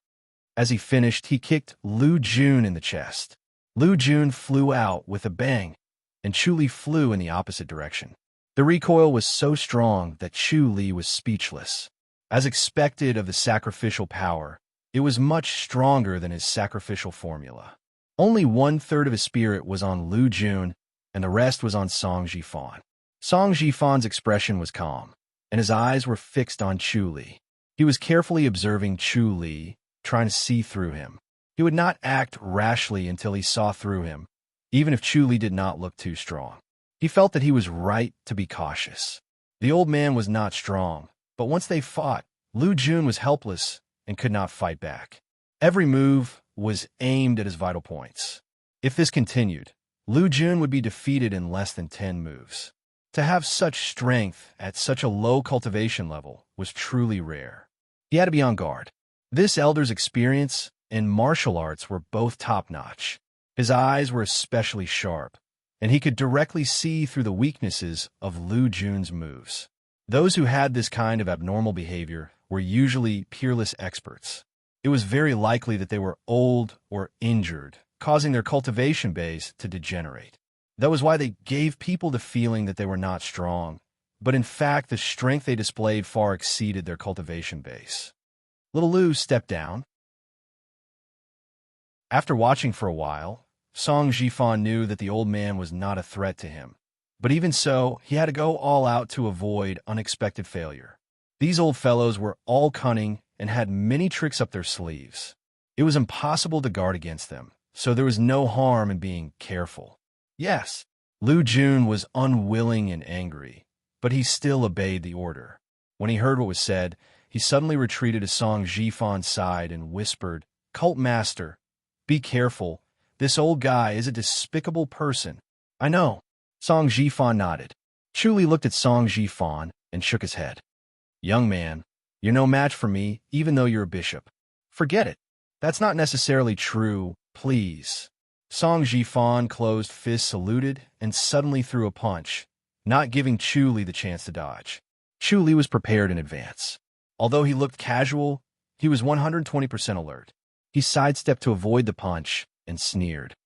As he finished, he kicked Lu Jun in the chest. Lu Jun flew out with a bang, and Chu Li flew in the opposite direction. The recoil was so strong that Chu Li was speechless. As expected of the sacrificial power, it was much stronger than his sacrificial formula. Only 1/3 of his spirit was on Lu Jun, and the rest was on Song Jifan. Song Jifan's expression was calm, and his eyes were fixed on Chu Li. He was carefully observing Chu Li, trying to see through him. He would not act rashly until he saw through him, even if Chu Li did not look too strong. He felt that he was right to be cautious. The old man was not strong, but once they fought, Lu Jun was helpless and could not fight back. Every move was aimed at his vital points. If this continued, Lu Jun would be defeated in less than 10 moves. To have such strength at such a low cultivation level was truly rare. He had to be on guard. This elder's experience and martial arts were both top-notch. His eyes were especially sharp, and he could directly see through the weaknesses of Lu Jun's moves. Those who had this kind of abnormal behavior were usually peerless experts. It was very likely that they were old or injured, causing their cultivation base to degenerate. That was why they gave people the feeling that they were not strong, but in fact the strength they displayed far exceeded their cultivation base. Little Lu stepped down. After watching for a while, Song Jifan knew that the old man was not a threat to him. But even so, he had to go all out to avoid unexpected failure. These old fellows were all cunning and had many tricks up their sleeves. It was impossible to guard against them, so there was no harm in being careful. Yes, Lu Jun was unwilling and angry, but he still obeyed the order. When he heard what was said, he suddenly retreated to Song Jifan's side and whispered, "Cult Master, be careful. This old guy is a despicable person." "I know." Song Jifan nodded. Chu Li looked at Song Jifan and shook his head. "Young man, you're no match for me, even though you're a bishop." "Forget it. That's not necessarily true, please." Song Jifan closed fists, saluted, and suddenly threw a punch, not giving Chu Li the chance to dodge. Chu Li was prepared in advance. Although he looked casual, he was 120% alert. He sidestepped to avoid the punch and sneered.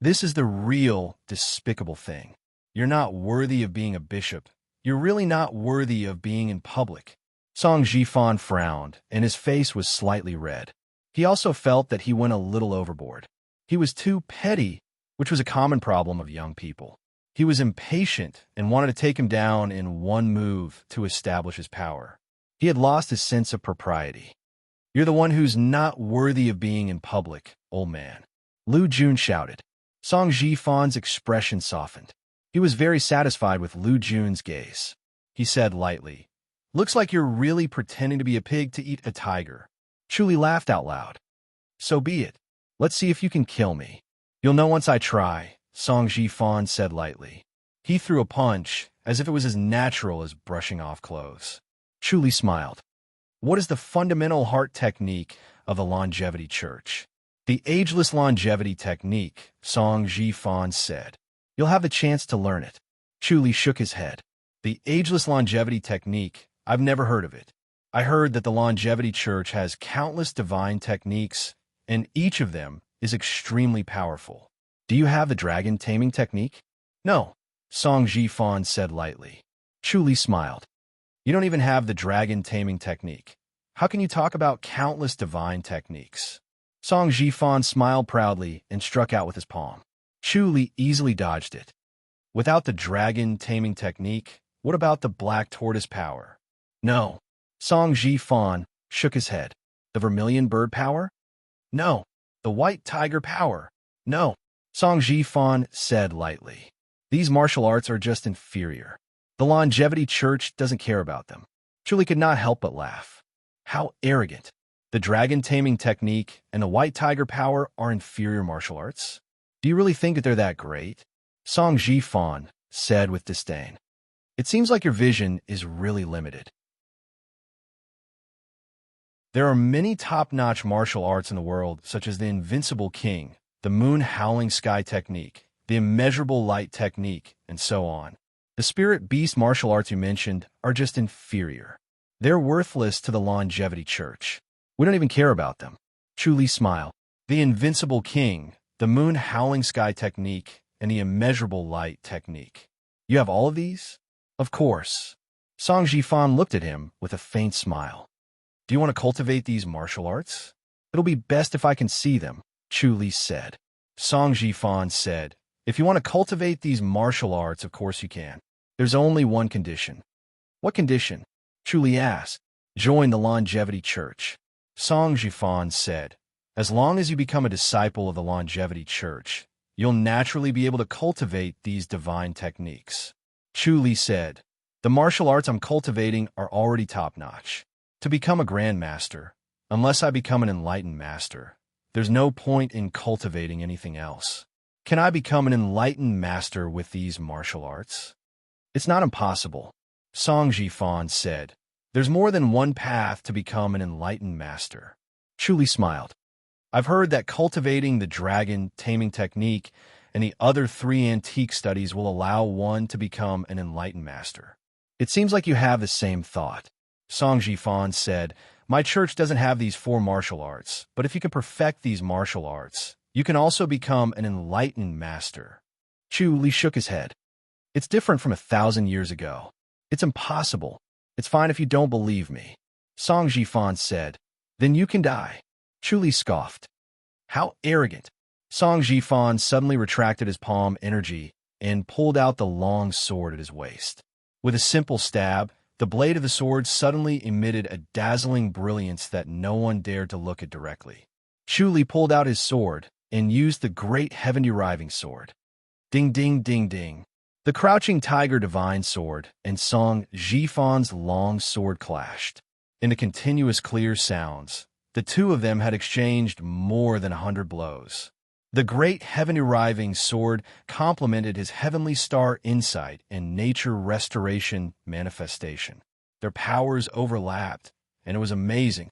"This is the real despicable thing. You're not worthy of being a bishop. You're really not worthy of being in public." Song Jifan frowned, and his face was slightly red. He also felt that he went a little overboard. He was too petty, which was a common problem of young people. He was impatient and wanted to take him down in one move to establish his power. He had lost his sense of propriety. "You're the one who's not worthy of being in public, old man," Lu Jun shouted. Song Jifan's expression softened. He was very satisfied with Lu Jun's gaze. He said lightly, "Looks like you're really pretending to be a pig to eat a tiger." Chu Li laughed out loud. "So be it. Let's see if you can kill me." "You'll know once I try," Song Jifan said lightly. He threw a punch, as if it was as natural as brushing off clothes. Chu Li smiled. "What is the fundamental heart technique of the longevity church?" "The ageless longevity technique," Song Jifan said. "You'll have the chance to learn it." Chu Li shook his head. "The ageless longevity technique, I've never heard of it. I heard that the longevity church has countless divine techniques, and each of them is extremely powerful. Do you have the dragon taming technique?" "No," Song Jifan said lightly. Chu Li smiled. "You don't even have the dragon taming technique. How can you talk about countless divine techniques?" Song Jifan smiled proudly and struck out with his palm. Chu Li easily dodged it. "Without the dragon taming technique, what about the black tortoise power?" "No." Song Jifan shook his head. "The vermilion bird power?" "No." "The white tiger power?" "No." Song Jifan said lightly. "These martial arts are just inferior. The longevity church doesn't care about them." Chu Li could not help but laugh. How arrogant. The dragon taming technique and the white tiger power are inferior martial arts? Do you really think that they're that great? Song Jifan said with disdain. "It seems like your vision is really limited." There are many top-notch martial arts in the world, such as the Invincible King, the Moon Howling Sky Technique, the Immeasurable Light Technique, and so on. The Spirit Beast martial arts you mentioned are just inferior. They're worthless to the longevity church. We don't even care about them. Chu Li smiled. The Invincible King, the Moon Howling Sky Technique, and the Immeasurable Light Technique. You have all of these? Of course. Song Jifan looked at him with a faint smile. Do you want to cultivate these martial arts? It'll be best if I can see them, Chu Li said. Song Jifan said, if you want to cultivate these martial arts, of course you can. There's only one condition. What condition? Chu Li asked. Join the Longevity Church. Song Jifan said. As long as you become a disciple of the Longevity Church, you'll naturally be able to cultivate these divine techniques. Chu Li said. The martial arts I'm cultivating are already top-notch. To become a grandmaster, unless I become an enlightened master, there's no point in cultivating anything else. Can I become an enlightened master with these martial arts? It's not impossible, Song Jifan said. There's more than one path to become an enlightened master. Chu Li smiled. I've heard that cultivating the dragon taming technique and the other 3 antique studies will allow one to become an enlightened master. It seems like you have the same thought. Song Jifan said, my church doesn't have these 4 martial arts, but if you can perfect these martial arts, you can also become an enlightened master. Chu Li shook his head. It's different from 1,000 years ago. It's impossible. It's fine if you don't believe me. Song Jifan said, then you can die. Chu Li scoffed. How arrogant. Song Jifan suddenly retracted his palm energy and pulled out the long sword at his waist. With a simple stab, the blade of the sword suddenly emitted a dazzling brilliance that no one dared to look at directly. Chu Li pulled out his sword and used the great heaven-deriving sword. Ding, ding, ding, ding. The crouching tiger divine sword and Song Jifan's long sword clashed. In the continuous clear sounds, the two of them had exchanged more than 100 blows. The great heaven-deriving sword complemented his heavenly star insight and nature restoration manifestation. Their powers overlapped, and it was amazing.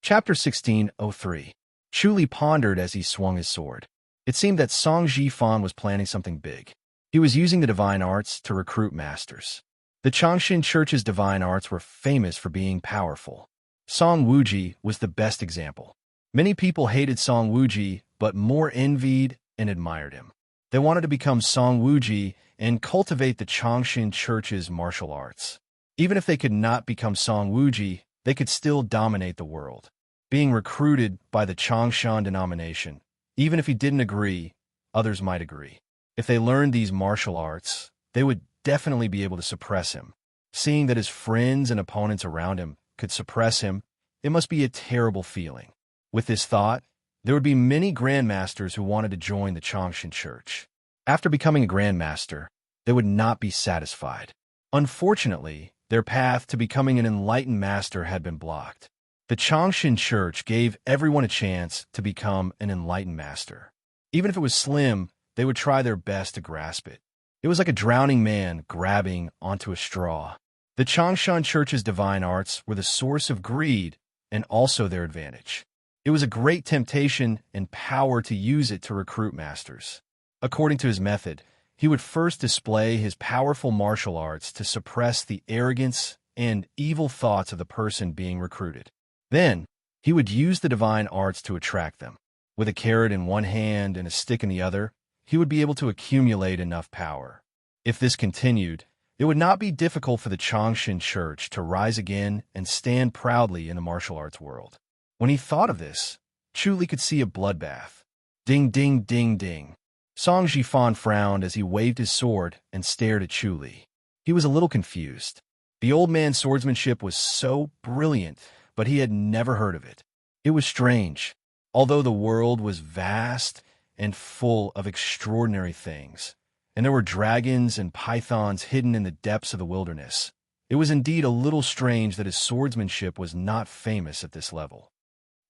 Chapter 16:03. Chu Li pondered as he swung his sword. It seemed that Song Jifan was planning something big. He was using the divine arts to recruit masters. The Changshin Church's divine arts were famous for being powerful. Song Wuji was the best example. Many people hated Song Wuji, but more envied and admired him. They wanted to become Song Wuji and cultivate the Changshin Church's martial arts. Even if they could not become Song Wuji, they could still dominate the world. Being recruited by the Changshan denomination, even if he didn't agree, others might agree. If they learned these martial arts, they would definitely be able to suppress him. Seeing that his friends and opponents around him could suppress him, it must be a terrible feeling. With this thought, there would be many grandmasters who wanted to join the Changshin Church. After becoming a grandmaster, they would not be satisfied. Unfortunately, their path to becoming an enlightened master had been blocked. The Changshin Church gave everyone a chance to become an enlightened master. Even if it was slim, they would try their best to grasp it. It was like a drowning man grabbing onto a straw. The Changshan Church's divine arts were the source of greed and also their advantage. It was a great temptation and power to use it to recruit masters. According to his method, he would first display his powerful martial arts to suppress the arrogance and evil thoughts of the person being recruited. Then, he would use the divine arts to attract them. With a carrot in one hand and a stick in the other, he would be able to accumulate enough power. If this continued, it would not be difficult for the Changshin Church to rise again and stand proudly in the martial arts world. When he thought of this, Chu Li could see a bloodbath. Ding, ding, ding, ding. Song Jifan frowned as he waved his sword and stared at Chu Li. He was a little confused. The old man's swordsmanship was so brilliant, but he had never heard of it. It was strange. Although the world was vast and full of extraordinary things, and there were dragons and pythons hidden in the depths of the wilderness, it was indeed a little strange that his swordsmanship was not famous at this level.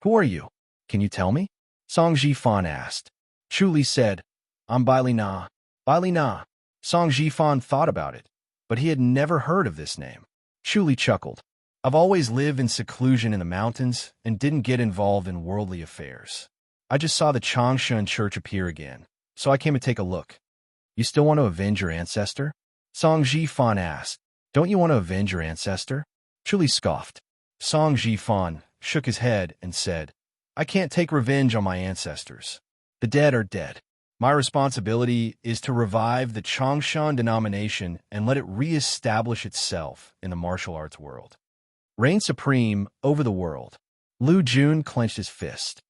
Who are you? Can you tell me? Song Jifan asked. Chu Li said, I'm Bai Li Na. Bai Li Na. Song Jifan thought about it, but he had never heard of this name. Chu Li chuckled. I've always lived in seclusion in the mountains and didn't get involved in worldly affairs. I just saw the Changshan Church appear again, so I came to take a look. You still want to avenge your ancestor? Song Jifan asked. Don't you want to avenge your ancestor? Chu Li scoffed. Song Jifan shook his head and said, I can't take revenge on my ancestors. The dead are dead. My responsibility is to revive the Changshan denomination and let it re-establish itself in the martial arts world. Reign supreme over the world. Lu Jun clenched his fist.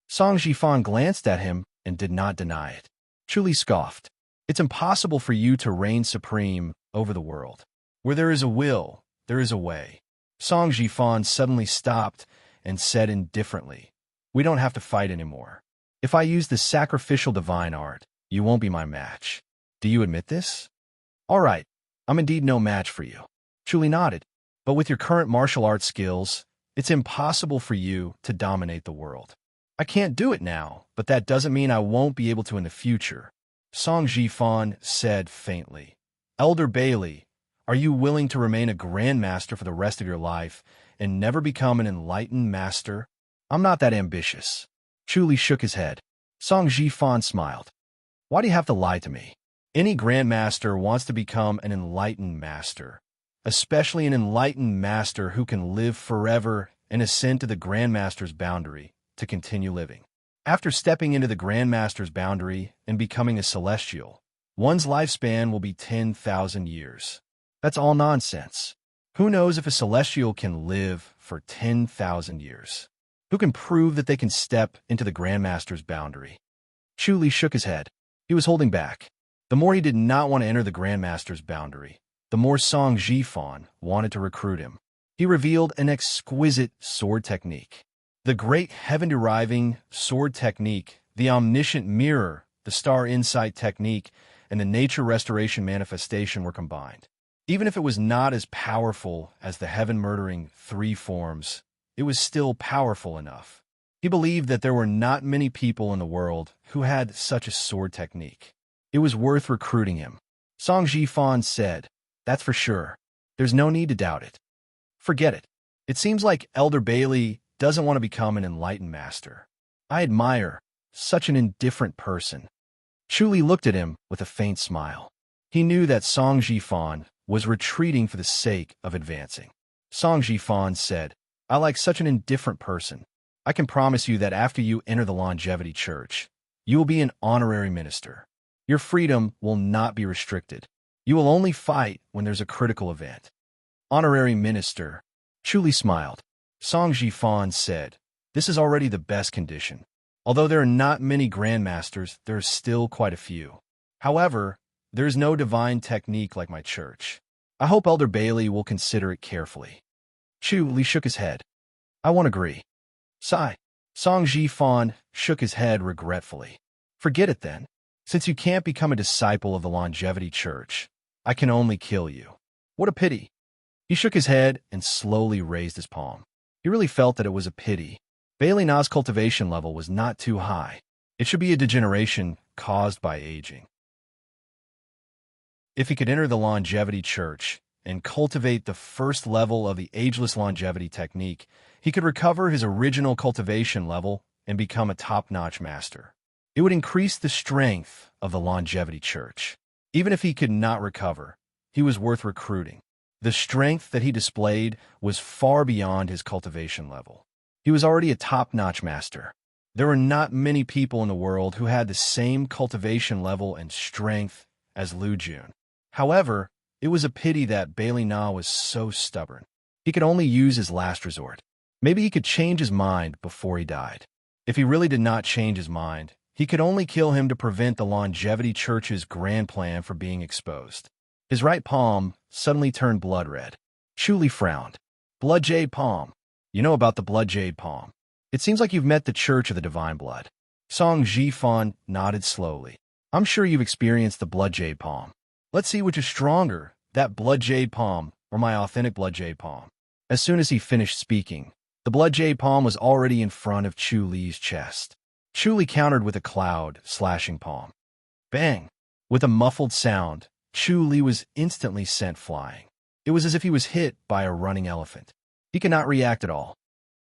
Song Jifan glanced at him and did not deny it. Chu Li scoffed. It's impossible for you to reign supreme over the world. Where there is a will, there is a way. Song Jifan suddenly stopped and said indifferently, we don't have to fight anymore. If I use the sacrificial divine art, you won't be my match. Do you admit this? All right, I'm indeed no match for you. Chu Li nodded. But with your current martial arts skills, it's impossible for you to dominate the world. I can't do it now, but that doesn't mean I won't be able to in the future. Song Jifan said faintly. Elder Bailey, are you willing to remain a grandmaster for the rest of your life and never become an enlightened master? I'm not that ambitious. Chu Li shook his head. Song Jifan smiled. Why do you have to lie to me? Any grandmaster wants to become an enlightened master, especially an enlightened master who can live forever and ascend to the grandmaster's boundary to continue living. After stepping into the grandmaster's boundary and becoming a celestial, one's lifespan will be 10,000 years. That's all nonsense. Who knows if a celestial can live for 10,000 years? Who can prove that they can step into the grandmaster's boundary? Chu Li shook his head. He was holding back. The more he did not want to enter the grandmaster's boundary, the more Song Jifan wanted to recruit him. He revealed an exquisite sword technique. The great heaven-deriving sword technique, the omniscient mirror, the star insight technique, and the nature restoration manifestation were combined. Even if it was not as powerful as the heaven-murdering three forms, it was still powerful enough. He believed that there were not many people in the world who had such a sword technique. It was worth recruiting him. Song Jifan said, that's for sure. There's no need to doubt it. Forget it. It seems like Elder Bailey doesn't want to become an enlightened master. I admire such an indifferent person. Chu Li looked at him with a faint smile. He knew that Song Jifan was retreating for the sake of advancing. Song Jifan said, I like such an indifferent person. I can promise you that after you enter the Longevity Church, you will be an honorary minister. Your freedom will not be restricted. You will only fight when there's a critical event. Honorary minister. Chu Li smiled. Song Jifan said, this is already the best condition. Although there are not many grandmasters, there are still quite a few. However, there is no divine technique like my church. I hope Elder Bailey will consider it carefully. Chu Li shook his head. I won't agree. Sigh. Song Jifan shook his head regretfully. Forget it then. Since you can't become a disciple of the Longevity Church, I can only kill you. What a pity. He shook his head and slowly raised his palm. He really felt that it was a pity. Bailey Na's cultivation level was not too high. It should be a degeneration caused by aging. If he could enter the Longevity Church and cultivate the first level of the ageless longevity technique, he could recover his original cultivation level and become a top-notch master. It would increase the strength of the Longevity Church. Even if he could not recover, he was worth recruiting. The strength that he displayed was far beyond his cultivation level. He was already a top-notch master. There were not many people in the world who had the same cultivation level and strength as Lu Jun. However, it was a pity that Bailey Na was so stubborn. He could only use his last resort. Maybe he could change his mind before he died. If he really did not change his mind, he could only kill him to prevent the Longevity Church's grand plan from being exposed. His right palm suddenly turned blood red. Chu Li frowned. Blood Jade Palm. You know about the Blood Jade Palm. It seems like you've met the Church of the Divine Blood. Song Jifan nodded slowly. I'm sure you've experienced the Blood Jade Palm. Let's see which is stronger, that Blood Jade Palm or my authentic Blood Jade Palm. As soon as he finished speaking, the Blood Jade Palm was already in front of Chu Li's chest. Chu Li countered with a cloud, slashing palm. Bang! With a muffled sound, Chu Li was instantly sent flying. It was as if he was hit by a running elephant. He could not react at all.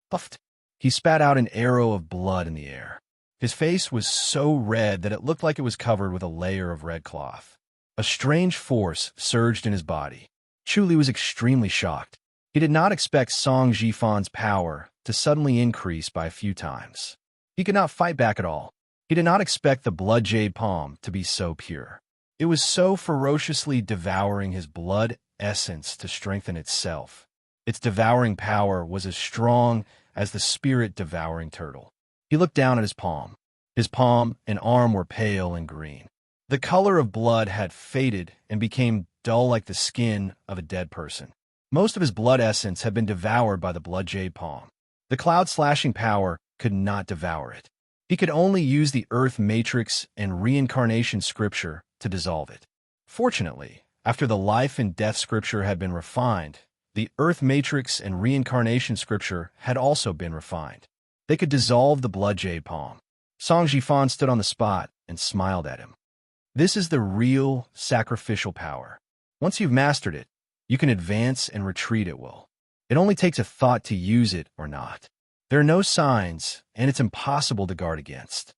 Puffed. He spat out an arrow of blood in the air. His face was so red that it looked like it was covered with a layer of red cloth. A strange force surged in his body. Chu Li was extremely shocked. He did not expect Song Jifan's power to suddenly increase by a few times. He could not fight back at all. He did not expect the Blood Jade Palm to be so pure. It was so ferociously devouring his blood essence to strengthen itself. Its devouring power was as strong as the spirit-devouring turtle. He looked down at his palm. His palm and arm were pale and green. The color of blood had faded and became dull like the skin of a dead person. Most of his blood essence had been devoured by the blood jade palm. The cloud-slashing power could not devour it. He could only use the earth matrix and reincarnation scripture to dissolve it. Fortunately, after the life and death scripture had been refined, the earth matrix and reincarnation scripture had also been refined. They could dissolve the blood jade palm. Song Jifan stood on the spot and smiled at him. This is the real sacrificial power. Once you've mastered it, you can advance and retreat at will. It only takes a thought to use it or not. There are no signs, and it's impossible to guard against.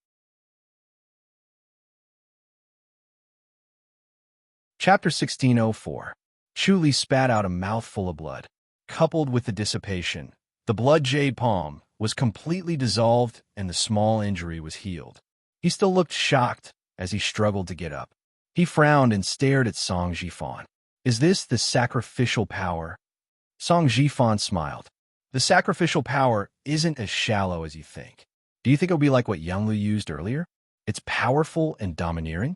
Chapter 1604. Chu Li spat out a mouthful of blood. Coupled with the dissipation, the blood jade palm was completely dissolved and the small injury was healed. He still looked shocked as he struggled to get up. He frowned and stared at Song Jifan. Is this the sacrificial power? Song Jifan smiled. The sacrificial power isn't as shallow as you think. Do you think it'll be like what Yanglu used earlier? It's powerful and domineering?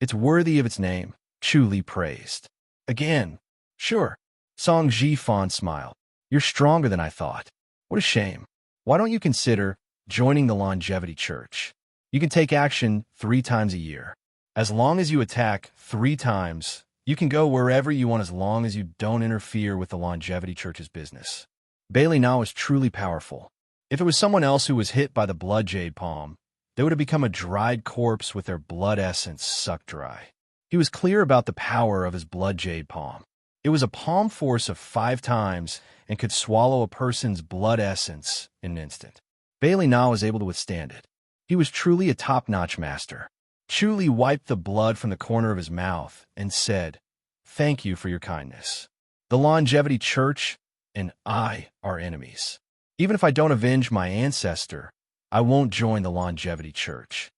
It's worthy of its name, Chu Li praised. Again, sure. Song Jifan smiled. You're stronger than I thought. What a shame. Why don't you consider joining the Longevity Church? You can take action 3 times a year. As long as you attack 3 times, you can go wherever you want as long as you don't interfere with the Longevity Church's business. Bailey Na was truly powerful. If it was someone else who was hit by the blood jade palm, they would have become a dried corpse with their blood essence sucked dry. He was clear about the power of his blood jade palm. It was a palm force of 5 times and could swallow a person's blood essence in an instant. Bailey Na was able to withstand it. He was truly a top-notch master. Chu Li wiped the blood from the corner of his mouth and said, "Thank you for your kindness. The Longevity Church and I are enemies. Even if I don't avenge my ancestor, I won't join the Longevity Church.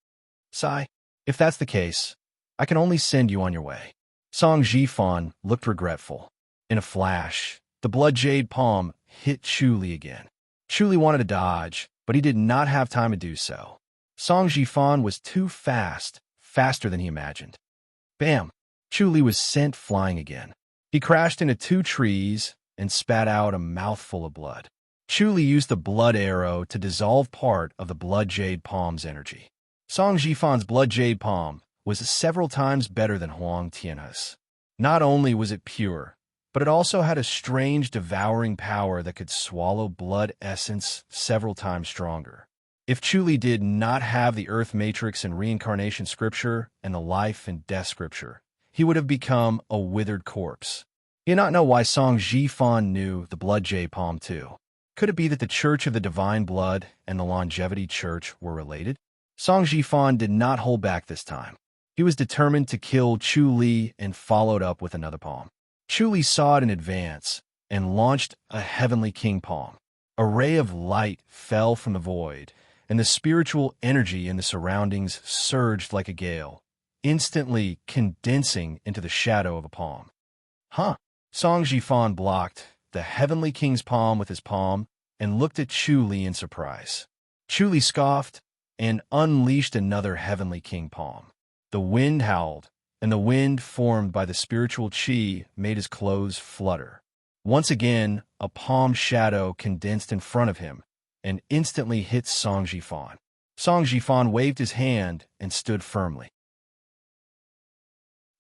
Sai, if that's the case, I can only send you on your way." Song Jifan looked regretful. In a flash, the blood jade palm hit Chu Li again. Chu Li wanted to dodge, but he did not have time to do so. Song Jifan was too fast, faster than he imagined. Bam! Chu Li was sent flying again. He crashed into 2 trees and spat out a mouthful of blood. Chu Li used the blood arrow to dissolve part of the blood jade palm's energy. Song Jifan's blood jade palm was several times better than Huang Tianhe's. Not only was it pure, but it also had a strange devouring power that could swallow blood essence several times stronger. If Chu Li did not have the Earth Matrix and Reincarnation Scripture and the Life and Death Scripture, he would have become a withered corpse. He did not know why Song Jifan knew the blood jade palm too. Could it be that the Church of the Divine Blood and the Longevity Church were related? Song Jifan did not hold back this time. He was determined to kill Chu Li and followed up with another palm. Chu Li saw it in advance and launched a Heavenly King palm. A ray of light fell from the void, and the spiritual energy in the surroundings surged like a gale, instantly condensing into the shadow of a palm. Huh! Song Jifan blocked the Heavenly King's palm with his palm and looked at Chu Li in surprise. Chu Li scoffed and unleashed another Heavenly King palm. The wind howled, and the wind formed by the spiritual chi made his clothes flutter. Once again, a palm shadow condensed in front of him and instantly hit Song Jifan. Song Jifan waved his hand and stood firmly.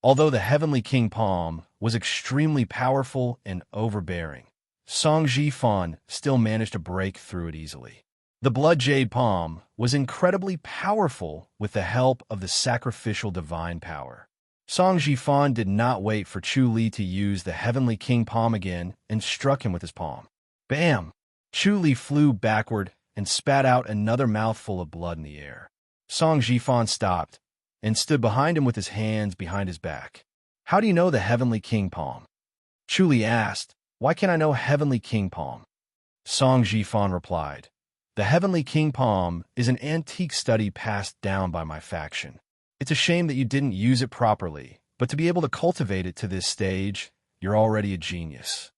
Although the Heavenly King palm was extremely powerful and overbearing, Song Jifan still managed to break through it easily. The blood jade palm was incredibly powerful with the help of the sacrificial divine power. Song Jifan did not wait for Chu Li to use the Heavenly King palm again and struck him with his palm. Bam! Chu Li flew backward and spat out another mouthful of blood in the air. Song Jifan stopped and stood behind him with his hands behind his back. "How do you know the Heavenly King palm?" Chu Li asked. "Why can't I know Heavenly King palm?" Song Jifan replied, "The Heavenly King palm is an antique study passed down by my faction. It's a shame that you didn't use it properly, but to be able to cultivate it to this stage, you're already a genius."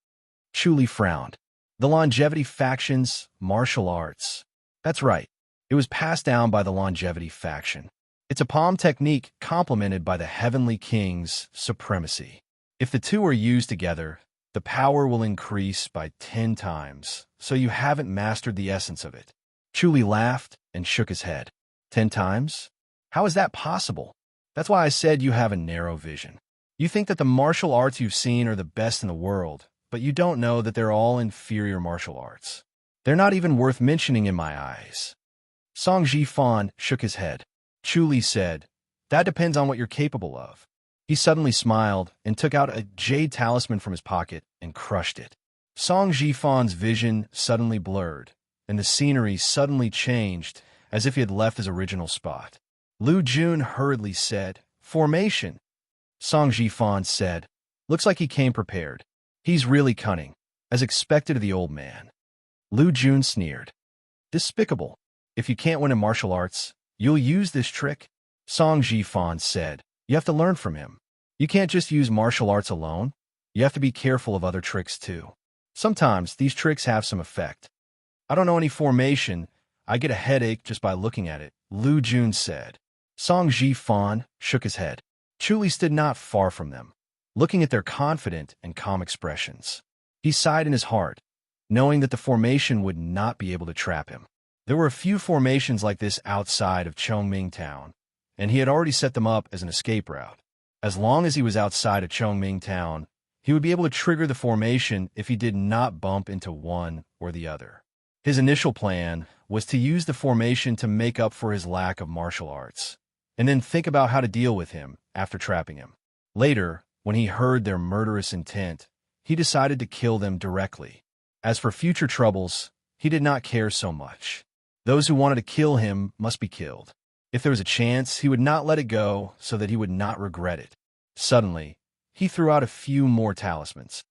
Chu Li frowned. The Longevity faction's martial arts. That's right. It was passed down by the longevity faction. It's a palm technique complemented by the Heavenly King's supremacy. If the two are used together, the power will increase by 10 times, so you haven't mastered the essence of it. Chuli laughed and shook his head. 10 times? How is that possible? That's why I said you have a narrow vision. You think that the martial arts you've seen are the best in the world, but you don't know that they're all inferior martial arts. They're not even worth mentioning in my eyes. Song Ji-fan shook his head. Chuli said, that depends on what you're capable of. He suddenly smiled and took out a jade talisman from his pocket and crushed it. Song Ji-fan's vision suddenly blurred, and the scenery suddenly changed as if he had left his original spot. Lu Jun hurriedly said, formation. Song Ji-fan said, looks like he came prepared. He's really cunning, as expected of the old man. Lu Jun sneered. Despicable. If you can't win in martial arts, you'll use this trick? Song Ji-fan said, you have to learn from him. You can't just use martial arts alone. You have to be careful of other tricks too. Sometimes these tricks have some effect. I don't know any formation. I get a headache just by looking at it, Lu Jun said. Song Ji-fan shook his head. Chuli stood not far from them, looking at their confident and calm expressions. He sighed in his heart, knowing that the formation would not be able to trap him. There were a few formations like this outside of Chongming Town, and he had already set them up as an escape route. As long as he was outside of Chongming Town, he would be able to trigger the formation if he did not bump into one or the other. His initial plan was to use the formation to make up for his lack of martial arts, and then think about how to deal with him after trapping him. Later, when he heard their murderous intent, he decided to kill them directly. As for future troubles, he did not care so much. Those who wanted to kill him must be killed. If there was a chance, he would not let it go so that he would not regret it. Suddenly, he threw out a few more talismans.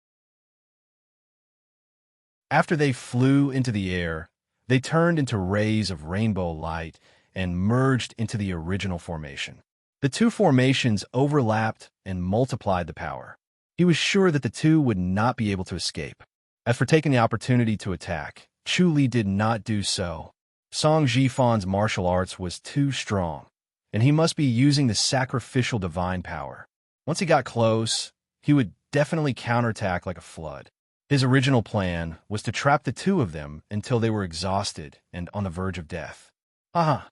After they flew into the air, they turned into rays of rainbow light and merged into the original formation. The two formations overlapped and multiplied the power. He was sure that the two would not be able to escape. As for taking the opportunity to attack, Chuli did not do so. Song Ji-fan's martial arts was too strong, and he must be using the sacrificial divine power. Once he got close, he would definitely counterattack like a flood. His original plan was to trap the two of them until they were exhausted and on the verge of death. Haha,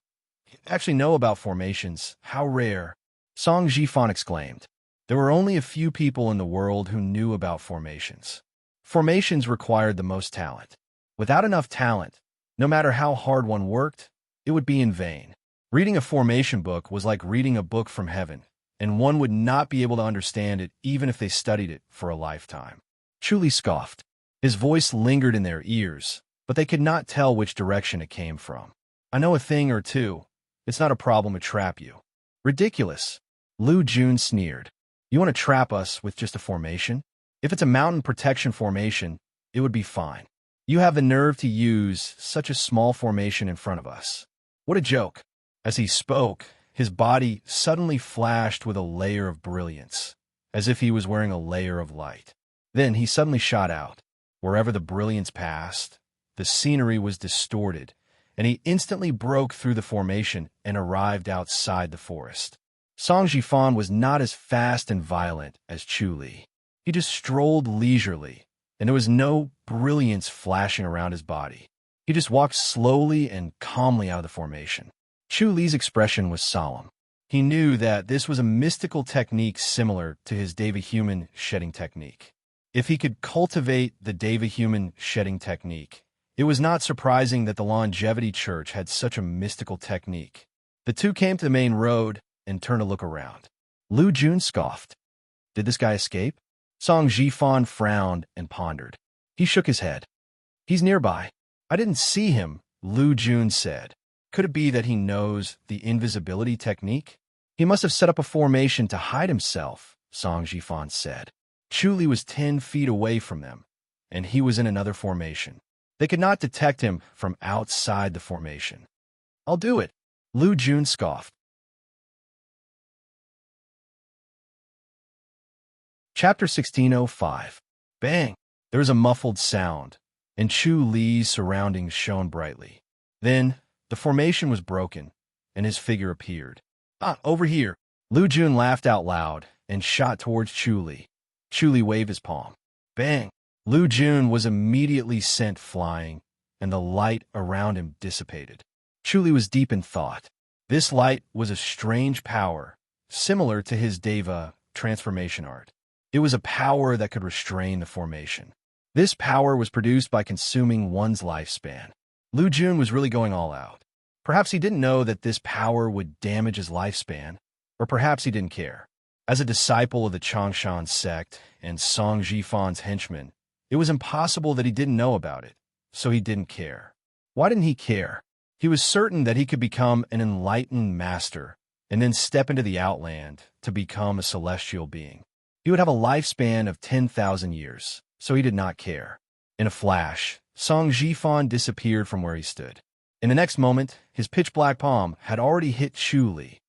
you actually know about formations. How rare. Song Ji-fan exclaimed. There were only a few people in the world who knew about formations. Formations required the most talent. Without enough talent, no matter how hard one worked, it would be in vain. Reading a formation book was like reading a book from heaven, and one would not be able to understand it even if they studied it for a lifetime. Chuli scoffed. His voice lingered in their ears, but they could not tell which direction it came from. I know a thing or two. It's not a problem to trap you. Ridiculous. Lu Jun sneered. You want to trap us with just a formation? If it's a mountain protection formation, it would be fine. You have the nerve to use such a small formation in front of us. What a joke. As he spoke, his body suddenly flashed with a layer of brilliance, as if he was wearing a layer of light. Then he suddenly shot out. Wherever the brilliance passed, the scenery was distorted, and he instantly broke through the formation and arrived outside the forest. Song Ji-fan was not as fast and violent as Chuli. He just strolled leisurely, and there was no brilliance flashing around his body. He just walked slowly and calmly out of the formation. Chuli's expression was solemn. He knew that this was a mystical technique similar to his Deva-human shedding technique. If he could cultivate the Deva-human shedding technique, it was not surprising that the Longevity Church had such a mystical technique. The two came to the main road and turned to look around. Lu Jun scoffed. Did this guy escape? Song Ji-fan frowned and pondered. He shook his head. He's nearby. I didn't see him, Lu Jun said. Could it be that he knows the invisibility technique? He must have set up a formation to hide himself, Song Ji-fan said. Chuli was 10 feet away from them, and he was in another formation. They could not detect him from outside the formation. I'll do it, Lu Jun scoffed. Chapter 1605. Bang! There was a muffled sound, and Chu Li's surroundings shone brightly. Then, The formation was broken, and his figure appeared. "Ah, over here!" Lu Jun laughed out loud and shot towards Chu Li. Chu Li waved his palm. Bang! Lu Jun was immediately sent flying, and the light around him dissipated. Chu Li was deep in thought. This light was a strange power, similar to his Deva transformation art. It was a power that could restrain the formation. This power was produced by consuming one's lifespan. Lu Jun was really going all out. Perhaps he didn't know that this power would damage his lifespan, or perhaps he didn't care. As a disciple of the Changshan sect and Song Jifan's henchman, it was impossible that he didn't know about it, so he didn't care. Why didn't he care? He was certain that he could become an enlightened master and then step into the outland to become a celestial being. He would have a lifespan of 10,000 years, so he did not care. In a flash, Song Jifan disappeared from where he stood. In the next moment, his pitch-black palm had already hit Chu Li.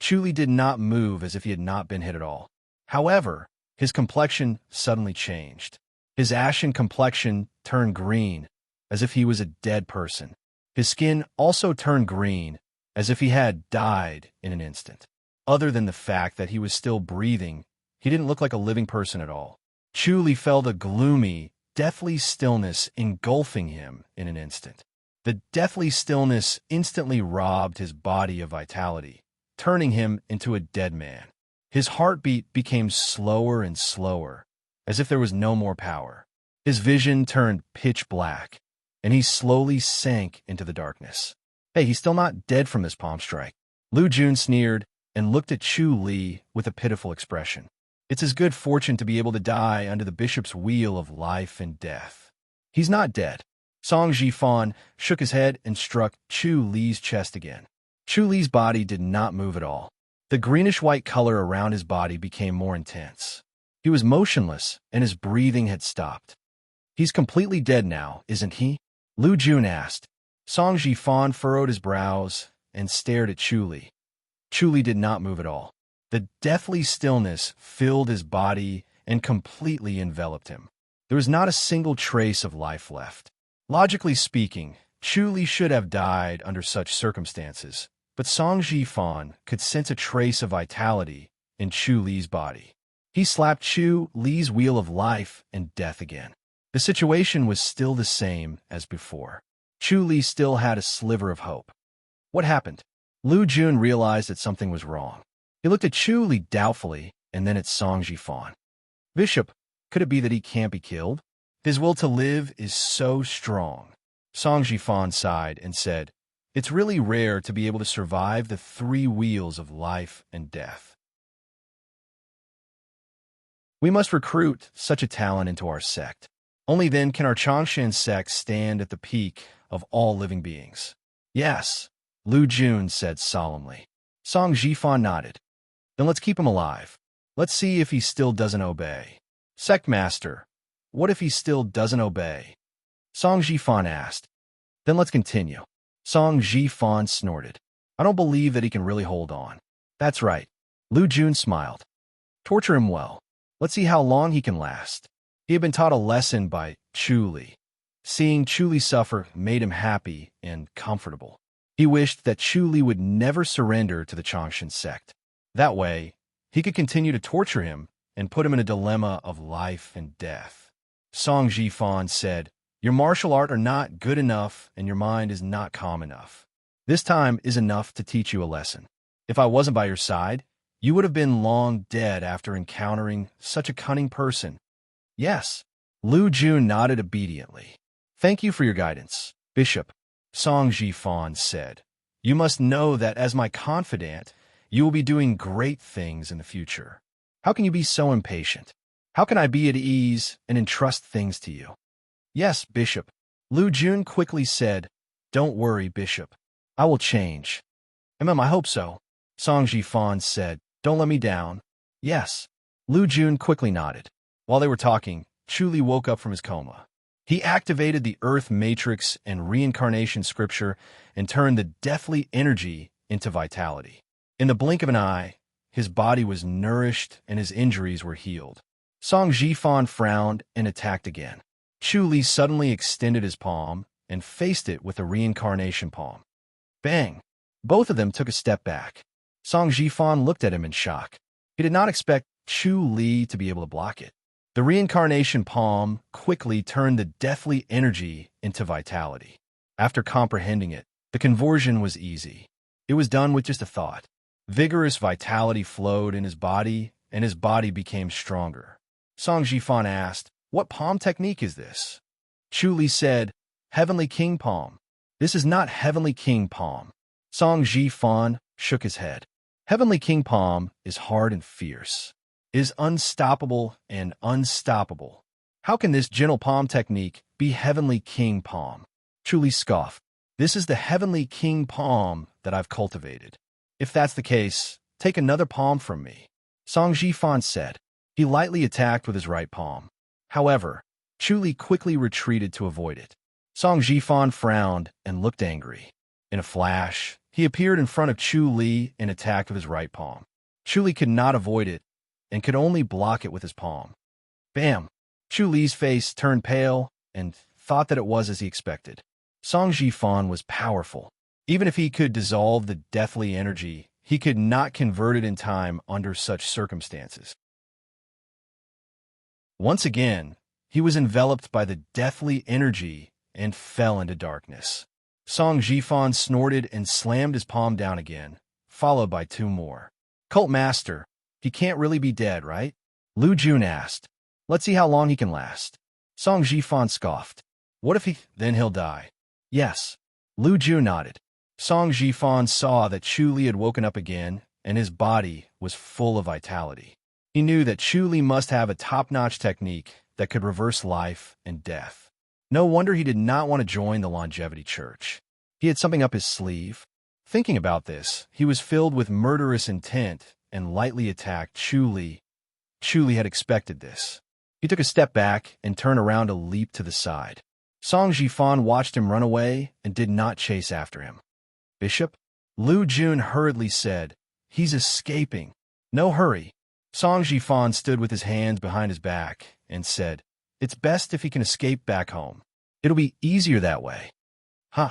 Chu Li did not move as if he had not been hit at all. However, his complexion suddenly changed. His ashen complexion turned green, as if he was a dead person. His skin also turned green, as if he had died in an instant. Other than the fact that he was still breathing, he didn't look like a living person at all. Chu Li felt a gloomy, deathly stillness engulfing him in an instant. The deathly stillness instantly robbed his body of vitality, turning him into a dead man. His heartbeat became slower and slower, as if there was no more power. His vision turned pitch black, and he slowly sank into the darkness. Hey, he's still not dead from this palm strike. Lu Jun sneered and looked at Chu Li with a pitiful expression. It's his good fortune to be able to die under the bishop's wheel of life and death. He's not dead. Song Jifan shook his head and struck Chu Li's chest again. Chu Li's body did not move at all. The greenish-white color around his body became more intense. He was motionless, and his breathing had stopped. He's completely dead now, isn't he? Lu Jun asked. Song Jifan furrowed his brows and stared at Chu Li. Chu Li did not move at all. The deathly stillness filled his body and completely enveloped him. There was not a single trace of life left. Logically speaking, Chu Li should have died under such circumstances, but Song Jifan could sense a trace of vitality in Chu Li's body. He slapped Chu Li's wheel of life and death again. The situation was still the same as before. Chu Li still had a sliver of hope. What happened? Lu Jun realized that something was wrong. He looked at Chu Li doubtfully and then at Song Jifan. Bishop, could it be that he can't be killed? His will to live is so strong. Song Jifan sighed and said, It's really rare to be able to survive the three wheels of life and death. We must recruit such a talent into our sect. Only then can our Changshan sect stand at the peak of all living beings. Yes, Lu Jun said solemnly. Song Jifan nodded. Then let's keep him alive. Let's see if he still doesn't obey. Sect Master, what if he still doesn't obey? Song Jifan asked. Then let's continue. Song Jifan snorted. I don't believe that he can really hold on. That's right. Lu Jun smiled. Torture him well. Let's see how long he can last. He had been taught a lesson by Chu Li. Seeing Chu Li suffer made him happy and comfortable. He wished that Chu Li would never surrender to the Changshan sect. That way, he could continue to torture him and put him in a dilemma of life and death. Song Jifan said, Your martial art are not good enough and your mind is not calm enough. This time is enough to teach you a lesson. If I wasn't by your side, you would have been long dead after encountering such a cunning person. Yes. Lu Jun nodded obediently. Thank you for your guidance, Bishop. Song Jifan said, You must know that as my confidant, you will be doing great things in the future. How can you be so impatient? How can I be at ease and entrust things to you? Yes, Bishop. Lu Jun quickly said, Don't worry, Bishop. I will change. I hope so. Song Jifan said, Don't let me down. Yes. Lu Jun quickly nodded. While they were talking, Chu Li woke up from his coma. He activated the Earth Matrix and Reincarnation Scripture and turned the deathly energy into vitality. In the blink of an eye, his body was nourished and his injuries were healed. Song Jifan frowned and attacked again. Chu Li suddenly extended his palm and faced it with a reincarnation palm. Bang! Both of them took a step back. Song Jifan looked at him in shock. He did not expect Chu Li to be able to block it. The reincarnation palm quickly turned the deathly energy into vitality. After comprehending it, the conversion was easy. It was done with just a thought. Vigorous vitality flowed in his body, and his body became stronger. Song Jifan asked, "What palm technique is this?" Chu Li said, "Heavenly King Palm." "This is not Heavenly King Palm." Song Jifan shook his head. Heavenly King Palm is hard and fierce, is unstoppable and unstoppable. How can this gentle palm technique be Heavenly King Palm? Chu Li scoffed. This is the Heavenly King Palm that I've cultivated. If that's the case, take another palm from me. Song Jifan said. He lightly attacked with his right palm. However, Chu Li quickly retreated to avoid it. Song Jifan frowned and looked angry. In a flash, he appeared in front of Chu Li and attacked with his right palm. Chu Li could not avoid it and could only block it with his palm. Bam! Chu Li's face turned pale and thought that it was as he expected. Song Jifan was powerful. Even if he could dissolve the deathly energy, he could not convert it in time under such circumstances. Once again, he was enveloped by the deathly energy and fell into darkness. Song Jifan snorted and slammed his palm down again, followed by two more. Cult Master, he can't really be dead, right? Lu Jun asked. Let's see how long he can last. Song Jifan scoffed. What if then he'll die? Yes. Lu Jun nodded. Song Jifan saw that Chu Li had woken up again, and his body was full of vitality. He knew that Chu Li must have a top-notch technique that could reverse life and death. No wonder he did not want to join the Longevity Church. He had something up his sleeve. Thinking about this, he was filled with murderous intent and lightly attacked Chu Li. Chu Li had expected this. He took a step back and turned around to leap to the side. Song Jifan watched him run away and did not chase after him. Bishop? Lu Jun hurriedly said, He's escaping. No hurry. Song Jifan stood with his hands behind his back and said, It's best if he can escape back home. It'll be easier that way. Huh.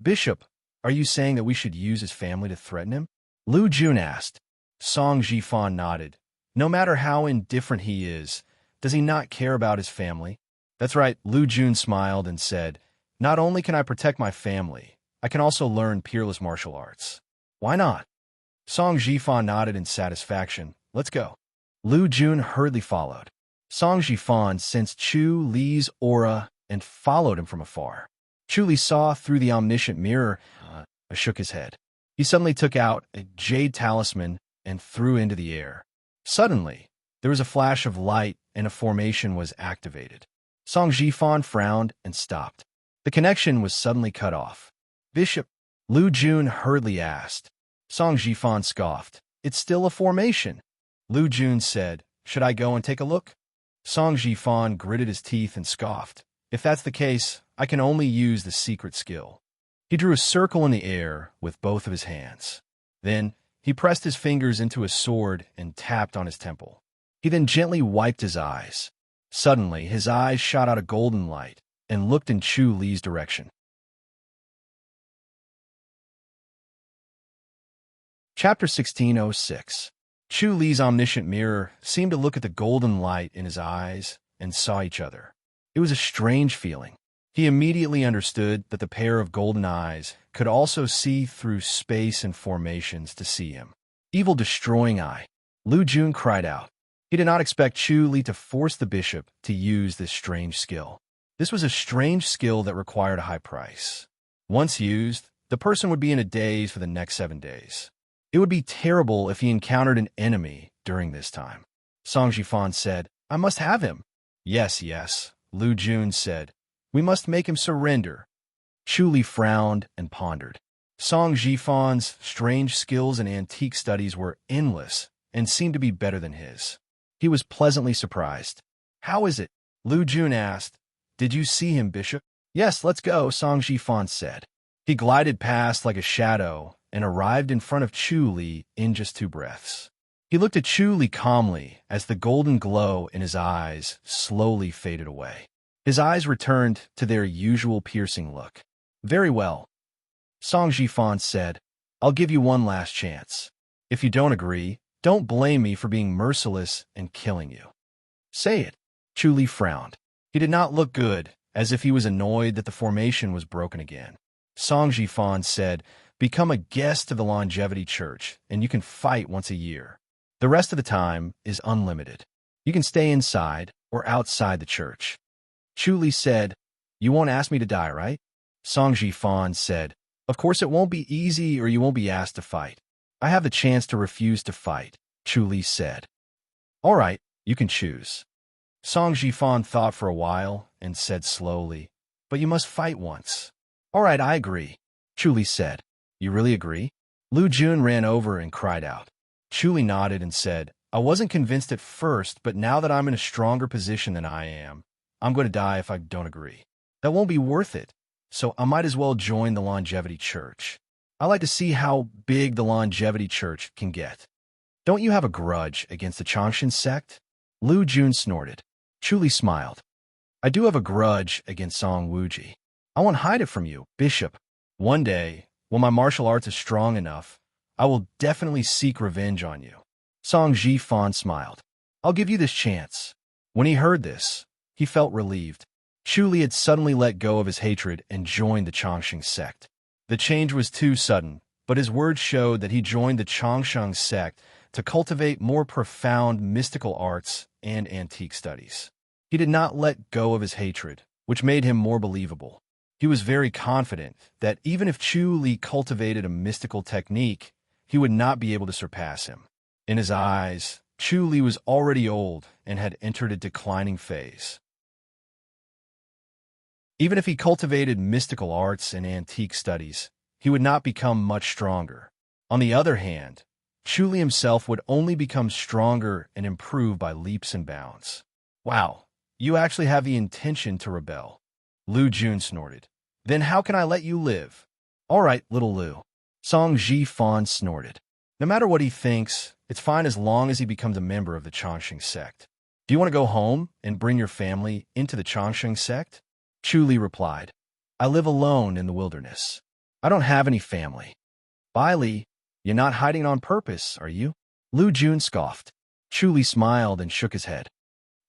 Bishop, are you saying that we should use his family to threaten him? Lu Jun asked. Song Jifan nodded. No matter how indifferent he is, does he not care about his family? That's right, Lu Jun smiled and said, Not only can I protect my family, I can also learn peerless martial arts. Why not? Song Jifan nodded in satisfaction. Let's go. Lu Jun hurriedly followed. Song Jifan sensed Chu Li's aura and followed him from afar. Chu Li saw through the omniscient mirror, shook his head. He suddenly took out a jade talisman and threw into the air. Suddenly, there was a flash of light and a formation was activated. Song Jifan frowned and stopped. The connection was suddenly cut off. Bishop, Lu Jun hurriedly asked. Song Jifan scoffed. It's still a formation. Lu Jun said, Should I go and take a look? Song Jifan gritted his teeth and scoffed. If that's the case, I can only use the secret skill. He drew a circle in the air with both of his hands. Then, he pressed his fingers into his sword and tapped on his temple. He then gently wiped his eyes. Suddenly, his eyes shot out a golden light and looked in Chu Li's direction. Chapter 1606. Chu Li's omniscient mirror seemed to look at the golden light in his eyes and saw each other. It was a strange feeling. He immediately understood that the pair of golden eyes could also see through space and formations to see him. Evil destroying eye. Lu Jun cried out. He did not expect Chu Li to force the bishop to use this strange skill. This was a strange skill that required a high price. Once used, the person would be in a daze for the next 7 days. It would be terrible if he encountered an enemy during this time. Song Jifan said, I must have him. Yes, yes, Lu Jun said. We must make him surrender. Chu Li frowned and pondered. Song Jifan's strange skills and antique studies were endless and seemed to be better than his. He was pleasantly surprised. How is it? Lu Jun asked. Did you see him, Bishop? Yes, let's go, Song Jifan said. He glided past like a shadow and arrived in front of Chu Li in just 2 breaths. He looked at Chu Li calmly as the golden glow in his eyes slowly faded away. His eyes returned to their usual piercing look. Very well. Song Jifan said, I'll give you one last chance. If you don't agree, don't blame me for being merciless and killing you. Say it. Chu Li frowned. He did not look good, as if he was annoyed that the formation was broken again. Song Jifan said, become a guest of the Longevity Church, and you can fight once a year. The rest of the time is unlimited. You can stay inside or outside the church. Chu Li said, you won't ask me to die, right? Song Jifan said, of course it won't be easy or you won't be asked to fight. I have the chance to refuse to fight, Chu Li said. All right, you can choose. Song Jifan thought for a while and said slowly, but you must fight once. All right, I agree, Chu Li said. You really agree? Lu Jun ran over and cried out. Chu Li nodded and said, I wasn't convinced at first, but now that I'm in a stronger position than I am, I'm going to die if I don't agree. That won't be worth it, so I might as well join the Longevity Church. I like to see how big the Longevity Church can get. Don't you have a grudge against the Changshan sect? Lu Jun snorted. Chu Li smiled. I do have a grudge against Song Wuji. I won't hide it from you, Bishop. One day, when my martial arts is strong enough, I will definitely seek revenge on you. Song Jifan smiled. I'll give you this chance. When he heard this, he felt relieved. Chu Li had suddenly let go of his hatred and joined the Changshan sect. The change was too sudden, but his words showed that he joined the Changshan sect to cultivate more profound mystical arts and antique studies. He did not let go of his hatred, which made him more believable. He was very confident that even if Chu Li cultivated a mystical technique, he would not be able to surpass him. In his eyes, Chu Li was already old and had entered a declining phase. Even if he cultivated mystical arts and antique studies, he would not become much stronger. On the other hand, Chu Li himself would only become stronger and improve by leaps and bounds. Wow, you actually have the intention to rebel. Lu Jun snorted. Then how can I let you live? All right, little Lu. Song Jifan snorted. No matter what he thinks, it's fine as long as he becomes a member of the Changshan sect. Do you want to go home and bring your family into the Changshan sect? Chu Li replied. I live alone in the wilderness. I don't have any family. Bai Li, you're not hiding on purpose, are you? Lu Jun scoffed. Chu Li smiled and shook his head.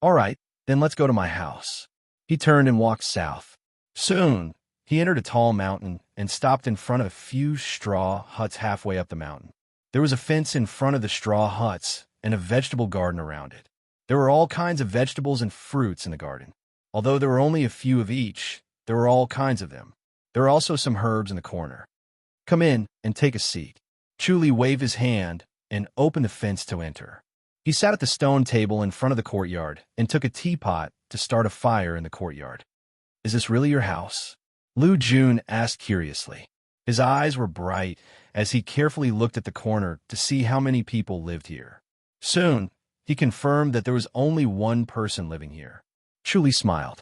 All right, then let's go to my house. He turned and walked south. Soon, he entered a tall mountain and stopped in front of a few straw huts halfway up the mountain. There was a fence in front of the straw huts and a vegetable garden around it. There were all kinds of vegetables and fruits in the garden. Although there were only a few of each, there were all kinds of them. There were also some herbs in the corner. Come in and take a seat. Chu Li waved his hand and opened the fence to enter. He sat at the stone table in front of the courtyard and took a teapot to start a fire in the courtyard. Is this really your house? Lu Jun asked curiously. His eyes were bright as he carefully looked at the corner to see how many people lived here. Soon, he confirmed that there was only one person living here. Chu Li smiled.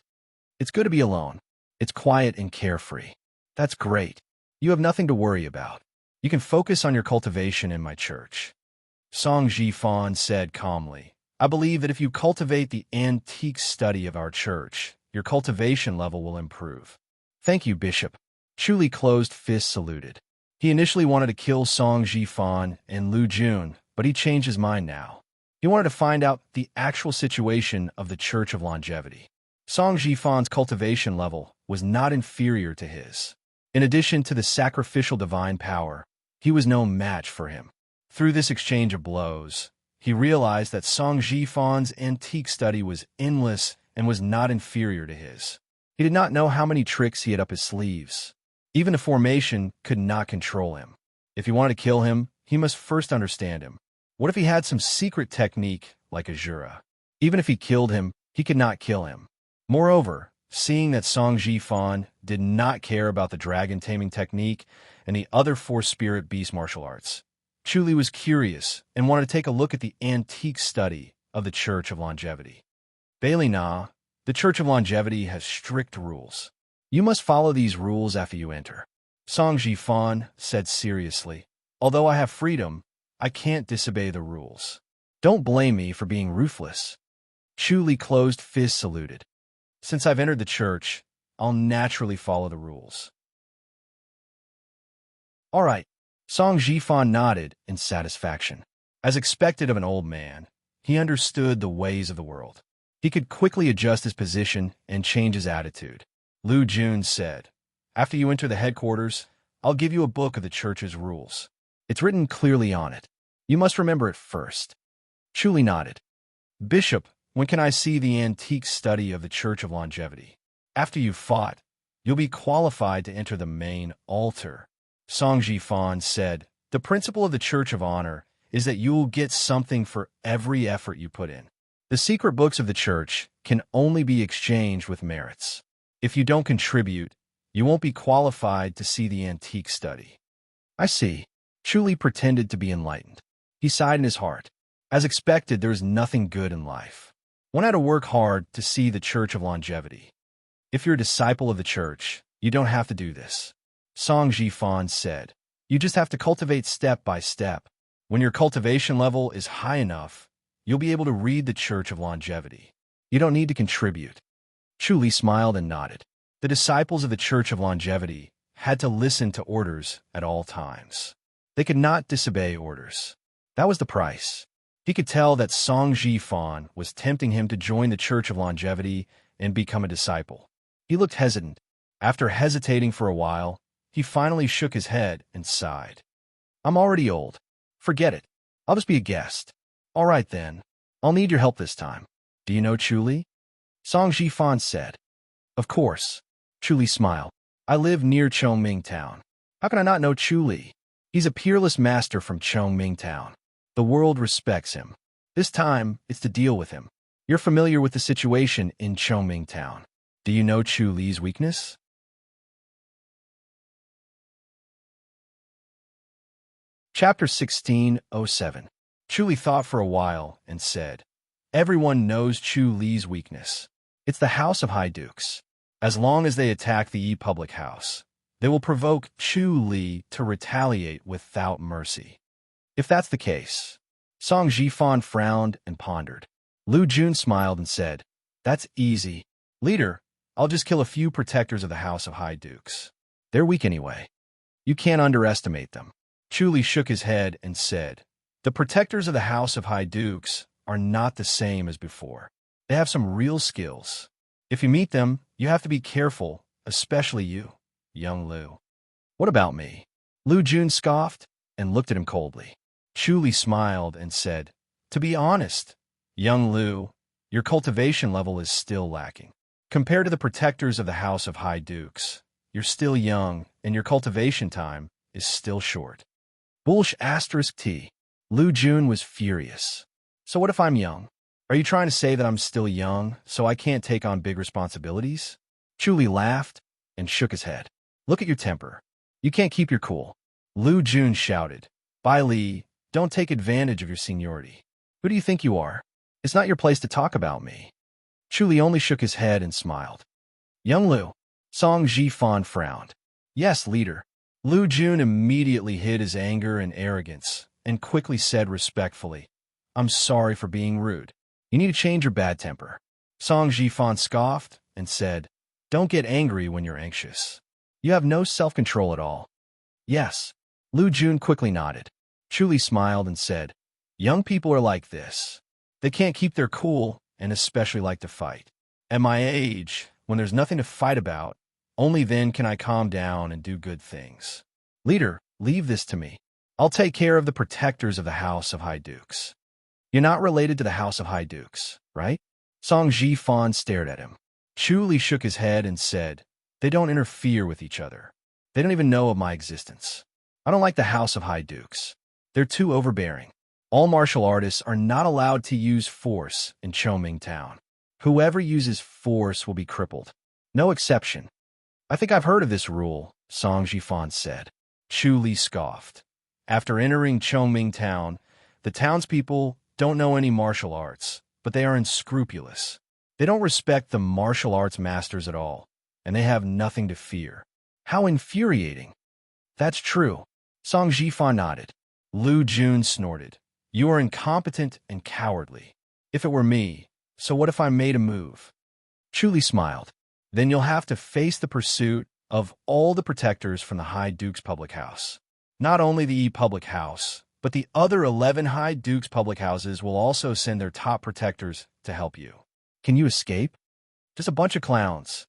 It's good to be alone. It's quiet and carefree. That's great. You have nothing to worry about. You can focus on your cultivation in my church. Song Jifan said calmly, I believe that if you cultivate the antique study of our church, your cultivation level will improve. Thank you, Bishop. Chu Li closed fist saluted. He initially wanted to kill Song Jifan and Lu Jun, but he changed his mind now. He wanted to find out the actual situation of the Church of Longevity. Song Jifan's cultivation level was not inferior to his. In addition to the sacrificial divine power, he was no match for him. Through this exchange of blows, he realized that Song Jifan's antique study was endless and was not inferior to his. He did not know how many tricks he had up his sleeves. Even the formation could not control him. If he wanted to kill him, he must first understand him. What if he had some secret technique like Azura? Even if he killed him, he could not kill him. Moreover, seeing that Song Jifan did not care about the dragon taming technique and the other four spirit beast martial arts, Chu Li was curious and wanted to take a look at the antique study of the Church of Longevity. Bailey Na, the Church of Longevity has strict rules. You must follow these rules after you enter. Song Jifan said seriously, although I have freedom, I can't disobey the rules. Don't blame me for being ruthless. Chu Li closed fist saluted. Since I've entered the church, I'll naturally follow the rules. All right. Song Jifan nodded in satisfaction. As expected of an old man, he understood the ways of the world. He could quickly adjust his position and change his attitude. Lu Jun said, "After you enter the headquarters, I'll give you a book of the church's rules. It's written clearly on it. You must remember it first." Chu Li nodded. "Bishop, when can I see the antique study of the Church of Longevity? After you've fought, you'll be qualified to enter the main altar." Song Jifan said, "The principle of the Church of Honor is that you will get something for every effort you put in. The secret books of the church can only be exchanged with merits. If you don't contribute, you won't be qualified to see the antique study." "I see." Chu Li pretended to be enlightened. He sighed in his heart. As expected, there is nothing good in life. One had to work hard to see the Church of Longevity. If you're a disciple of the church, you don't have to do this. Song Jifan said, "You just have to cultivate step by step. When your cultivation level is high enough, you'll be able to read the Church of Longevity. You don't need to contribute." Chu Li smiled and nodded. The disciples of the Church of Longevity had to listen to orders at all times. They could not disobey orders. That was the price. He could tell that Song Jifan was tempting him to join the Church of Longevity and become a disciple. He looked hesitant. After hesitating for a while, he finally shook his head and sighed. "I'm already old. Forget it. I'll just be a guest." "All right then. I'll need your help this time. Do you know Chu Li?" Song Jifan said. "Of course." Chu Li smiled. "I live near Chongming Town. How can I not know Chu Li? He's a peerless master from Chongming Town. The world respects him. This time, it's to deal with him. You're familiar with the situation in Chongming Town. Do you know Chu Li's weakness?" Chapter 16:07. Chu Li thought for a while and said, "Everyone knows Chu Li's weakness. It's the House of High Dukes. As long as they attack the public house, they will provoke Chu Li to retaliate without mercy. If that's the case." Song Jifan frowned and pondered. Lu Jun smiled and said, "That's easy. Leader, I'll just kill a few protectors of the House of High Dukes. They're weak anyway. You can't underestimate them." Chu Li shook his head and said, "The protectors of the House of High Dukes are not the same as before. They have some real skills. If you meet them, you have to be careful, especially you, young Lu." "What about me?" Lu Jun scoffed and looked at him coldly. Chu Li smiled and said, "To be honest, young Lu, your cultivation level is still lacking. Compared to the protectors of the House of High Dukes, you're still young and your cultivation time is still short." Bulsh asterisk T. Lu Jun was furious. "So what if I'm young? Are you trying to say that I'm still young, so I can't take on big responsibilities?" Chu Li laughed and shook his head. "Look at your temper. You can't keep your cool." Lu Jun shouted, "Bai Li, don't take advantage of your seniority. Who do you think you are? It's not your place to talk about me." Chu Li only shook his head and smiled. "Young Lu." Song Jifan frowned. "Yes, leader." Lu Jun immediately hid his anger and arrogance and quickly said respectfully, "I'm sorry for being rude. You need to change your bad temper." Song Jifan scoffed and said, "Don't get angry when you're anxious. You have no self-control at all." "Yes." Lu Jun quickly nodded. Chu Li smiled and said, "Young people are like this. They can't keep their cool and especially like to fight. At my age, when there's nothing to fight about, only then can I calm down and do good things. Leader, leave this to me. I'll take care of the protectors of the House of High Dukes." "You're not related to the House of High Dukes, right?" Song Jifan stared at him. Chu Li shook his head and said, "They don't interfere with each other. They don't even know of my existence. I don't like the House of High Dukes. They're too overbearing. All martial artists are not allowed to use force in Chongming Town. Whoever uses force will be crippled. No exception." "I think I've heard of this rule," Song Jifan said. Chu Li scoffed. After entering Chongming Town, the townspeople don't know any martial arts, but they are unscrupulous. They don't respect the martial arts masters at all, and they have nothing to fear. How infuriating. "That's true." Song Jifan nodded. Lu Jun snorted. "You are incompetent and cowardly. If it were me, so what if I made a move?" Chu Li smiled. "Then you'll have to face the pursuit of all the protectors from the High Duke's public house. Not only the E public house, but the other 11 High Duke's public houses will also send their top protectors to help you. Can you escape? Just a bunch of clowns.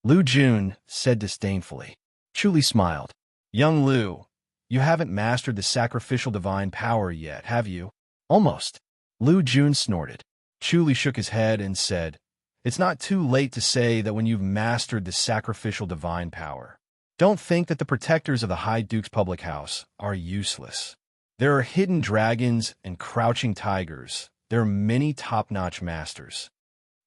Lu Jun said disdainfully. Chu Li smiled. Young Lu, you haven't mastered the sacrificial divine power yet, have you? Almost. Lu Jun snorted. Chu Li shook his head and said, it's not too late to say that when you've mastered the sacrificial divine power. Don't think that the protectors of the High Duke's public house are useless. There are hidden dragons and crouching tigers. There are many top-notch masters.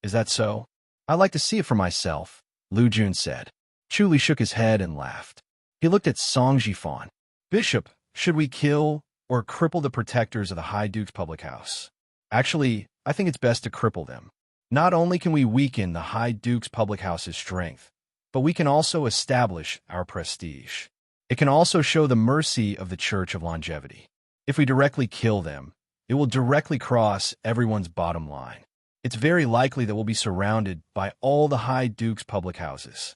Is that so? I'd like to see it for myself, Lu Jun said. Chu Li shook his head and laughed. He looked at Song Jifan. Bishop, should we kill or cripple the protectors of the High Duke's public house? Actually, I think it's best to cripple them. Not only can we weaken the High Duke's public house's strength, but we can also establish our prestige. It can also show the mercy of the Church of Longevity. If we directly kill them, it will directly cross everyone's bottom line. It's very likely that we'll be surrounded by all the High Duke's public houses.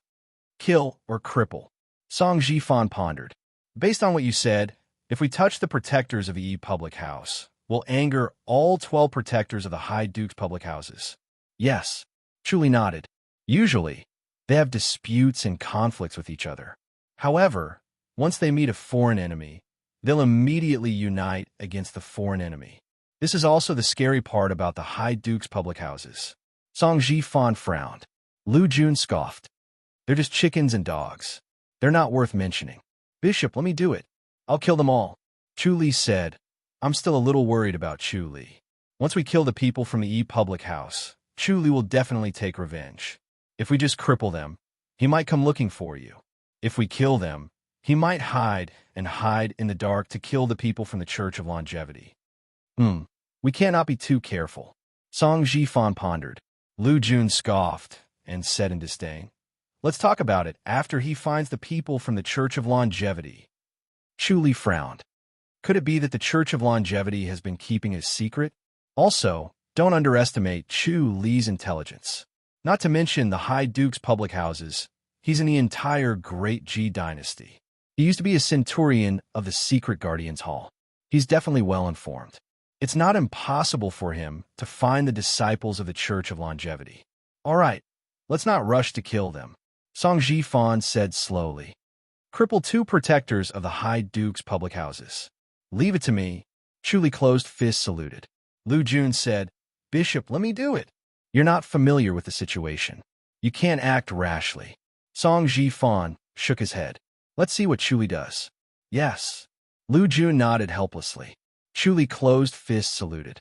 Kill or cripple? Song Jifan pondered. Based on what you said, if we touch the protectors of the E public house, we'll anger all 12 protectors of the High Duke's public houses. Yes, Chu Li nodded. Usually, they have disputes and conflicts with each other. However, once they meet a foreign enemy, they'll immediately unite against the foreign enemy. This is also the scary part about the High Duke's public houses. Song Jifan frowned. Lu Jun scoffed. They're just chickens and dogs. They're not worth mentioning. Bishop, let me do it. I'll kill them all. Chu Li said. I'm still a little worried about Chu Li. Once we kill the people from the E public house, Chu Li will definitely take revenge. If we just cripple them, he might come looking for you. If we kill them, he might hide in the dark to kill the people from the Church of Longevity. We cannot be too careful. Song Jifan pondered. Lu Jun scoffed and said in disdain, let's talk about it after he finds the people from the Church of Longevity. Chu Li frowned. Could it be that the Church of Longevity has been keeping a secret? Also, don't underestimate Chu Li's intelligence. Not to mention the High Duke's public houses. He's in the entire Great G dynasty. He used to be a centurion of the Secret Guardians Hall. He's definitely well informed. It's not impossible for him to find the disciples of the Church of Longevity. All right, let's not rush to kill them. Song Jifan said slowly. Cripple 2 protectors of the High Duke's public houses. Leave it to me. Chu Li closed fist saluted. Lu Jun said, Bishop, let me do it. You're not familiar with the situation. You can't act rashly. Song Jifan shook his head. Let's see what Chu Li does. Yes. Lu Jun nodded helplessly. Chu Li closed fist saluted.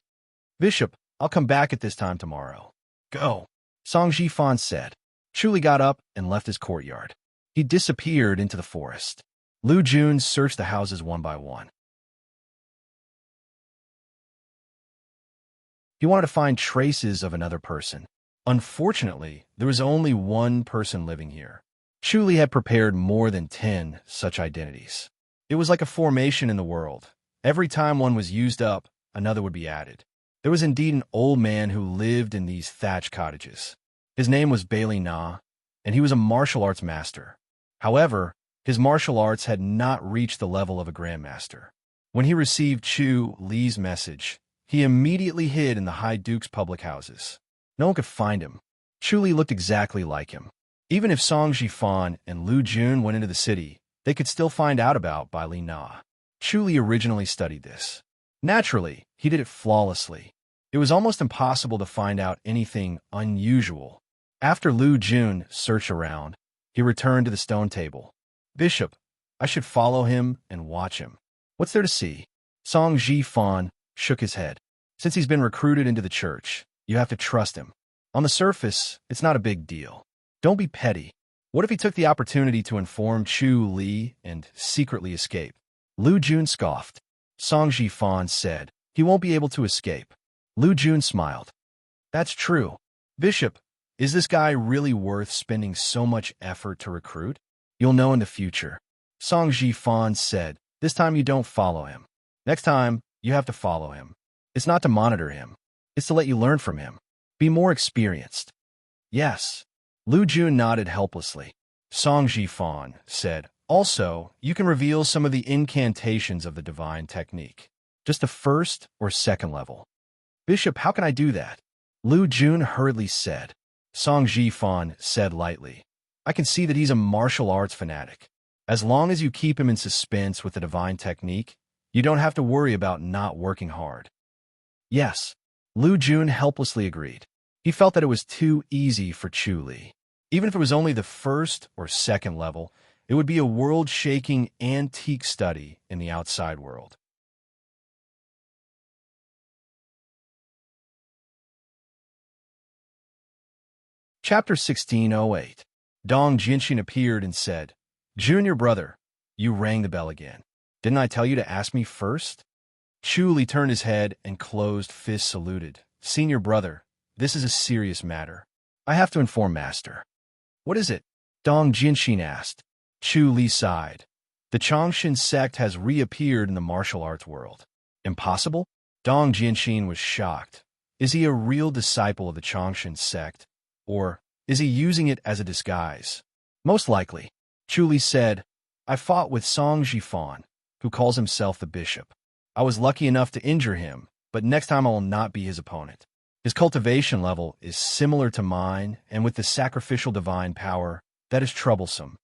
Bishop, I'll come back at this time tomorrow. Go. Song Jifan said. Chu Li got up and left his courtyard. He disappeared into the forest. Lu Jun searched the houses one by one. He wanted to find traces of another person. Unfortunately, there was only one person living here. Chu Li had prepared more than 10 such identities. It was like a formation in the world. Every time one was used up, another would be added. There was indeed an old man who lived in these thatched cottages. His name was Bailey Na, and he was a martial arts master. However, his martial arts had not reached the level of a grandmaster. When he received Chu Li's message, he immediately hid in the High Duke's public houses. No one could find him. Chu Li looked exactly like him. Even if Song Jifan and Lu Jun went into the city, they could still find out about Bailey Na. Chu Li originally studied this. Naturally, he did it flawlessly. It was almost impossible to find out anything unusual. After Lu Jun searched around, he returned to the stone table. Bishop, I should follow him and watch him. What's there to see? Song Jifan shook his head. Since he's been recruited into the church, you have to trust him. On the surface, it's not a big deal. Don't be petty. What if he took the opportunity to inform Chu Li and secretly escape? Lu Jun scoffed. Song Jifan said, he won't be able to escape. Lu Jun smiled. That's true. Bishop, is this guy really worth spending so much effort to recruit? You'll know in the future. Song Jifan said, this time you don't follow him. Next time, you have to follow him. It's not to monitor him. It's to let you learn from him. Be more experienced. Yes. Lu Jun nodded helplessly. Song Jifan said, also, you can reveal some of the incantations of the divine technique. Just the first or second level. Bishop, how can I do that? Lu Jun hurriedly said. Song Jifan said lightly, I can see that he's a martial arts fanatic. As long as you keep him in suspense with the divine technique, you don't have to worry about not working hard. Yes, Lu Jun helplessly agreed. He felt that it was too easy for Chu Li. Even if it was only the first or second level, it would be a world-shaking antique study in the outside world. Chapter 1608. Dong Jinshin appeared and said, Junior brother, you rang the bell again. Didn't I tell you to ask me first? Chu Li turned his head and closed fist saluted. Senior brother, this is a serious matter. I have to inform Master. What is it? Dong Jinshin asked. Chu Li sighed. The Changshan sect has reappeared in the martial arts world. Impossible? Dong Jinshin was shocked. Is he a real disciple of the Changshan sect? Or is he using it as a disguise? Most likely. Chu Li said, I fought with Song Jifan, who calls himself the bishop. I was lucky enough to injure him, but next time I will not be his opponent. His cultivation level is similar to mine, and with the sacrificial divine power, that is troublesome.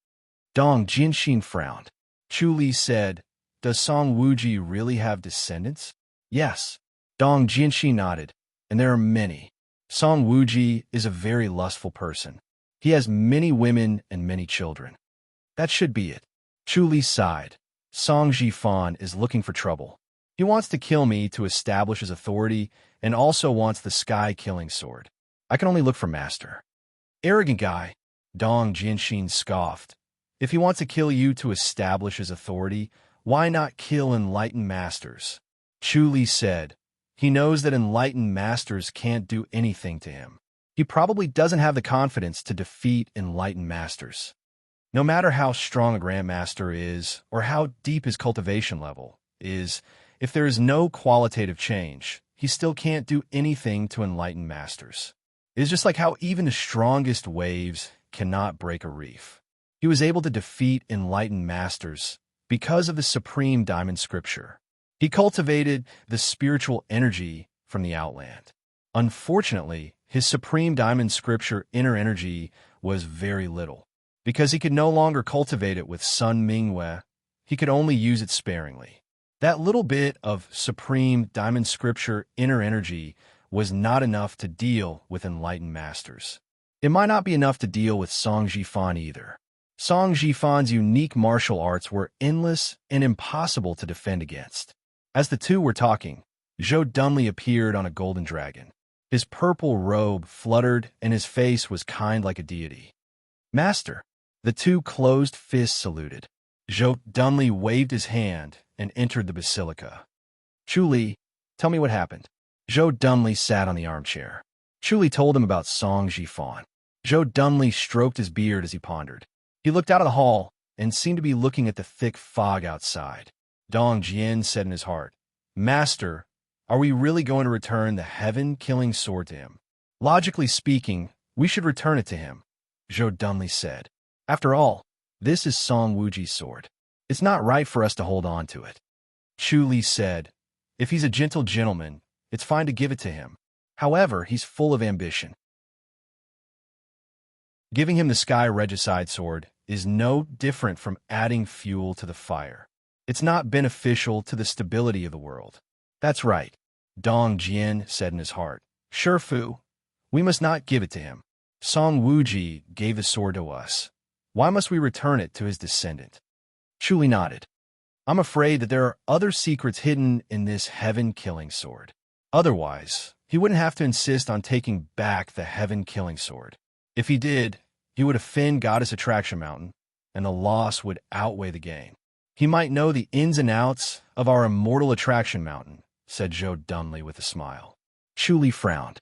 Dong Jinshin frowned. Chu Li said, Does Song Wuji really have descendants? Yes. Dong Jinshin nodded, and there are many. Song Wuji is a very lustful person. He has many women and many children. That should be it. Chu Li sighed. Song Jifan is looking for trouble. He wants to kill me to establish his authority and also wants the sky killing sword. I can only look for Master. Arrogant guy, Dong Jinshin scoffed. If he wants to kill you to establish his authority, why not kill enlightened masters? Chu Li said, he knows that enlightened masters can't do anything to him. He probably doesn't have the confidence to defeat enlightened masters. No matter how strong a grandmaster is or how deep his cultivation level is, if there is no qualitative change, he still can't do anything to enlightened masters. It is just like how even the strongest waves cannot break a reef. He was able to defeat enlightened masters because of the supreme diamond scripture. He cultivated the spiritual energy from the outland. Unfortunately, his supreme diamond scripture inner energy was very little. Because he could no longer cultivate it with Sun Mingwei, he could only use it sparingly. That little bit of supreme diamond scripture inner energy was not enough to deal with enlightened masters. It might not be enough to deal with Song Jifan either. Song Jifan's unique martial arts were endless and impossible to defend against. As the two were talking, Zhou Dunley appeared on a golden dragon. His purple robe fluttered and his face was kind like a deity. Master, the two closed fists saluted. Zhou Dunley waved his hand and entered the basilica. Chu Li, tell me what happened. Zhou Dunley sat on the armchair. Chu Li told him about Song Jifan. Zhou Dunley stroked his beard as he pondered. He looked out of the hall and seemed to be looking at the thick fog outside. Dong Jian said in his heart, Master, are we really going to return the heaven-killing sword to him? Logically speaking, we should return it to him, Zhou Dunley said. After all, this is Song Wuji's sword. It's not right for us to hold on to it. Chu Li said, if he's a gentle gentleman, it's fine to give it to him. However, he's full of ambition. Giving him the Sky Regicide sword is no different from adding fuel to the fire. It's not beneficial to the stability of the world. That's right, Dong Jian said in his heart. Sure, Fu, we must not give it to him. Song Wuji gave the sword to us. Why must we return it to his descendant? Chu Li nodded. I'm afraid that there are other secrets hidden in this heaven-killing sword. Otherwise, he wouldn't have to insist on taking back the heaven-killing sword. If he did, he would offend Goddess Attraction Mountain, and the loss would outweigh the gain. He might know the ins and outs of our immortal Attraction Mountain, said Zhou Dunley with a smile. Chu Li frowned.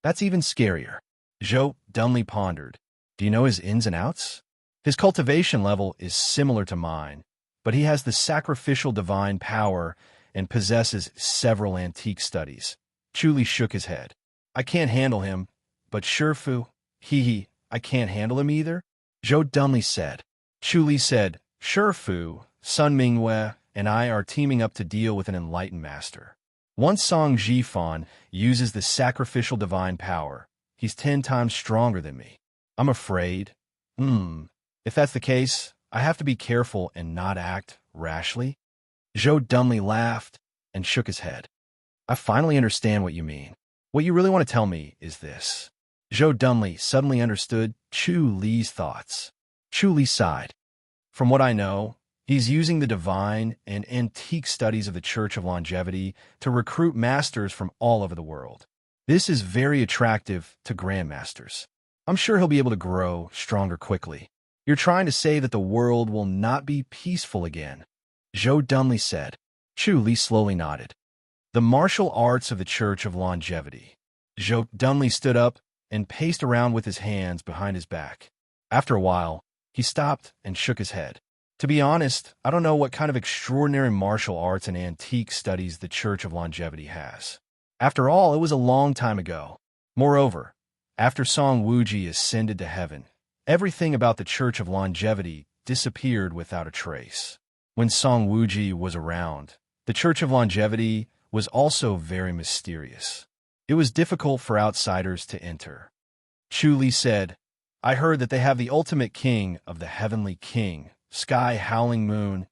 That's even scarier. Zhou Dunley pondered. Do you know his ins and outs? His cultivation level is similar to mine, but he has the sacrificial divine power and possesses several antique studies. Chu Li shook his head. I can't handle him, but sure, Fu, I can't handle him either. Zhou dumbly said. Chu Li said, "Sure, Fu, Sun Mingwei and I are teaming up to deal with an enlightened master. Once Song Jifan uses the sacrificial divine power, he's 10 times stronger than me. I'm afraid. If that's the case, I have to be careful and not act rashly." Zhou dumbly laughed and shook his head. "I finally understand what you mean. What you really want to tell me is this." Zhou dumbly suddenly understood Chu Li's thoughts. Chu Li sighed. "From what I know, he's using the divine and antique studies of the Church of Longevity to recruit masters from all over the world. This is very attractive to grandmasters. I'm sure he'll be able to grow stronger quickly. You're trying to say that the world will not be peaceful again," Zhou dumbly said. Chu Li slowly nodded. "The martial arts of the Church of Longevity." Zhou dumbly stood up and paced around with his hands behind his back. After a while, he stopped and shook his head. "To be honest, I don't know what kind of extraordinary martial arts and antique studies the Church of Longevity has. After all, it was a long time ago. Moreover, after Song Wuji ascended to heaven, everything about the Church of Longevity disappeared without a trace. When Song Wuji was around, the Church of Longevity was also very mysterious. It was difficult for outsiders to enter." Chu Li said, "I heard that they have the ultimate king of the heavenly king, sky howling moon,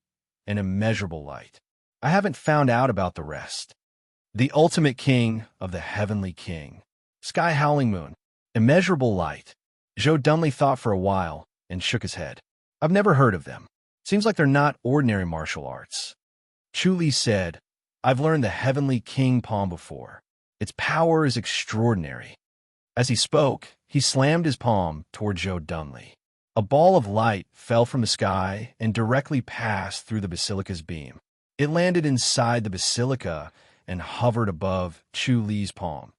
and immeasurable light. I haven't found out about the rest." The ultimate king of the heavenly king, sky howling moon, immeasurable light. Zhou dumbly thought for a while and shook his head. "I've never heard of them. Seems like they're not ordinary martial arts." Chu Li said, "I've learned the heavenly king palm before. Its power is extraordinary." As he spoke, he slammed his palm toward Zhou dumbly. A ball of light fell from the sky and directly passed through the basilica's beam. It landed inside the basilica and hovered above Chu Li's palm.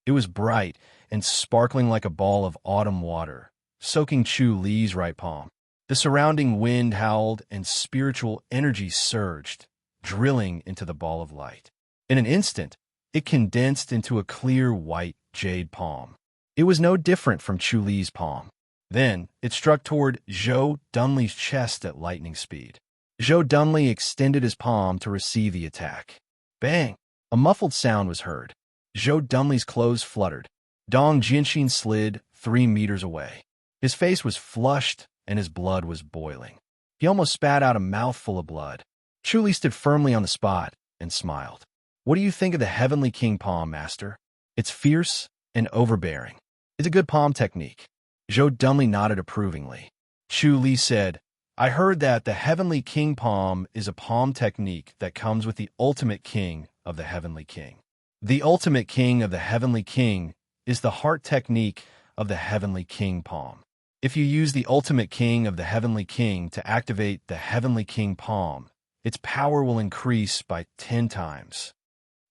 It was bright and sparkling like a ball of autumn water, soaking Chu Li's right palm. The surrounding wind howled and spiritual energy surged, drilling into the ball of light. In an instant, it condensed into a clear white jade palm. It was no different from Chu Li's palm. Then, it struck toward Zhou dumbly's chest at lightning speed. Zhou dumbly extended his palm to receive the attack. Bang! A muffled sound was heard. Zhou dumbly's clothes fluttered. Dong Jianxin slid 3 meters away. His face was flushed and his blood was boiling. He almost spat out a mouthful of blood. Chu Li stood firmly on the spot and smiled. "What do you think of the Heavenly King palm, Master? It's fierce and overbearing. It's a good palm technique." Zhou dumbly nodded approvingly. Chu Li said, "I heard that the Heavenly King palm is a palm technique that comes with the ultimate king of the Heavenly King. The ultimate king of the Heavenly King is the heart technique of the Heavenly King palm. If you use the ultimate king of the Heavenly King to activate the Heavenly King palm, its power will increase by 10 times.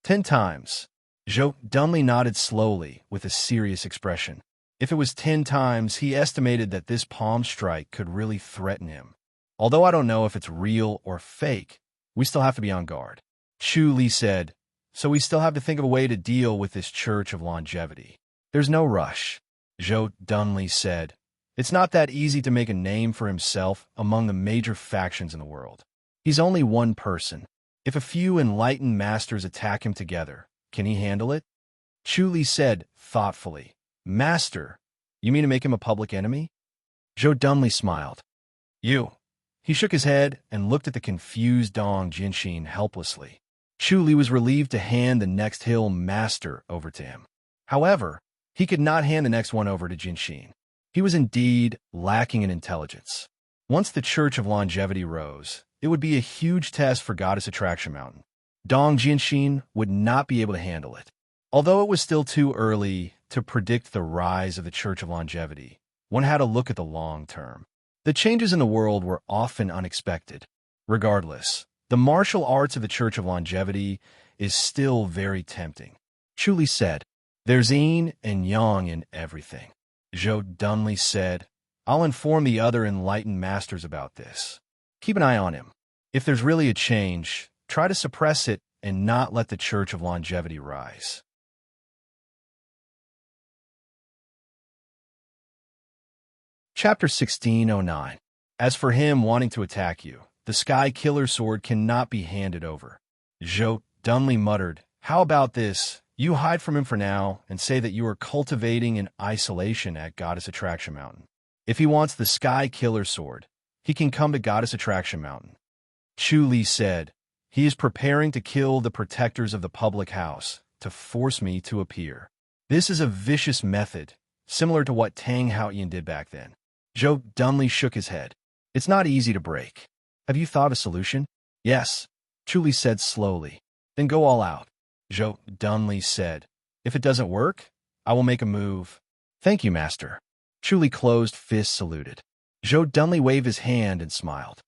10 times. Zhou dumbly nodded slowly with a serious expression. If it was 10 times, he estimated that this palm strike could really threaten him. Although I don't know if it's real or fake, we still have to be on guard. Chu Li said, "So we still have to think of a way to deal with this Church of Longevity. There's no rush." Zhou dumbly said, "It's not that easy to make a name for himself among the major factions in the world. He's only one person. If a few enlightened masters attack him together, can he handle it?" Chu Li said thoughtfully, "Master, you mean to make him a public enemy?" Zhou dumbly smiled. "You." He shook his head and looked at the confused Dong Jianxin helplessly. Chu Li was relieved to hand the next hill master over to him. However, he could not hand the next one over to Jianxin. He was indeed lacking in intelligence. Once the Church of Longevity rose, it would be a huge test for Goddess Attraction Mountain. Dong Jianxin would not be able to handle it. Although it was still too early to predict the rise of the Church of Longevity, one had to look at the long term. The changes in the world were often unexpected. Regardless, the martial arts of the Church of Longevity is still very tempting. Chu Li said, "There's yin and yang in everything." Zhou dumbly said, "I'll inform the other enlightened masters about this. Keep an eye on him. If there's really a change, try to suppress it and not let the Church of Longevity rise." Chapter 1609. As for him wanting to attack you, the Sky Killer sword cannot be handed over. Zhou dumbly muttered, "How about this? You hide from him for now and say that you are cultivating in isolation at Goddess Attraction Mountain. If he wants the Sky Killer sword, he can come to Goddess Attraction Mountain." Chu Li said, "He is preparing to kill the protectors of the public house to force me to appear. This is a vicious method, similar to what Tang Haoyan did back then." Zhou dumbly shook his head. "It's not easy to break. Have you thought of a solution?" "Yes," Chu Li said slowly. "Then go all out." Zhou dumbly said, "If it doesn't work, I will make a move." "Thank you, master." Chu Li closed fists saluted. Zhou dumbly waved his hand and smiled.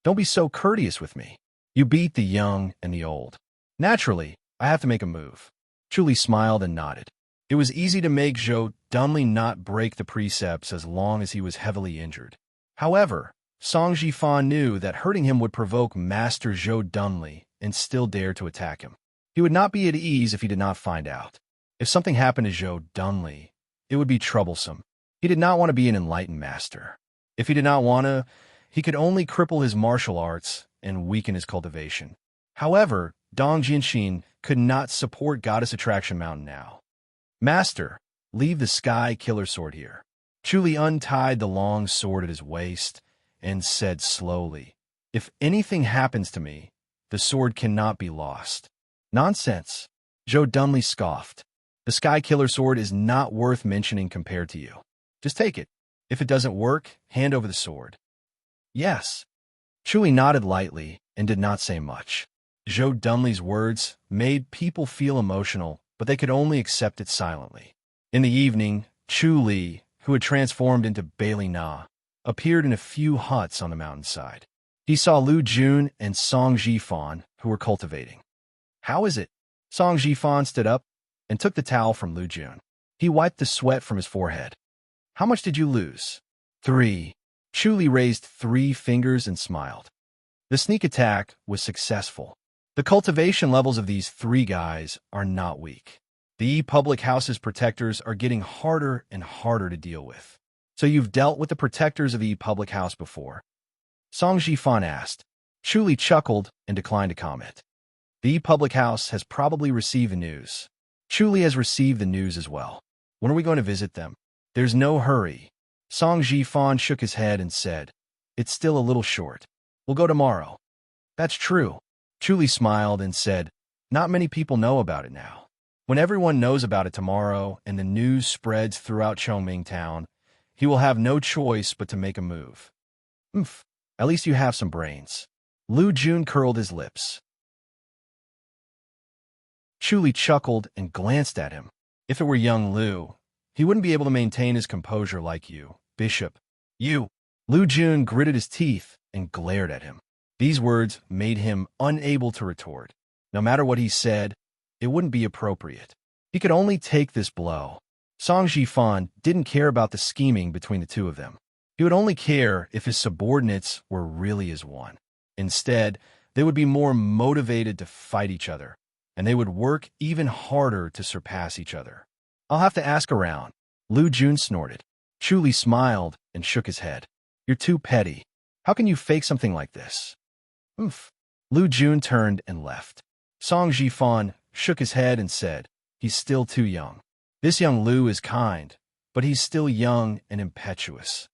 "Don't be so courteous with me. You beat the young and the old. Naturally, I have to make a move." Chu Li smiled and nodded. It was easy to make Zhou dumbly not break the precepts as long as he was heavily injured. However, Song Jifan knew that hurting him would provoke Master Zhou dumbly and still dare to attack him. He would not be at ease if he did not find out. If something happened to Zhou dumbly, it would be troublesome. He did not want to be an enlightened master. If he did not want to, he could only cripple his martial arts and weaken his cultivation. However, Dong Jianxin could not support Goddess Attraction Mountain now. "Master, leave the Sky Killer sword here." Chu Li untied the long sword at his waist and said slowly, "If anything happens to me, the sword cannot be lost." "Nonsense," Zhou dumbly scoffed. "The Sky Killer sword is not worth mentioning compared to you. Just take it. If it doesn't work, hand over the sword." "Yes." Chu Li nodded lightly and did not say much. Zhou dumbly's words made people feel emotional, but they could only accept it silently. In the evening, Chu Li, who had transformed into Bailey Na, appeared in a few huts on the mountainside. He saw Lu Jun and Song Jifan, who were cultivating. "How is it?" Song Jifan stood up and took the towel from Lu Jun. He wiped the sweat from his forehead. "How much did you lose?" "3." Chu Li raised 3 fingers and smiled. The sneak attack was successful. The cultivation levels of these 3 guys are not weak. The public house's protectors are getting harder and harder to deal with. "So you've dealt with the protectors of the public house before?" Song Jifan asked. Chu Li chuckled and declined to comment. "The public house has probably received the news." "Chu Li has received the news as well." "When are we going to visit them?" "There's no hurry." Song Jifan shook his head and said, "It's still a little short. We'll go tomorrow." "That's true." Chu Li smiled and said, "Not many people know about it now. When everyone knows about it tomorrow and the news spreads throughout Chongming town, he will have no choice but to make a move." "Oomph, at least you have some brains." Lu Jun curled his lips. Chu Li chuckled and glanced at him. "If it were young Lu, he wouldn't be able to maintain his composure like you, Bishop." "You!" Lu Jun gritted his teeth and glared at him. These words made him unable to retort. No matter what he said, it wouldn't be appropriate. He could only take this blow. Song Jifan didn't care about the scheming between the two of them. He would only care if his subordinates were really as one. Instead, they would be more motivated to fight each other, and they would work even harder to surpass each other. "I'll have to ask around." Lu Jun snorted. Chu Li smiled and shook his head. "You're too petty. How can you fake something like this?" "Oomph." Lu Jun turned and left. Song Jifan shook his head and said, "He's still too young. This young Lu is kind, but he's still young and impetuous."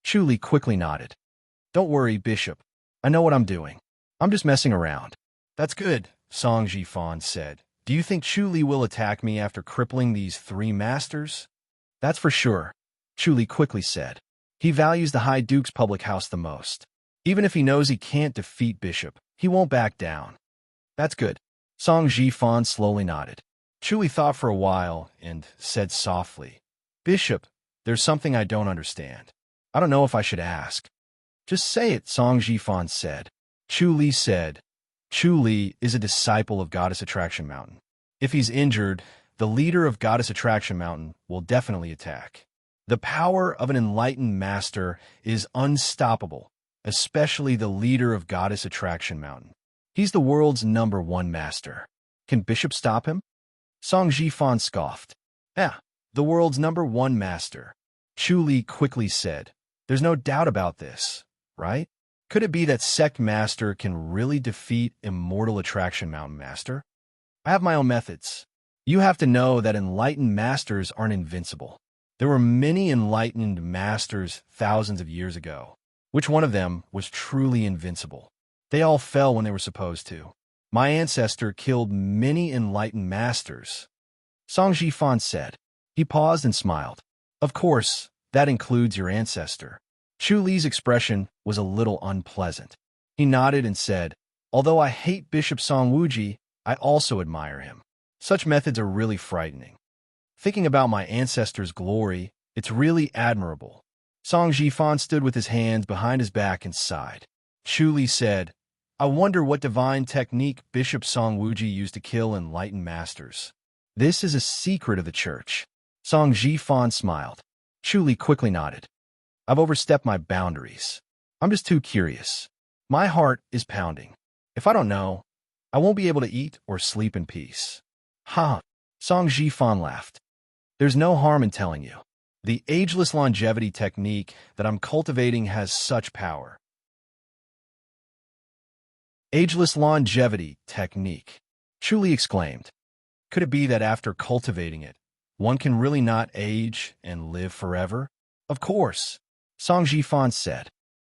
Chu Li quickly nodded. "Don't worry, Bishop. I know what I'm doing. I'm just messing around." "That's good," Song Jifan said. "Do you think Chu Li will attack me after crippling these 3 masters?" "That's for sure," Chu Li quickly said. He values the High Duke's public house the most. Even if he knows he can't defeat Bishop, he won't back down. "That's good." Song Jifan slowly nodded. Chu Li thought for a while and said softly, "Bishop, there's something I don't understand. I don't know if I should ask." "Just say it," Song Jifan said. Chu Li said, "Chu Li is a disciple of Goddess Attraction Mountain. If he's injured, the leader of Goddess Attraction Mountain will definitely attack. The power of an enlightened master is unstoppable, especially the leader of Goddess Attraction Mountain. He's the world's #1 master. Can Bishop stop him?" Song Jifan scoffed. "Yeah, the world's #1 master." Chu Li quickly said, There's no doubt about this, right? Could it be that Sect Master can really defeat Immortal Attraction Mountain Master? I have my own methods. You have to know that enlightened masters aren't invincible. There were many enlightened masters thousands of years ago. Which one of them was truly invincible? They all fell when they were supposed to. My ancestor killed many enlightened masters, Song Jifan said. He paused and smiled. Of course, that includes your ancestor. Chu Li's expression was a little unpleasant. He nodded and said, although I hate Bishop Song Wuji, I also admire him. Such methods are really frightening. Thinking about my ancestor's glory, it's really admirable. Song Jifan stood with his hands behind his back and sighed. Chu Li said, I wonder what divine technique Bishop Song Wuji used to kill enlightened masters. This is a secret of the church. Song Jifan smiled. Chu Li quickly nodded. I've overstepped my boundaries. I'm just too curious. My heart is pounding. If I don't know, I won't be able to eat or sleep in peace. Ha! Song Jifan laughed. There's no harm in telling you. The ageless longevity technique that I'm cultivating has such power. Ageless longevity technique, Chu Li exclaimed. Could it be that after cultivating it, one can really not age and live forever? Of course, Song Jifan said.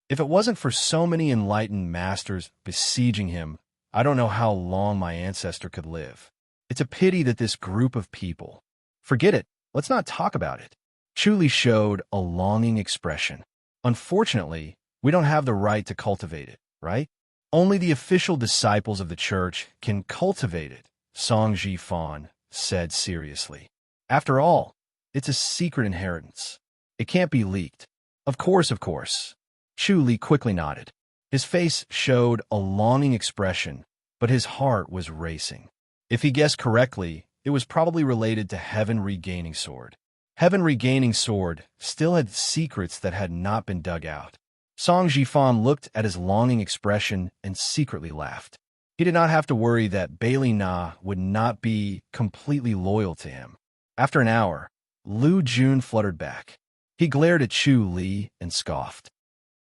If it wasn't for so many enlightened masters besieging him, I don't know how long my ancestor could live. It's a pity that this group of people... Forget it. Let's not talk about it. Chu Li showed a longing expression. Unfortunately, we don't have the right to cultivate it, right? Only the official disciples of the church can cultivate it, Song Jifan said seriously. After all, it's a secret inheritance. It can't be leaked. Of course, of course. Chu Li quickly nodded. His face showed a longing expression, but his heart was racing. If he guessed correctly, it was probably related to Heaven Regaining Sword. Heaven Regaining Sword still had secrets that had not been dug out. Song Jifan looked at his longing expression and secretly laughed. He did not have to worry that Bailey Na would not be completely loyal to him. After an hour, Lu Jun fluttered back. He glared at Chu Li and scoffed.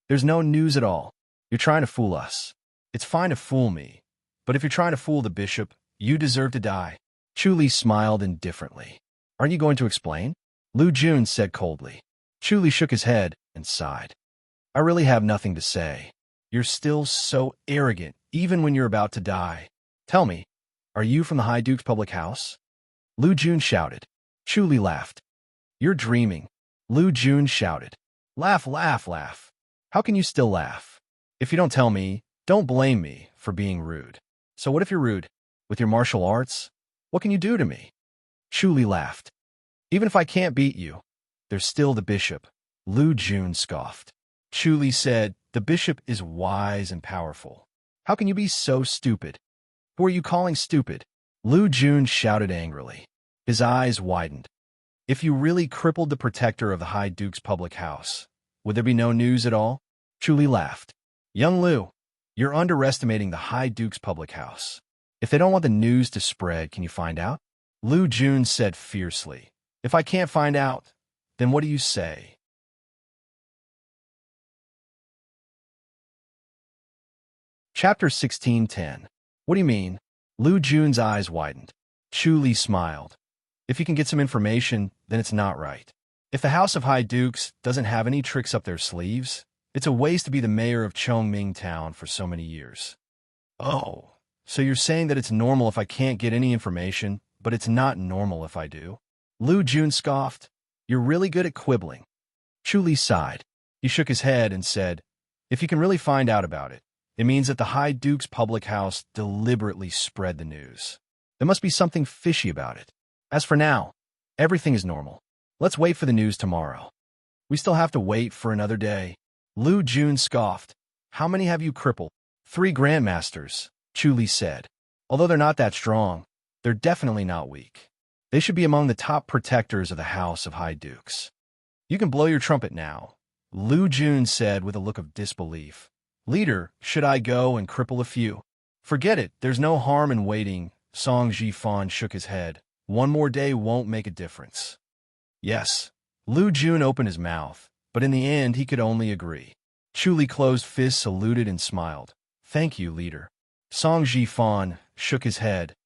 There's no news at all. You're trying to fool us. It's fine to fool me, but if you're trying to fool the bishop, you deserve to die. Chu Li smiled indifferently. Aren't you going to explain? Lu Jun said coldly. Chu Li shook his head and sighed. I really have nothing to say. You're still so arrogant, even when you're about to die. Tell me, are you from the High Duke's public house? Lu Jun shouted. Chu Li laughed. You're dreaming. Lu Jun shouted. Laugh, laugh, laugh. How can you still laugh? If you don't tell me, don't blame me for being rude. So what if you're rude? With your martial arts? What can you do to me? Chu Li laughed. Even if I can't beat you, there's still the bishop. Lu Jun scoffed. Chu Li said, the bishop is wise and powerful. How can you be so stupid? Who are you calling stupid? Lu Jun shouted angrily. His eyes widened. If you really crippled the protector of the High Duke's public house, would there be no news at all? Chu Li laughed. Young Lu, you're underestimating the High Duke's public house. If they don't want the news to spread, can you find out? Lu Jun said fiercely. If I can't find out, then what do you say? Chapter 16:10. What do you mean? Lu Jun's eyes widened. Chu Li smiled. If you can get some information, then it's not right. If the House of High Dukes doesn't have any tricks up their sleeves, it's a waste to be the mayor of Chongming Town for so many years. Oh, so you're saying that it's normal if I can't get any information, but it's not normal if I do? Lu Jun scoffed. You're really good at quibbling. Chu Li sighed. He shook his head and said, if you can really find out about it, it means that the High Duke's public house deliberately spread the news. There must be something fishy about it. As for now, everything is normal. Let's wait for the news tomorrow. We still have to wait for another day. Lu Jun scoffed. How many have you crippled? 3 grandmasters, Chu Li said. Although they're not that strong, they're definitely not weak. They should be among the top protectors of the House of High Dukes. You can blow your trumpet now, Lu Jun said with a look of disbelief. Leader, should I go and cripple a few? Forget it, there's no harm in waiting. Song Jifan shook his head. One more day won't make a difference. Yes. Lu Jun opened his mouth, but in the end he could only agree. Chu Li closed fists, saluted, and smiled. "Thank you, leader." Song Ji-fan shook his head.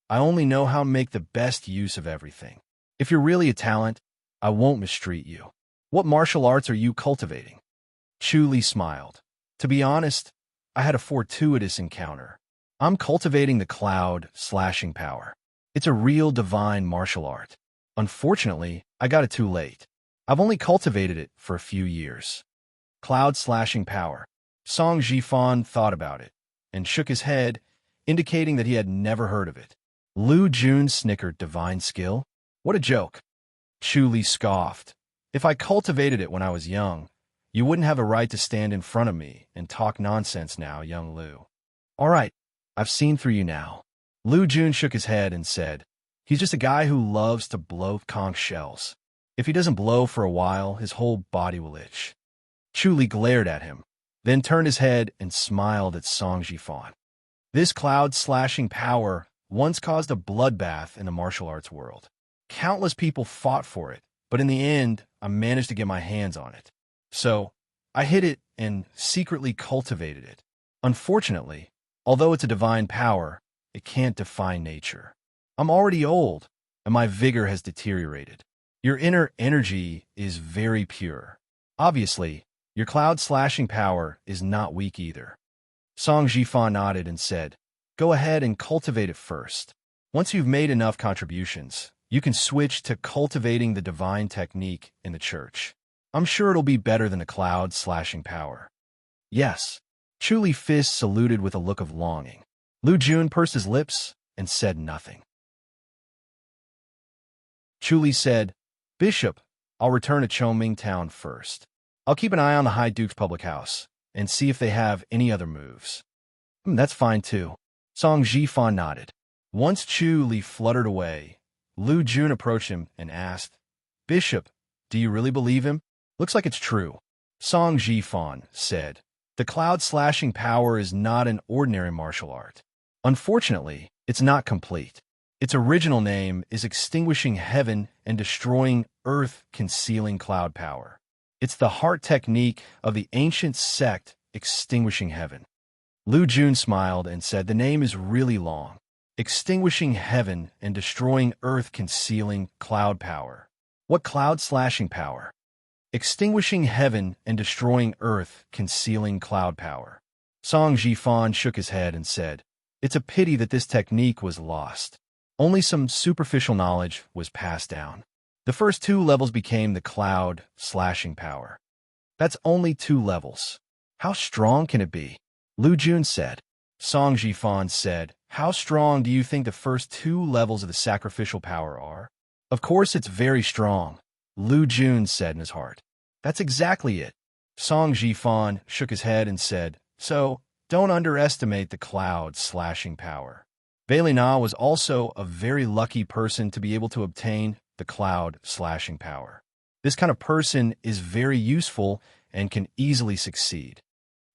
"I only know how to make the best use of everything. If you're really a talent, I won't mistreat you. What martial arts are you cultivating?" Chu Li smiled. "To be honest, I had a fortuitous encounter. I'm cultivating the cloud slashing power. It's a real divine martial art. Unfortunately, I got it too late. I've only cultivated it for a few years." Cloud slashing power. Song Ji-fan thought about it and shook his head, indicating that he had never heard of it. Lu Jun snickered. "Divine skill? What a joke." Chu Li scoffed. "If I cultivated it when I was young, you wouldn't have a right to stand in front of me and talk nonsense now, young Lu." "All right, I've seen through you now." Lu Jun shook his head and said, "He's just a guy who loves to blow conch shells. If he doesn't blow for a while, his whole body will itch." Chu Li glared at him, then turned his head and smiled at Song Ji-fan. This cloud-slashing power once caused a bloodbath in the martial arts world. Countless people fought for it, but in the end, I managed to get my hands on it. So, I hid it and secretly cultivated it. Unfortunately, although it's a divine power, it can't define nature. I'm already old, and my vigor has deteriorated. Your inner energy is very pure. Obviously, your cloud-slashing power is not weak either." Song Ji-fan nodded and said, "Go ahead and cultivate it first. Once you've made enough contributions, you can switch to cultivating the divine technique in the church. I'm sure it'll be better than the cloud-slashing power." "Yes." Chu Li Fist saluted with a look of longing. Lu Jun pursed his lips and said nothing. Chu Li said, "Bishop, I'll return to Chongming Town first. I'll keep an eye on the High Duke's public house and see if they have any other moves." That's fine too." Song Ji-fan nodded. Once Chu Li fluttered away, Lu Jun approached him and asked, "Bishop, do you really believe him?" "Looks like it's true." Song Ji-fan said, "The cloud-slashing power is not an ordinary martial art. Unfortunately, it's not complete. Its original name is Extinguishing Heaven and Destroying Earth, Concealing Cloud Power. It's the heart technique of the ancient sect Extinguishing Heaven." Lu Jun smiled and said, "The name is really long. Extinguishing Heaven and Destroying Earth, Concealing Cloud Power. What cloud-slashing power?" "Extinguishing Heaven and Destroying Earth, Concealing Cloud Power." Song Ji-fan shook his head and said, "It's a pity that this technique was lost. Only some superficial knowledge was passed down. The first 2 levels became the cloud-slashing power." "That's only 2 levels. How strong can it be?" Lu Jun said. Song Ji-fan said, "How strong do you think the first 2 levels of the sacrificial power are?" "Of course it's very strong," Lu Jun said in his heart. "That's exactly it." Song Ji-fan shook his head and said, "So, don't underestimate the cloud-slashing power." Vailina was also a very lucky person to be able to obtain the cloud-slashing power. This kind of person is very useful and can easily succeed.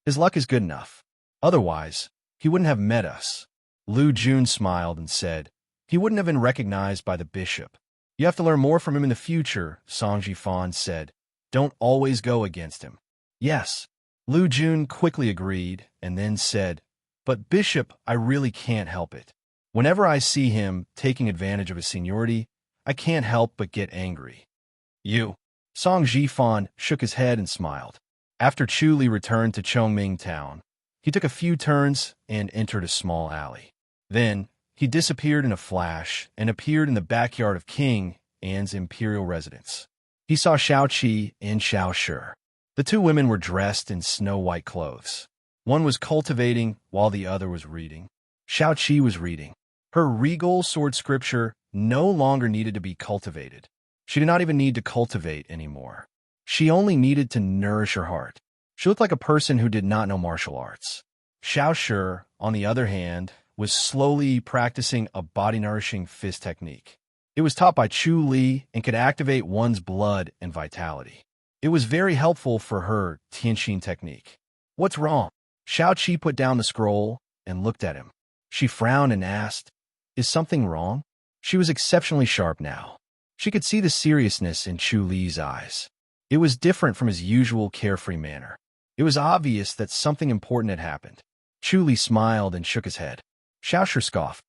His luck is good enough. Otherwise, he wouldn't have met us. Lu Jun smiled and said, "He wouldn't have been recognized by the bishop. You have to learn more from him in the future," Song Ji-fan said. "Don't always go against him." "Yes." Lu Jun quickly agreed and then said, "But Bishop, I really can't help it. Whenever I see him taking advantage of his seniority, I can't help but get angry." "You?" Song Ji-fan shook his head and smiled. After Chu Li returned to Chongming Town, he took a few turns and entered a small alley. Then, he disappeared in a flash and appeared in the backyard of King Anne's imperial residence. He saw Xiao Qi and Xiao Shi. The 2 women were dressed in snow-white clothes. One was cultivating while the other was reading. Xiao Qi was reading. Her regal sword scripture no longer needed to be cultivated. She did not even need to cultivate anymore. She only needed to nourish her heart. She looked like a person who did not know martial arts. Xiao Shi, on the other hand, was slowly practicing a body-nourishing fist technique. It was taught by Chu Li and could activate one's blood and vitality. It was very helpful for her Tianxin technique. "What's wrong?" Xiao Qi put down the scroll and looked at him. She frowned and asked, "Is something wrong?" She was exceptionally sharp now. She could see the seriousness in Chu Li's eyes. It was different from his usual carefree manner. It was obvious that something important had happened. Chu Li smiled and shook his head. Xiaoshi scoffed.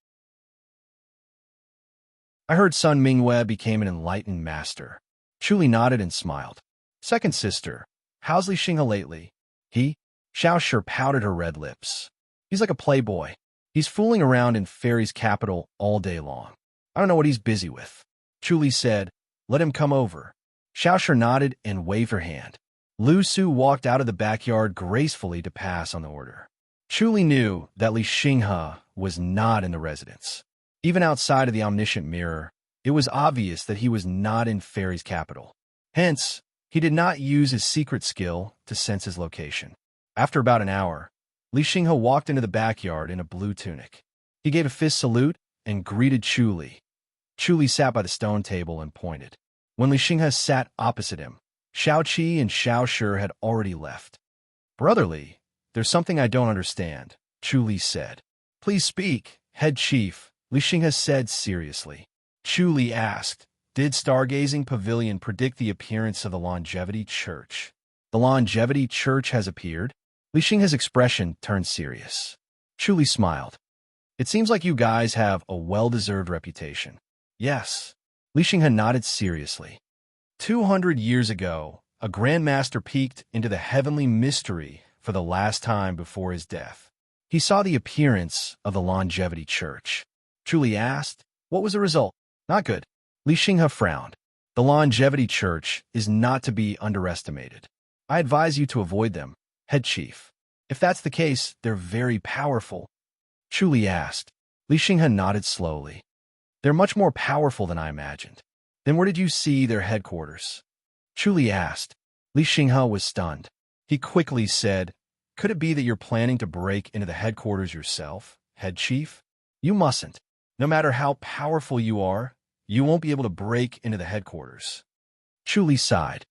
I heard Sun Mingwei became an enlightened master. Chu Li nodded and smiled. Second sister, how's Li Xinghe lately? Xiaoshi pouted her red lips. He's like a playboy. He's fooling around in Fairy's capital all day long. I don't know what he's busy with. Chu Li said, let him come over. Xiaoshi nodded and waved her hand. Lu Su walked out of the backyard gracefully to pass on the order. Chu Li knew that Li Xinghe was not in the residence. Even outside of the omniscient mirror, it was obvious that he was not in Fairy's capital. Hence, he did not use his secret skill to sense his location. After about an hour, Li Xinghe walked into the backyard in a blue tunic. He gave a fist salute and greeted Chu Li. Chu Li sat by the stone table and pointed. When Li Xinghe sat opposite him, Xiao Qi and Xiao Shi had already left. Brother Li, there's something I don't understand, Chu Li said. Please speak, head chief, Li Xinghe said seriously. Chu Li asked, did Stargazing Pavilion predict the appearance of the Longevity Church? The Longevity Church has appeared? Li Xinghe's expression turned serious. Chu Li smiled. It seems like you guys have a well-deserved reputation. Yes. Li Xinghe nodded seriously. 200 years ago, a grandmaster peeked into the heavenly mystery for the last time before his death. He saw the appearance of the Longevity Church. Chu Li asked, what was the result? Not good. Li Xinghe frowned. The Longevity Church is not to be underestimated. I advise you to avoid them, head chief. If that's the case, they're very powerful. Chu Li asked. Li Xinghe nodded slowly. They're much more powerful than I imagined. Then where did you see their headquarters? Chu Li asked. Li Xinghe was stunned. He quickly said, could it be that you're planning to break into the headquarters yourself, head chief? You mustn't. No matter how powerful you are, you won't be able to break into the headquarters. Chu Li sighed.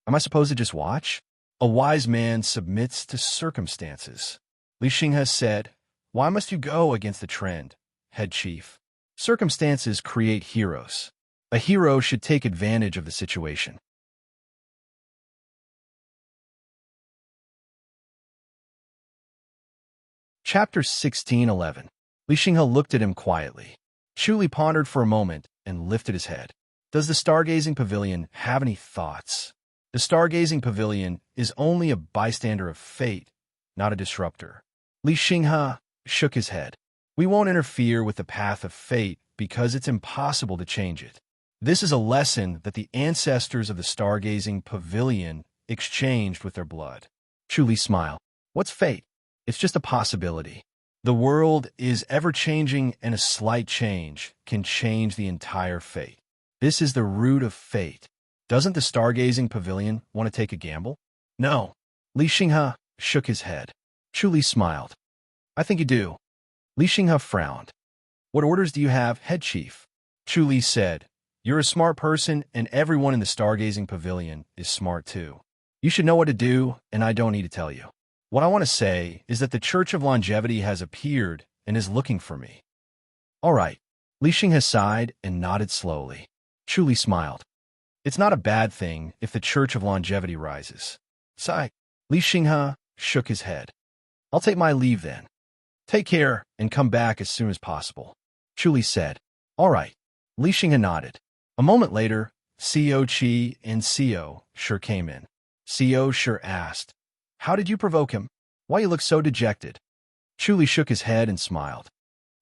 Am I supposed to just watch? A wise man submits to circumstances. Li Xinghe said, why must you go against the trend, head chief? Circumstances create heroes. A hero should take advantage of the situation. Chapter 16:11. Li Xinghe looked at him quietly. Chu Li pondered for a moment and lifted his head. Does the Stargazing Pavilion have any thoughts? The Stargazing Pavilion is only a bystander of fate, not a disruptor. Li Xinghe shook his head. We won't interfere with the path of fate because it's impossible to change it. This is a lesson that the ancestors of the Stargazing Pavilion exchanged with their blood. Chu Li smiled. What's fate? It's just a possibility. The world is ever-changing, and a slight change can change the entire fate. This is the root of fate. Doesn't the Stargazing Pavilion want to take a gamble? No. Li Xinghe shook his head. Chu Li smiled. I think you do. Li Xinghe frowned. What orders do you have, head chief? Chu Li said, you're a smart person, and everyone in the Stargazing Pavilion is smart too. You should know what to do, and I don't need to tell you. What I want to say is that the Church of Longevity has appeared and is looking for me. All right. Li Xinghe sighed and nodded slowly. Chu Li smiled. It's not a bad thing if the Church of Longevity rises. Sigh. Li Xinghe shook his head. I'll take my leave then. Take care and come back as soon as possible. Chu Li said. All right. Li Xinghe nodded. A moment later, Xiao Qi and Xiao Shi came in. Xiao Shi asked, how did you provoke him? Why you look so dejected? Chu Li shook his head and smiled.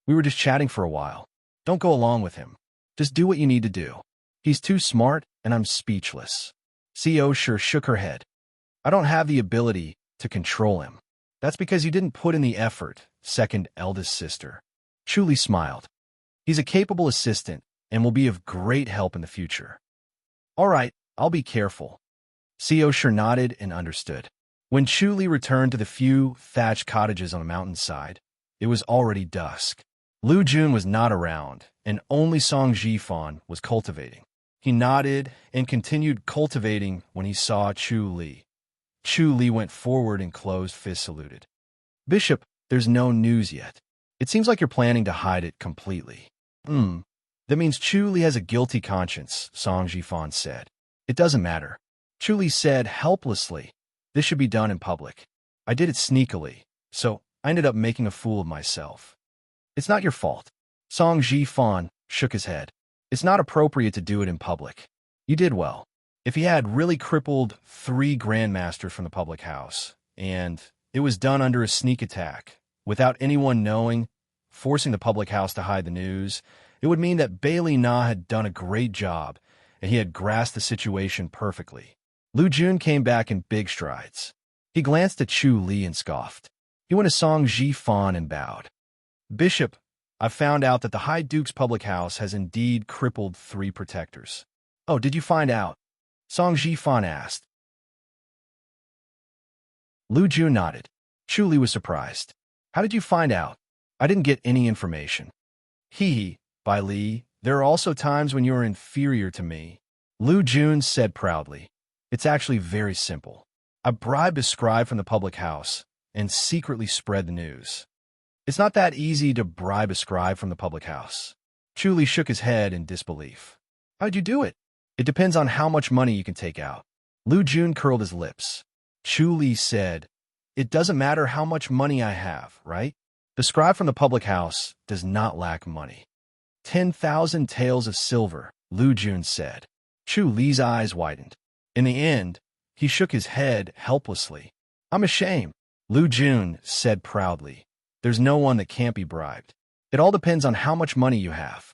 We were just chatting for a while. Don't go along with him. Just do what you need to do. He's too smart, and I'm speechless. Xiao Shi shook her head. I don't have the ability to control him. That's because you didn't put in the effort, second eldest sister. Chu Li smiled. He's a capable assistant and will be of great help in the future. All right, I'll be careful. Xiao Shi nodded and understood. When Chu Li returned to the few thatched cottages on the mountainside, it was already dusk. Lu Jun was not around, and only Song Jifan was cultivating. He nodded and continued cultivating when he saw Chu Li. Chu Li went forward and closed fist saluted. Bishop, there's no news yet. It seems like you're planning to hide it completely. That means Chu Li has a guilty conscience, Song Jifan said. It doesn't matter. Chu Li said helplessly. This should be done in public. I did it sneakily, so I ended up making a fool of myself. It's not your fault. Song Ji-fan shook his head. It's not appropriate to do it in public. You did well. If he had really crippled 3 grandmasters from the public house, and it was done under a sneak attack, without anyone knowing, forcing the public house to hide the news, it would mean that Bailey Na had done a great job, and he had grasped the situation perfectly. Lu Jun came back in big strides. He glanced at Chu Li and scoffed. He went to Song Ji-fan and bowed. Bishop, I've found out that the High Duke's public house has indeed crippled 3 protectors. Oh, did you find out? Song Ji-fan asked. Lu Jun nodded. Chu Li was surprised. How did you find out? I didn't get any information. Hee, Bai Li, there are also times when you are inferior to me. Lu Jun said proudly. It's actually very simple. I bribed a scribe from the public house and secretly spread the news. It's not that easy to bribe a scribe from the public house. Chu Li shook his head in disbelief. How'd you do it? It depends on how much money you can take out. Lu Jun curled his lips. Chu Li said, it doesn't matter how much money I have, right? The scribe from the public house does not lack money. 10,000 taels of silver, Lu Jun said. Chu Li's eyes widened. In the end, he shook his head helplessly. I'm ashamed, Lu Jun said proudly. There's no one that can't be bribed. It all depends on how much money you have.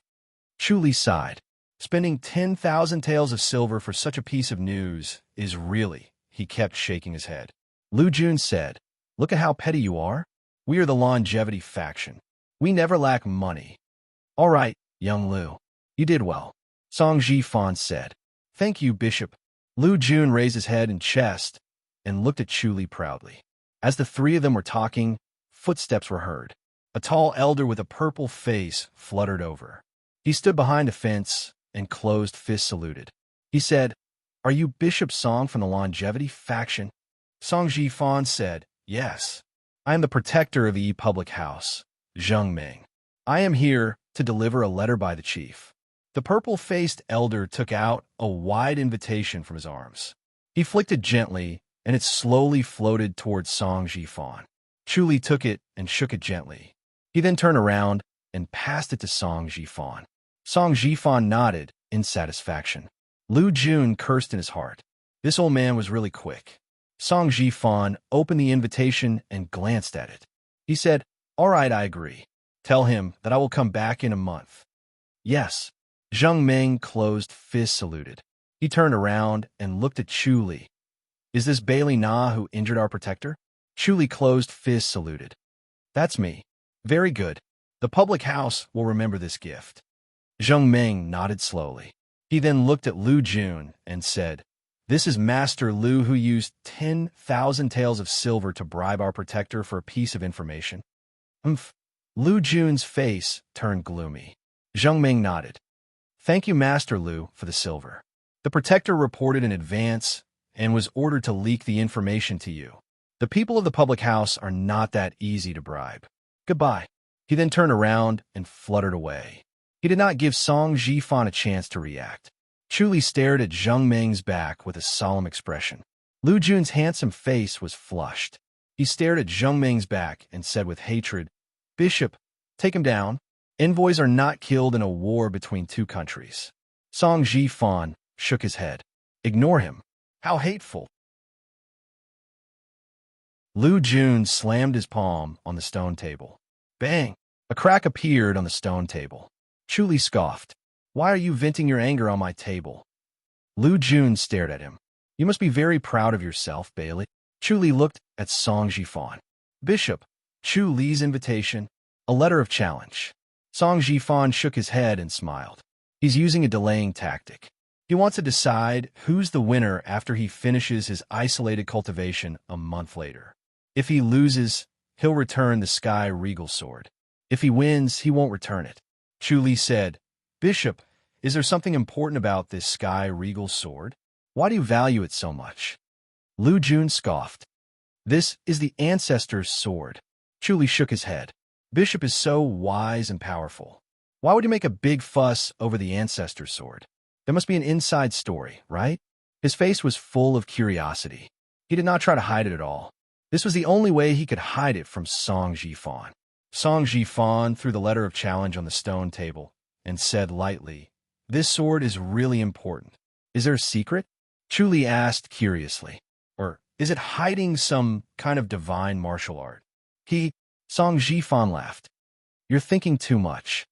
Chu Li sighed. Spending 10,000 taels of silver for such a piece of news is really, he kept shaking his head. Lu Jun said, look at how petty you are. We are the longevity faction. We never lack money. All right, young Lu. You did well. Song Ji-fan said. Thank you, Bishop. Lu Jun raised his head and chest and looked at Chu Li proudly. As the 3 of them were talking, footsteps were heard. A tall elder with a purple face fluttered over. He stood behind a fence and closed fist saluted. He said, are you Bishop Song from the longevity faction? Song Ji-fan said, yes. I am the protector of the public house, Zheng Ming. I am here to deliver a letter by the chief. The purple-faced elder took out a wide invitation from his arms. He flicked it gently, and it slowly floated towards Song Ji-fan. Chu Li took it and shook it gently. He then turned around and passed it to Song Ji-fan. Song Ji-fan nodded in satisfaction. Lu Jun cursed in his heart. This old man was really quick. Song Ji-fan opened the invitation and glanced at it. He said, all right, I agree. Tell him that I will come back in a month. Yes. Zheng Ming closed fist saluted. He turned around and looked at Chu Li. Is this Bailey Na who injured our protector? Chu Li closed fist saluted. That's me. Very good. The public house will remember this gift. Zheng Ming nodded slowly. He then looked at Lu Jun and said, this is Master Lu who used 10,000 taels of silver to bribe our protector for a piece of information. Lu Jun's face turned gloomy. Zheng Ming nodded. Thank you, Master Lu, for the silver. The protector reported in advance and was ordered to leak the information to you. The people of the public house are not that easy to bribe. Goodbye. He then turned around and fluttered away. He did not give Song Ji-fan a chance to react. Chu Li stared at Zheng Ming's back with a solemn expression. Lu Jun's handsome face was flushed. He stared at Zheng Ming's back and said with hatred, Bishop, take him down. Envoys are not killed in a war between 2 countries. Song Ji-fan shook his head. Ignore him. How hateful. Lu Jun slammed his palm on the stone table. Bang! A crack appeared on the stone table. Chu Li scoffed. Why are you venting your anger on my table? Lu Jun stared at him. You must be very proud of yourself, Bailey. Chu Li looked at Song Ji-fan. Bishop, Chu Li's invitation, a letter of challenge. Song Ji-fan shook his head and smiled. He's using a delaying tactic. He wants to decide who's the winner after he finishes his isolated cultivation a month later. If he loses, he'll return the Sky Regal Sword. If he wins, he won't return it. Chu Li said, Bishop, is there something important about this Sky Regal Sword? Why do you value it so much? Lu Jun scoffed. This is the ancestor's sword. Chu Li shook his head. Bishop is so wise and powerful. Why would you make a big fuss over the ancestor's sword? There must be an inside story, right? His face was full of curiosity. He did not try to hide it at all. This was the only way he could hide it from Song Jifan. Song Jifan threw the letter of challenge on the stone table and said lightly, "This sword is really important. Is there a secret?" Chu Li asked curiously. "Or is it hiding some kind of divine martial art?" Song Jifan laughed. "You're thinking too much."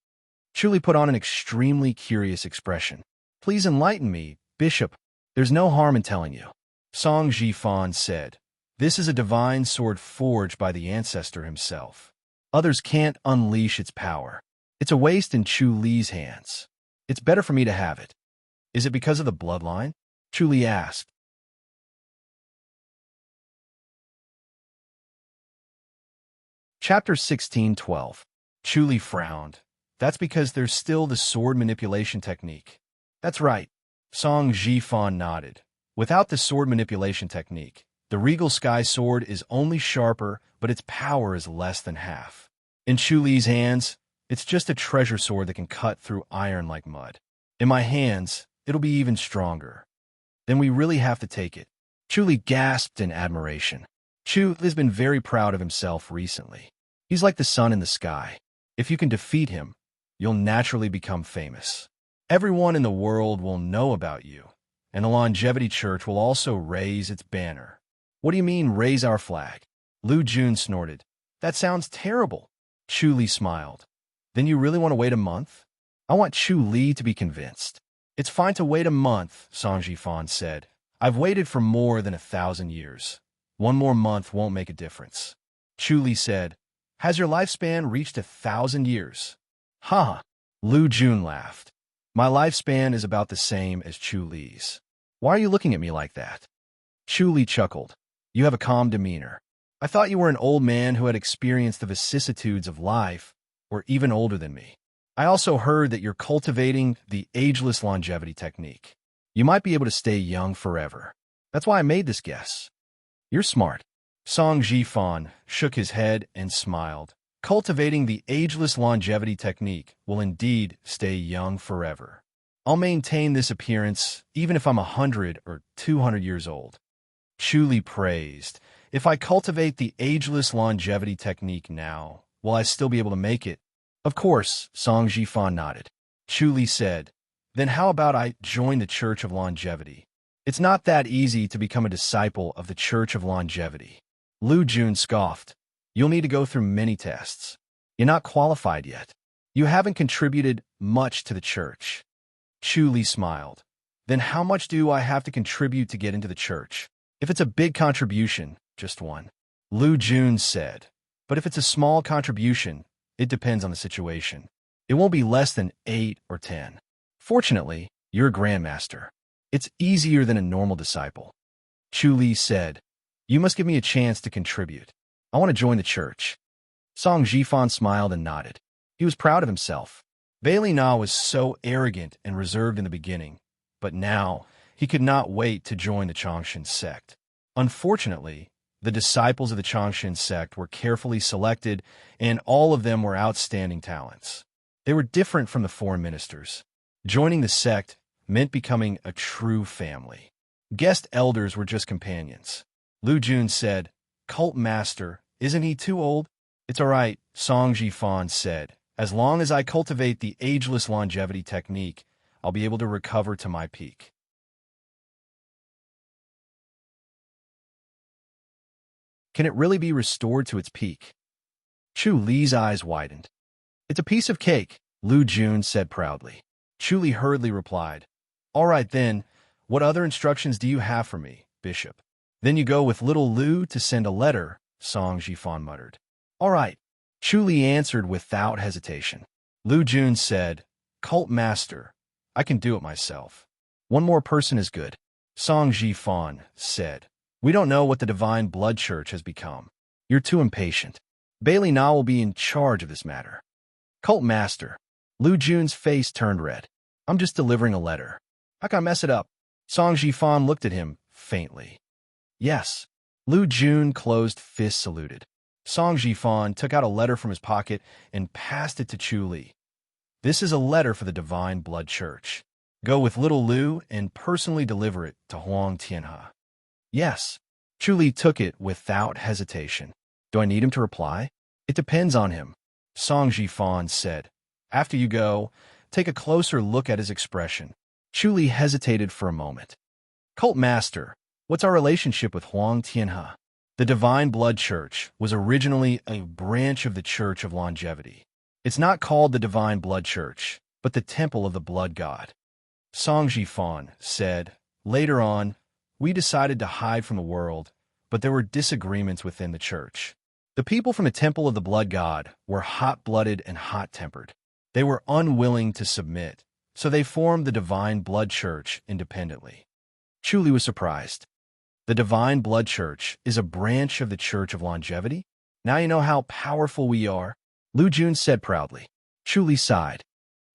Chu Li put on an extremely curious expression. "Please enlighten me, Bishop. There's no harm in telling you." Song Jifan said, "This is a divine sword forged by the ancestor himself. Others can't unleash its power. It's a waste in Chu Li's hands. It's better for me to have it." "Is it because of the bloodline?" Chu Li asked. Chapter 16:12. Chu Li frowned. "That's because there's still the sword manipulation technique." "That's right." Song Jifan nodded. "Without the sword manipulation technique, the regal sky sword is only sharper, but its power is less than half. In Chu Li's hands, it's just a treasure sword that can cut through iron like mud. In my hands, it'll be even stronger. Then we really have to take it." Chu Li gasped in admiration. Chu has been very proud of himself recently. He's like the sun in the sky. If you can defeat him, you'll naturally become famous. Everyone in the world will know about you, and the Longevity Church will also raise its banner. "What do you mean, raise our flag?" Lu Jun snorted. "That sounds terrible." Chu Li smiled. "Then you really want to wait a month?" "I want Chu Li to be convinced." "It's fine to wait a month," Song Jifan said. "I've waited for more than 1,000 years. One more month won't make a difference." Chu Li said, "Has your lifespan reached 1,000 years?" "Ha!" Lu Jun laughed. "My lifespan is about the same as Chu Li's." "Why are you looking at me like that?" Chu Li chuckled. "You have a calm demeanor. I thought you were an old man who had experienced the vicissitudes of life, or even older than me. I also heard that you're cultivating the ageless longevity technique. You might be able to stay young forever. That's why I made this guess." "You're smart." Song Jifan shook his head and smiled. "Cultivating the ageless longevity technique will indeed stay young forever. I'll maintain this appearance even if I'm 100 or 200 years old." Chu Li praised. "If I cultivate the ageless longevity technique now, will I still be able to make it?" "Of course," Song Jifan nodded. Chu Li said, "Then how about I join the Church of Longevity?" "It's not that easy to become a disciple of the Church of Longevity." Lu Jun scoffed. "You'll need to go through many tests. You're not qualified yet. You haven't contributed much to the church." Chu Li smiled. "Then how much do I have to contribute to get into the church?" "If it's a big contribution, just one." Lu Jun said. "But if it's a small contribution, it depends on the situation. It won't be less than 8 or 10. Fortunately, you're a grandmaster. It's easier than a normal disciple." Chu Li said, "You must give me a chance to contribute. I want to join the church." Song Jifan smiled and nodded. He was proud of himself. Bailey Na was so arrogant and reserved in the beginning, but now he could not wait to join the Changshin sect. Unfortunately, the disciples of the Changshin sect were carefully selected, and all of them were outstanding talents. They were different from the foreign ministers. Joining the sect meant becoming a true family. Guest elders were just companions. Lu Jun said, "Cult master, isn't he too old?" "It's all right," Song Jifan said. "As long as I cultivate the ageless longevity technique, I'll be able to recover to my peak." "Can it really be restored to its peak?" Chu Li's eyes widened. "It's a piece of cake," Lu Jun said proudly. Chu Li hurriedly replied, "All right then, what other instructions do you have for me, Bishop?" "Then you go with little Lu to send a letter," Song Jifan muttered. "All right," Chu Li answered without hesitation. Lu Jun said, "Cult master, I can do it myself. One more person is good." Song Jifan said, "We don't know what the Divine Blood Church has become. You're too impatient. Bailey Na will be in charge of this matter." "Cult master." Lu Jun's face turned red. "I'm just delivering a letter. How can I mess it up?" Song Jifan looked at him faintly. "Yes." Lu Jun closed fist saluted. Song Jifan took out a letter from his pocket and passed it to Chu Li. "This is a letter for the Divine Blood Church. Go with little Lu and personally deliver it to Huang Tianhe. Yes. Chu Li took it without hesitation. Do I need him to reply? It depends on him, Song Jifan said. After you go, take a closer look at his expression. Chu Li hesitated for a moment. Cult Master, what's our relationship with Huang Tianhe? The Divine Blood Church was originally a branch of the Church of Longevity. It's not called the Divine Blood Church, but the Temple of the Blood God. Song Jifan said. Later on, we decided to hide from the world, but there were disagreements within the church. The people from the Temple of the Blood God were hot-blooded and hot-tempered. They were unwilling to submit, so they formed the Divine Blood Church independently. Chu Li was surprised. The Divine Blood Church is a branch of the Church of Longevity? Now you know how powerful we are, Lu Jun said proudly. Chu Li sighed.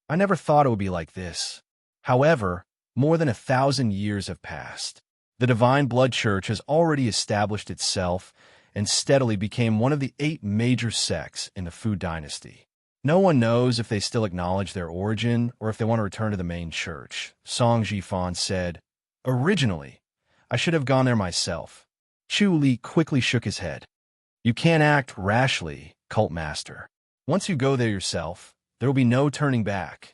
I never thought it would be like this. However, more than 1,000 years have passed. The Divine Blood Church has already established itself and steadily became one of the 8 major sects in the Fu dynasty. No one knows if they still acknowledge their origin or if they want to return to the main church, Song Jifan said. Originally, I should have gone there myself. Chu Li quickly shook his head. You can't act rashly, Cult Master. Once you go there yourself, there will be no turning back.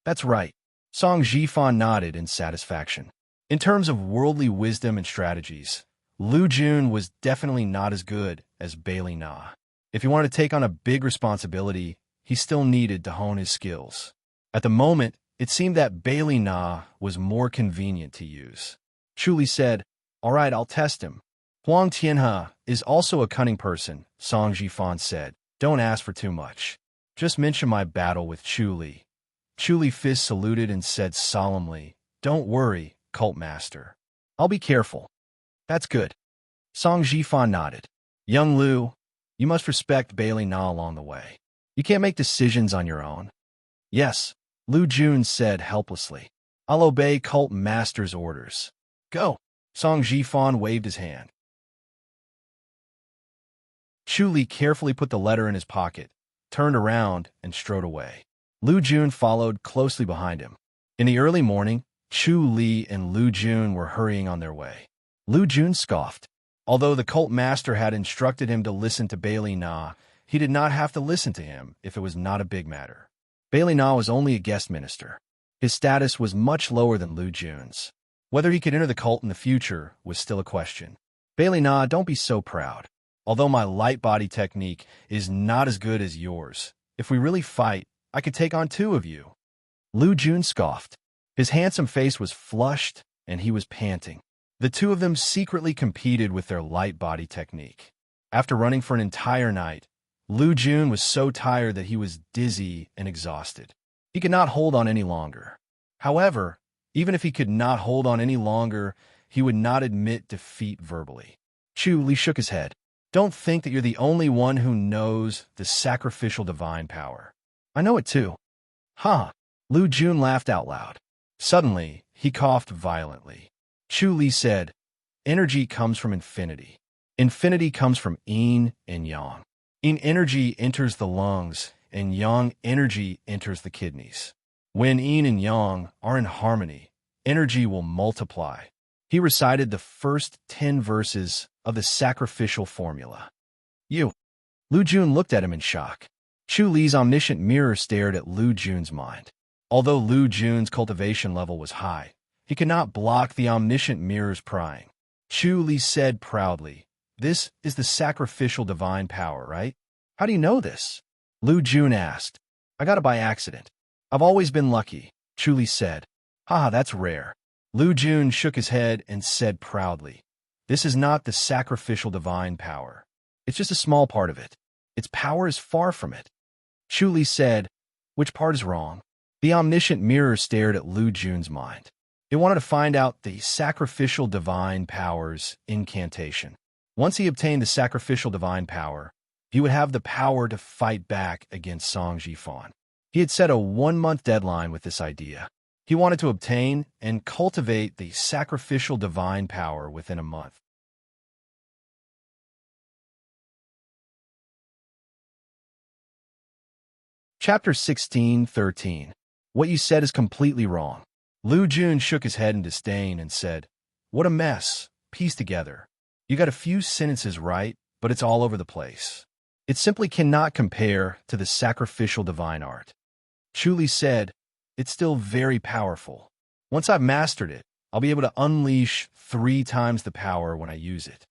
That's right. Song Jifan nodded in satisfaction. In terms of worldly wisdom and strategies, Lu Jun was definitely not as good as Bailey Na. If he wanted to take on a big responsibility, he still needed to hone his skills. At the moment, it seemed that Bailey Na was more convenient to use. Chu Li said, All right, I'll test him. Huang Tianhe is also a cunning person, Song Jifan said. Don't ask for too much. Just mention my battle with Chu Li. Chu Li fist saluted and said solemnly, Don't worry, Cult Master. I'll be careful. That's good. Song Jifan nodded. Young Lu, you must respect Bailey Na along the way. You can't make decisions on your own. Yes, Lu Jun said helplessly. I'll obey Cult Master's orders. Go. Song Jifan waved his hand. Chu Li carefully put the letter in his pocket, turned around, and strode away. Lu Jun followed closely behind him. In the early morning, Chu Li and Lu Jun were hurrying on their way. Lu Jun scoffed. Although the Cult Master had instructed him to listen to Bailey Na, he did not have to listen to him if it was not a big matter. Bailey Na was only a guest minister. His status was much lower than Lu Jun's. Whether he could enter the cult in the future was still a question. Bailey Na, don't be so proud. Although my light body technique is not as good as yours, if we really fight, I could take on 2 of you. Lu Jun scoffed. His handsome face was flushed, and he was panting. The 2 of them secretly competed with their light body technique. After running for an entire night, Lu Jun was so tired that he was dizzy and exhausted. He could not hold on any longer. However, even if he could not hold on any longer, he would not admit defeat verbally. Chu Li shook his head. Don't think that you're the only one who knows the sacrificial divine power. I know it too. Ha! Lu Jun laughed out loud. Suddenly, he coughed violently. Chu Li said, Energy comes from infinity. Infinity comes from yin and yang. Yin energy enters the lungs, and yang energy enters the kidneys. When yin and yang are in harmony, energy will multiply. He recited the first 10 verses of the sacrificial formula. You. Lu Jun looked at him in shock. Chu Li's omniscient mirror stared at Lu Jun's mind. Although Lu Jun's cultivation level was high, he could not block the omniscient mirror's prying. Chu Li said proudly, This is the sacrificial divine power, right? How do you know this? Lu Jun asked. I got it by accident. I've always been lucky, Chu Li said. Haha, that's rare. Lu Jun shook his head and said proudly, This is not the sacrificial divine power. It's just a small part of it. Its power is far from it. Chu Li said, Which part is wrong? The omniscient mirror stared at Lu Jun's mind. It wanted to find out the sacrificial divine power's incantation. Once he obtained the sacrificial divine power, he would have the power to fight back against Song Jifan. He had set a 1-month deadline with this idea. He wanted to obtain and cultivate the sacrificial divine power within a month. Chapter 16:13. What you said is completely wrong. Lu Jun shook his head in disdain and said, "What a mess. Piece together. You got a few sentences right, but it's all over the place. It simply cannot compare to the sacrificial divine art." Chu Li said, "It's still very powerful. Once I've mastered it, I'll be able to unleash 3 times the power when I use it."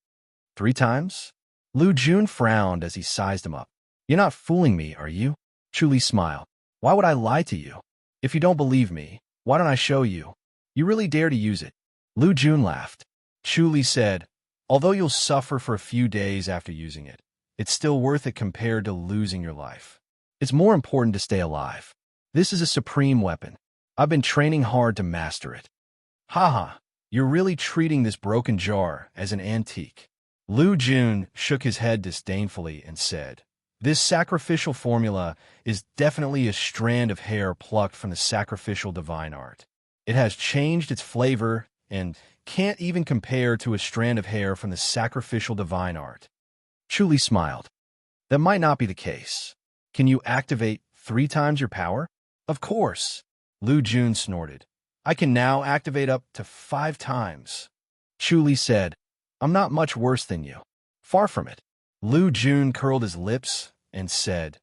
3 times? Lu Jun frowned as he sized him up. "You're not fooling me, are you?" Chu Li smiled. "Why would I lie to you? If you don't believe me, why don't I show you? You really dare to use it?" Lu Jun laughed. Chu Li said, "Although you'll suffer for a few days after using it, it's still worth it compared to losing your life. It's more important to stay alive. This is a supreme weapon. I've been training hard to master it." "Haha, you're really treating this broken jar as an antique." Lu Jun shook his head disdainfully and said, "This sacrificial formula is definitely a strand of hair plucked from the sacrificial divine art. It has changed its flavor and can't even compare to a strand of hair from the sacrificial divine art." Chu Li smiled. "That might not be the case. Can you activate 3 times your power?" "Of course." Lu Jun snorted. "I can now activate up to 5 times." Chu Li said, "I'm not much worse than you. Far from it." Lu Jun curled his lips and said,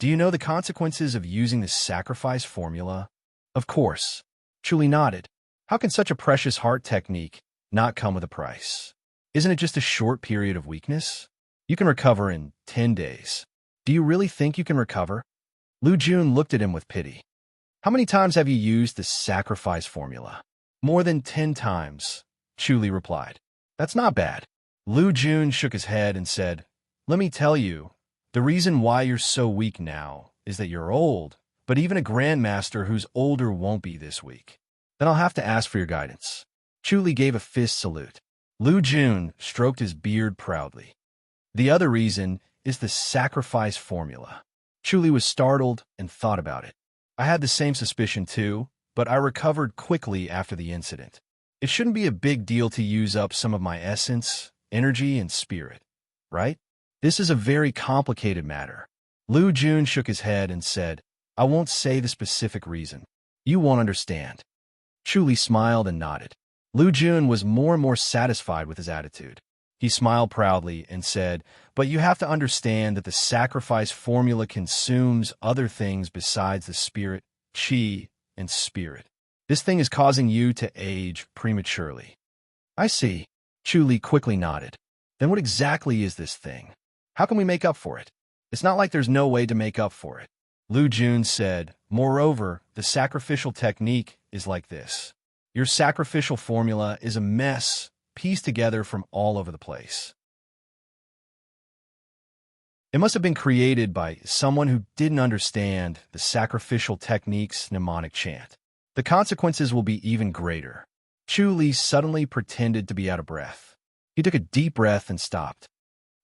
"Do you know the consequences of using the sacrifice formula?" "Of course." Chu Li nodded. "How can such a precious heart technique not come with a price? Isn't it just a short period of weakness? You can recover in 10 days. Do you really think you can recover?" Lu Jun looked at him with pity. "How many times have you used the sacrifice formula?" "More than 10 times, Chu Li replied. "That's not bad." Lu Jun shook his head and said, "Let me tell you, the reason why you're so weak now is that you're old, but even a grandmaster who's older won't be this weak. Then I'll have to ask for your guidance." Chu Li gave a fist salute. Lu Jun stroked his beard proudly. "The other reason is the sacrifice formula." Chu Li was startled and thought about it. "I had the same suspicion too, but I recovered quickly after the incident. It shouldn't be a big deal to use up some of my essence, energy, and spirit, right? This is a very complicated matter." Lu Jun shook his head and said, "I won't say the specific reason. You won't understand." Chu Li smiled and nodded. Lu Jun was more and more satisfied with his attitude. He smiled proudly and said, "But you have to understand that the sacrifice formula consumes other things besides the spirit, qi, and spirit. This thing is causing you to age prematurely." "I see." Chu Li quickly nodded. "Then what exactly is this thing? How can we make up for it?" "It's not like there's no way to make up for it." Lu Jun said, "Moreover, the sacrificial technique is like this. Your sacrificial formula is a mess pieced together from all over the place. It must have been created by someone who didn't understand the sacrificial technique's mnemonic chant. The consequences will be even greater." Chu Li suddenly pretended to be out of breath. He took a deep breath and stopped.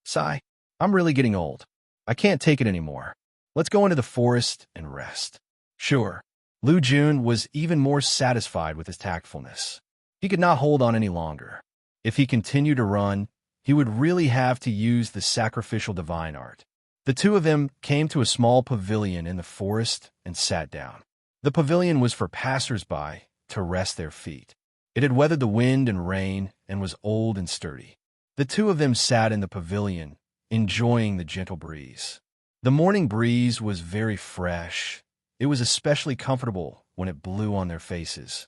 "Sigh, I'm really getting old. I can't take it anymore. Let's go into the forest and rest." "Sure." Lu Jun was even more satisfied with his tactfulness. He could not hold on any longer. If he continued to run, he would really have to use the sacrificial divine art. The two of them came to a small pavilion in the forest and sat down. The pavilion was for passers-by to rest their feet. It had weathered the wind and rain and was old and sturdy. The two of them sat in the pavilion, enjoying the gentle breeze. The morning breeze was very fresh. It was especially comfortable when it blew on their faces.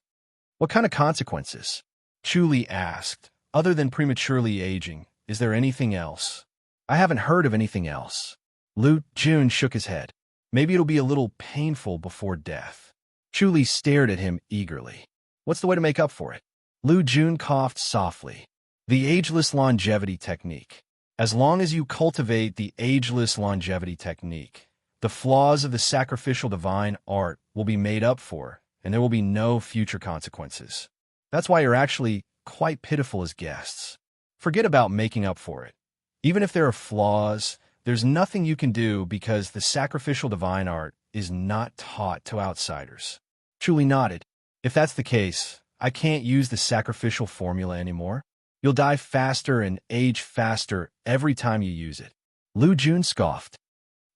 "What kind of consequences?" Chu Li asked. "Other than prematurely aging, is there anything else?" "I haven't heard of anything else." Lu Jun shook his head. "Maybe it'll be a little painful before death." Chu Li stared at him eagerly. "What's the way to make up for it?" Lu Jun coughed softly. "The ageless longevity technique. As long as you cultivate the ageless longevity technique, the flaws of the sacrificial divine art will be made up for, and there will be no future consequences. That's why you're actually quite pitiful as guests. Forget about making up for it. Even if there are flaws, there's nothing you can do because the sacrificial divine art is not taught to outsiders." Chu Li nodded. "If that's the case, I can't use the sacrificial formula anymore. You'll die faster and age faster every time you use it." Lu Jun scoffed.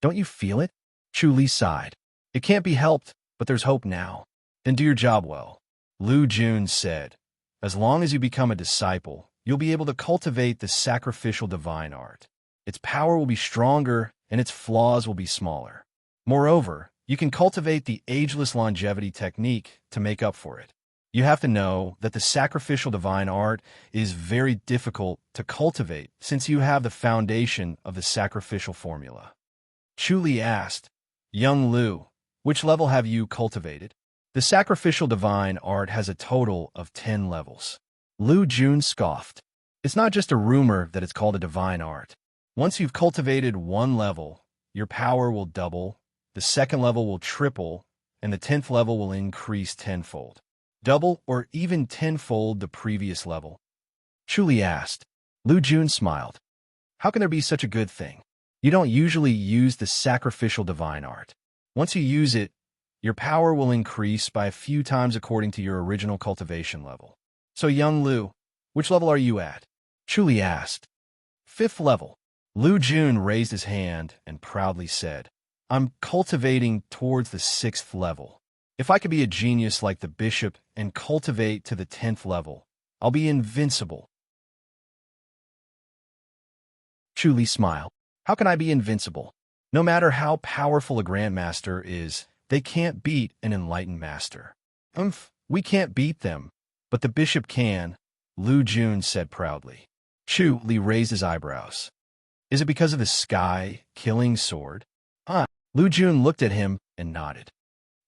"Don't you feel it?" Chu Li sighed. "It can't be helped, but there's hope now. Then do your job well." Lu Jun said, as long as you become a disciple, you'll be able to cultivate the sacrificial divine art. Its power will be stronger and its flaws will be smaller. Moreover, you can cultivate the ageless longevity technique to make up for it. You have to know that the sacrificial divine art is very difficult to cultivate since you have the foundation of the sacrificial formula. Chu Li asked, Young Lu, which level have you cultivated? The sacrificial divine art has a total of 10 levels. Lu Jun scoffed. It's not just a rumor that it's called a divine art. Once you've cultivated one level, your power will double, the second level will triple, and the 10th level will increase tenfold. Double or even tenfold the previous level. Chu Li asked. Lu Jun smiled. How can there be such a good thing? You don't usually use the sacrificial divine art. Once you use it, your power will increase by a few times according to your original cultivation level. So young Lu, which level are you at? Chu Li asked. 5th level. Lu Jun raised his hand and proudly said, I'm cultivating towards the 6th level. If I could be a genius like the bishop and cultivate to the 10th level, I'll be invincible. Chu Li smiled. How can I be invincible? No matter how powerful a grandmaster is, they can't beat an enlightened master. We can't beat them, but the bishop can, Lu Jun said proudly. Chu Li raised his eyebrows. Is it because of the sky-killing sword? Lu Jun looked at him and nodded.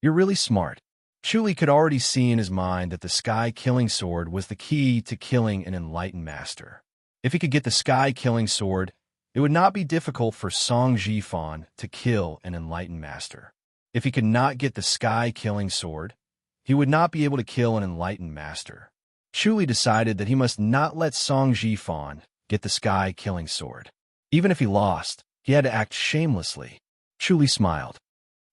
You're really smart. Chu Li could already see in his mind that the sky-killing sword was the key to killing an enlightened master. If he could get the sky-killing sword, it would not be difficult for Song Jifan to kill an enlightened master. If he could not get the sky-killing sword, he would not be able to kill an enlightened master. Chu Li decided that he must not let Song Jifan get the sky-killing sword. Even if he lost, he had to act shamelessly. Chu Li smiled.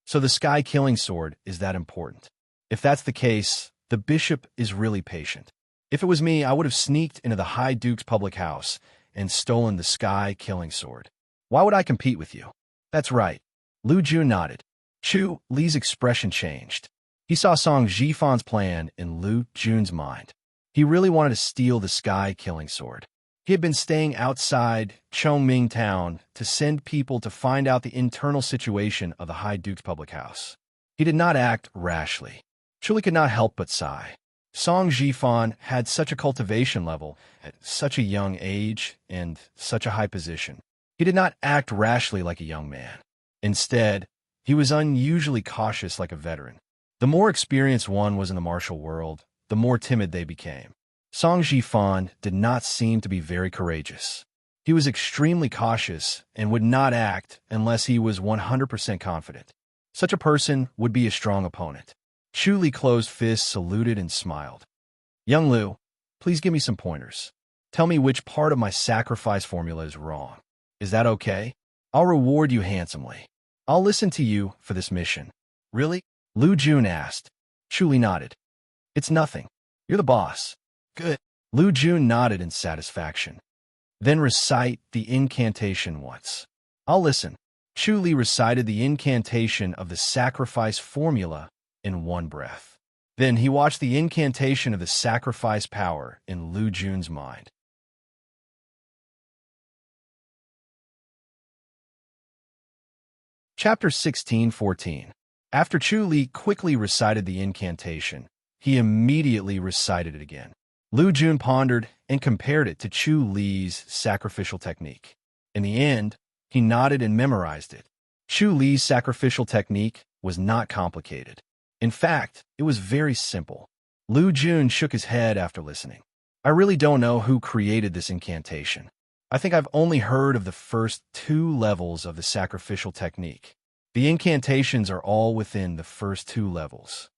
So the sky-killing sword is that important. If that's the case, the bishop is really patient. If it was me, I would have sneaked into the High Duke's public house and stolen the sky-killing sword. Why would I compete with you? That's right. Lu Jun nodded. Chu Li's expression changed. He saw Song Jifan's plan in Lu Jun's mind. He really wanted to steal the sky-killing sword. He had been staying outside Chongming town to send people to find out the internal situation of the High Duke's public house. He did not act rashly. Chu Li could not help but sigh. Song Jifan had such a cultivation level at such a young age and such a high position. He did not act rashly like a young man. Instead, he was unusually cautious like a veteran. The more experienced one was in the martial world, the more timid they became. Song Jifan did not seem to be very courageous. He was extremely cautious and would not act unless he was 100% confident. Such a person would be a strong opponent. Chu Li closed fists, saluted, and smiled. Young Lu, please give me some pointers. Tell me which part of my sacrifice formula is wrong. Is that okay? I'll reward you handsomely. I'll listen to you for this mission. Really? Lu Jun asked. Chu Li nodded. It's nothing. You're the boss. Good. Lu Jun nodded in satisfaction. Then recite the incantation once. I'll listen. Chu Li recited the incantation of the sacrifice formula in one breath. Then he watched the incantation of the sacrifice power in Lu Jun's mind. Chapter 16:14. After Chu Li quickly recited the incantation, he immediately recited it again. Lu Jun pondered and compared it to Chu Li's sacrificial technique. In the end, he nodded and memorized it. Chu Li's sacrificial technique was not complicated. In fact, it was very simple. Lu Jun shook his head after listening. I really don't know who created this incantation. I think I've only heard of the first 2 levels of the sacrificial technique. The incantations are all within the first 2 levels.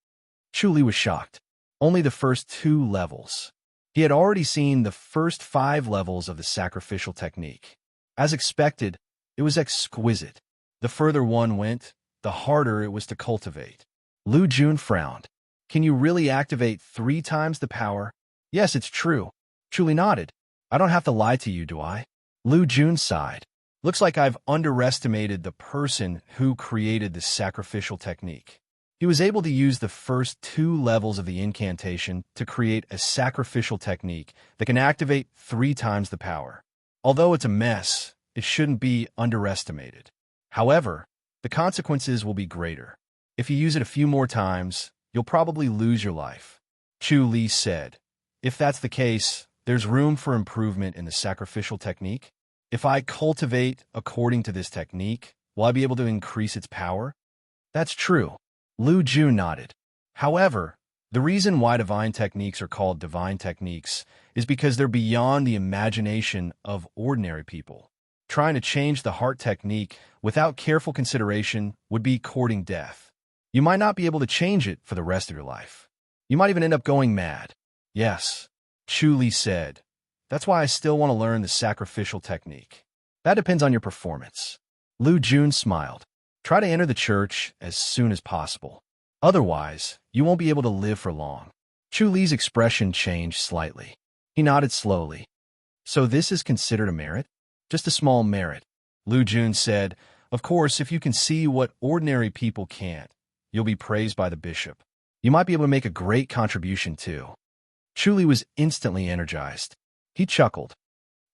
Chu Li was shocked. Only the first 2 levels. He had already seen the first 5 levels of the sacrificial technique. As expected, it was exquisite. The further one went, the harder it was to cultivate. Lu Jun frowned. Can you really activate 3 times the power? Yes, it's true. Chu Li nodded. I don't have to lie to you, do I? Lu Jun sighed. Looks like I've underestimated the person who created this sacrificial technique. He was able to use the first 2 levels of the incantation to create a sacrificial technique that can activate 3 times the power. Although it's a mess, it shouldn't be underestimated. However, the consequences will be greater. If you use it a few more times, you'll probably lose your life. Chu Li said, if that's the case, there's room for improvement in the sacrificial technique. If I cultivate according to this technique, will I be able to increase its power? That's true. Lu Ju nodded. However, the reason why divine techniques are called divine techniques is because they're beyond the imagination of ordinary people. Trying to change the heart technique without careful consideration would be courting death. You might not be able to change it for the rest of your life. You might even end up going mad. Yes, Chu Li said. That's why I still want to learn the sacrificial technique. That depends on your performance. Lu Jun smiled. Try to enter the church as soon as possible. Otherwise, you won't be able to live for long. Chu Li's expression changed slightly. He nodded slowly. So this is considered a merit? Just a small merit. Lu Jun said, of course, if you can see what ordinary people can't, you'll be praised by the bishop. You might be able to make a great contribution too. Chu Li was instantly energized. He chuckled.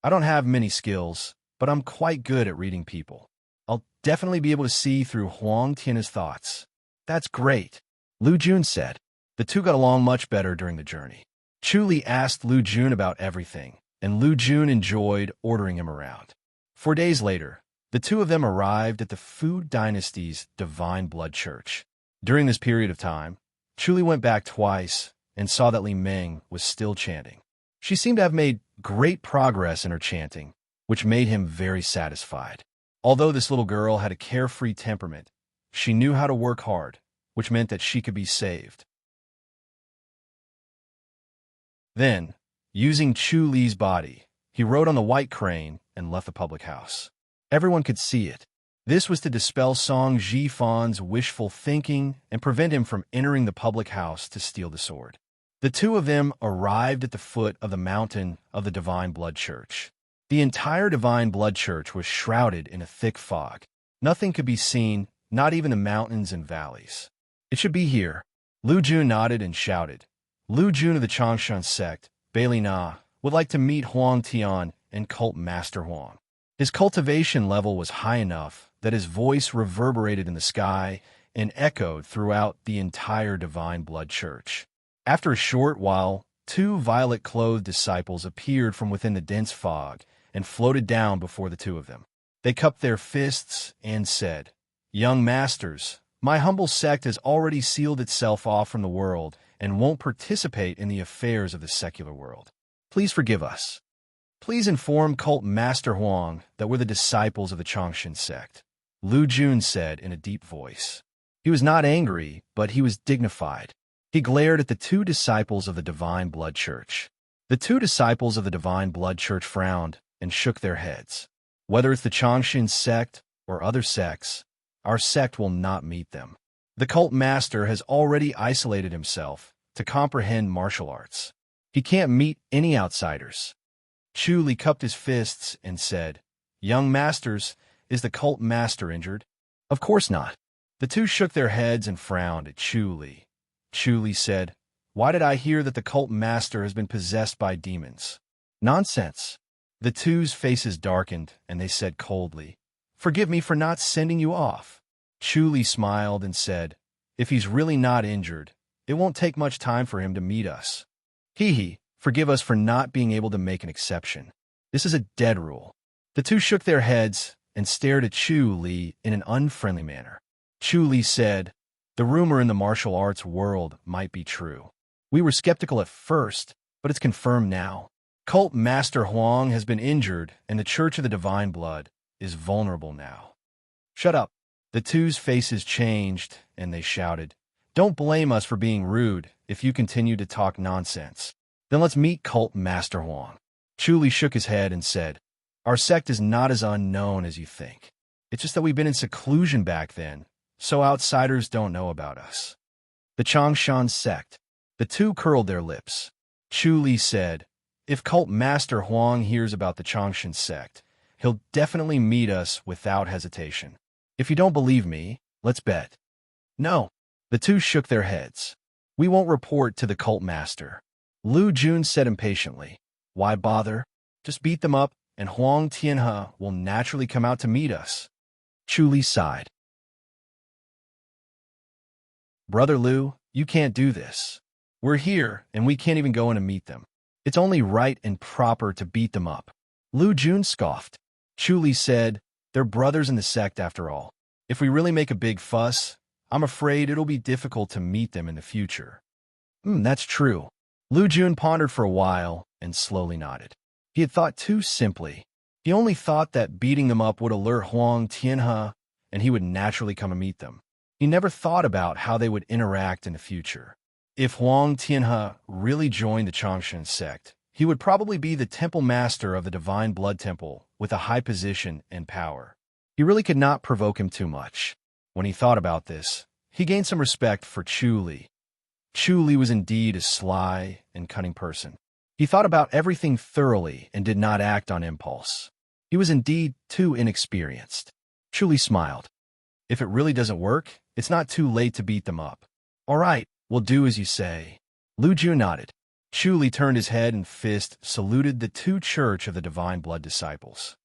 I don't have many skills, but I'm quite good at reading people. I'll definitely be able to see through Huang Tian's thoughts. That's great, Lu Jun said. The two got along much better during the journey. Chu Li asked Lu Jun about everything, and Lu Jun enjoyed ordering him around. 4 days later, the two of them arrived at the Fu Dynasty's Divine Blood Church. During this period of time, Chu Li went back twice and saw that Li Meng was still chanting. She seemed to have made great progress in her chanting, which made him very satisfied. Although this little girl had a carefree temperament, she knew how to work hard, which meant that she could be saved. Then, using Chu Li's body, he rode on the white crane and left the public house. Everyone could see it. This was to dispel Song Jifan's wishful thinking and prevent him from entering the public house to steal the sword. The two of them arrived at the foot of the mountain of the Divine Blood Church. The entire Divine Blood Church was shrouded in a thick fog. Nothing could be seen, not even the mountains and valleys. It should be here. Lu Jun nodded and shouted. Lu Jun of the Changshan sect, Bailey Na, would like to meet Huang Tian and Cult Master Huang. His cultivation level was high enough that his voice reverberated in the sky and echoed throughout the entire Divine Blood Church. After a short while, 2 violet-clothed disciples appeared from within the dense fog and floated down before the two of them. They cupped their fists and said, Young masters, my humble sect has already sealed itself off from the world and won't participate in the affairs of the secular world. Please forgive us. Please inform Cult Master Huang that we're the disciples of the Changshan sect, Lu Jun said in a deep voice. He was not angry, but he was dignified. He glared at the 2 disciples of the Divine Blood Church. The 2 disciples of the Divine Blood Church frowned and shook their heads. Whether it's the Changshan sect or other sects, our sect will not meet them. The cult master has already isolated himself to comprehend martial arts. He can't meet any outsiders. Chu Li cupped his fists and said, Young masters, is the cult master injured? Of course not. The 2 shook their heads and frowned at Chu Li. Chu Li said, Why did I hear that the cult master has been possessed by demons? Nonsense. The 2's faces darkened, and they said coldly, Forgive me for not sending you off. Chu Li smiled and said, If he's really not injured, it won't take much time for him to meet us. Hee, forgive us for not being able to make an exception. This is a dead rule. The 2 shook their heads and stared at Chu Li in an unfriendly manner. Chu Li said, The rumor in the martial arts world might be true. We were skeptical at first, but it's confirmed now. Cult Master Huang has been injured, and the Church of the Divine Blood is vulnerable now. Shut up. The 2's faces changed, and they shouted, Don't blame us for being rude if you continue to talk nonsense. Then let's meet Cult Master Huang. Chu Li shook his head and said, Our sect is not as unknown as you think. It's just that we've been in seclusion back then, so outsiders don't know about us. The Changshan sect. The 2 curled their lips. Chu Li said, If Cult Master Huang hears about the Changshan sect, he'll definitely meet us without hesitation. If you don't believe me, let's bet. No. The two shook their heads. We won't report to the cult master. Lu Jun said impatiently. Why bother? Just beat them up, and Huang Tianhe will naturally come out to meet us. Chu Li sighed. Brother Lu, you can't do this. We're here, and we can't even go in and meet them. It's only right and proper to beat them up. Lu Jun scoffed. Chu Li said, they're brothers in the sect after all. If we really make a big fuss, I'm afraid it'll be difficult to meet them in the future. That's true. Lu Jun pondered for a while and slowly nodded. He had thought too simply. He only thought that beating them up would alert Huang Tianhe, and he would naturally come and meet them. He never thought about how they would interact in the future. If Huang Tianhe really joined the Changshan sect, he would probably be the temple master of the Divine Blood Temple with a high position and power. He really could not provoke him too much. When he thought about this, he gained some respect for Chu Li. Chu Li was indeed a sly and cunning person. He thought about everything thoroughly and did not act on impulse. He was indeed too inexperienced. Chu Li smiled. If it really doesn't work, it's not too late to beat them up. All right, we'll do as you say. Lu Jun nodded. Chu Li turned his head and fist saluted the two Church of the Divine Blood disciples.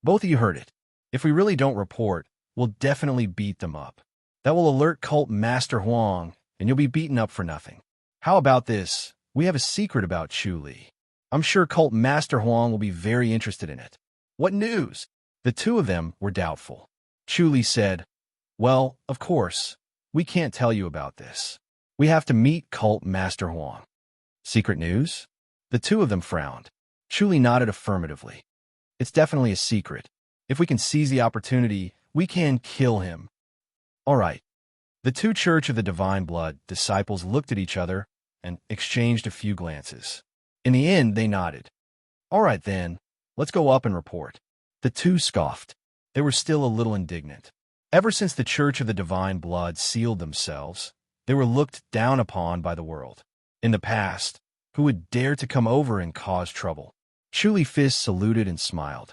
Both of you heard it. If we really don't report, we'll definitely beat them up. That will alert Cult Master Huang, and you'll be beaten up for nothing. How about this? We have a secret about Chu Li. I'm sure Cult Master Huang will be very interested in it. What news? The two of them were doubtful. Chu Li said, well, of course, we can't tell you about this. We have to meet Cult Master Huang. Secret news? The two of them frowned. Chu Li nodded affirmatively. It's definitely a secret. If we can seize the opportunity, we can kill him. All right. The two Church of the Divine Blood disciples looked at each other and exchanged a few glances. In the end, they nodded. All right then, let's go up and report. The two scoffed. They were still a little indignant. Ever since the Church of the Divine Blood sealed themselves, they were looked down upon by the world. In the past, who would dare to come over and cause trouble? Chu Li Fist saluted and smiled.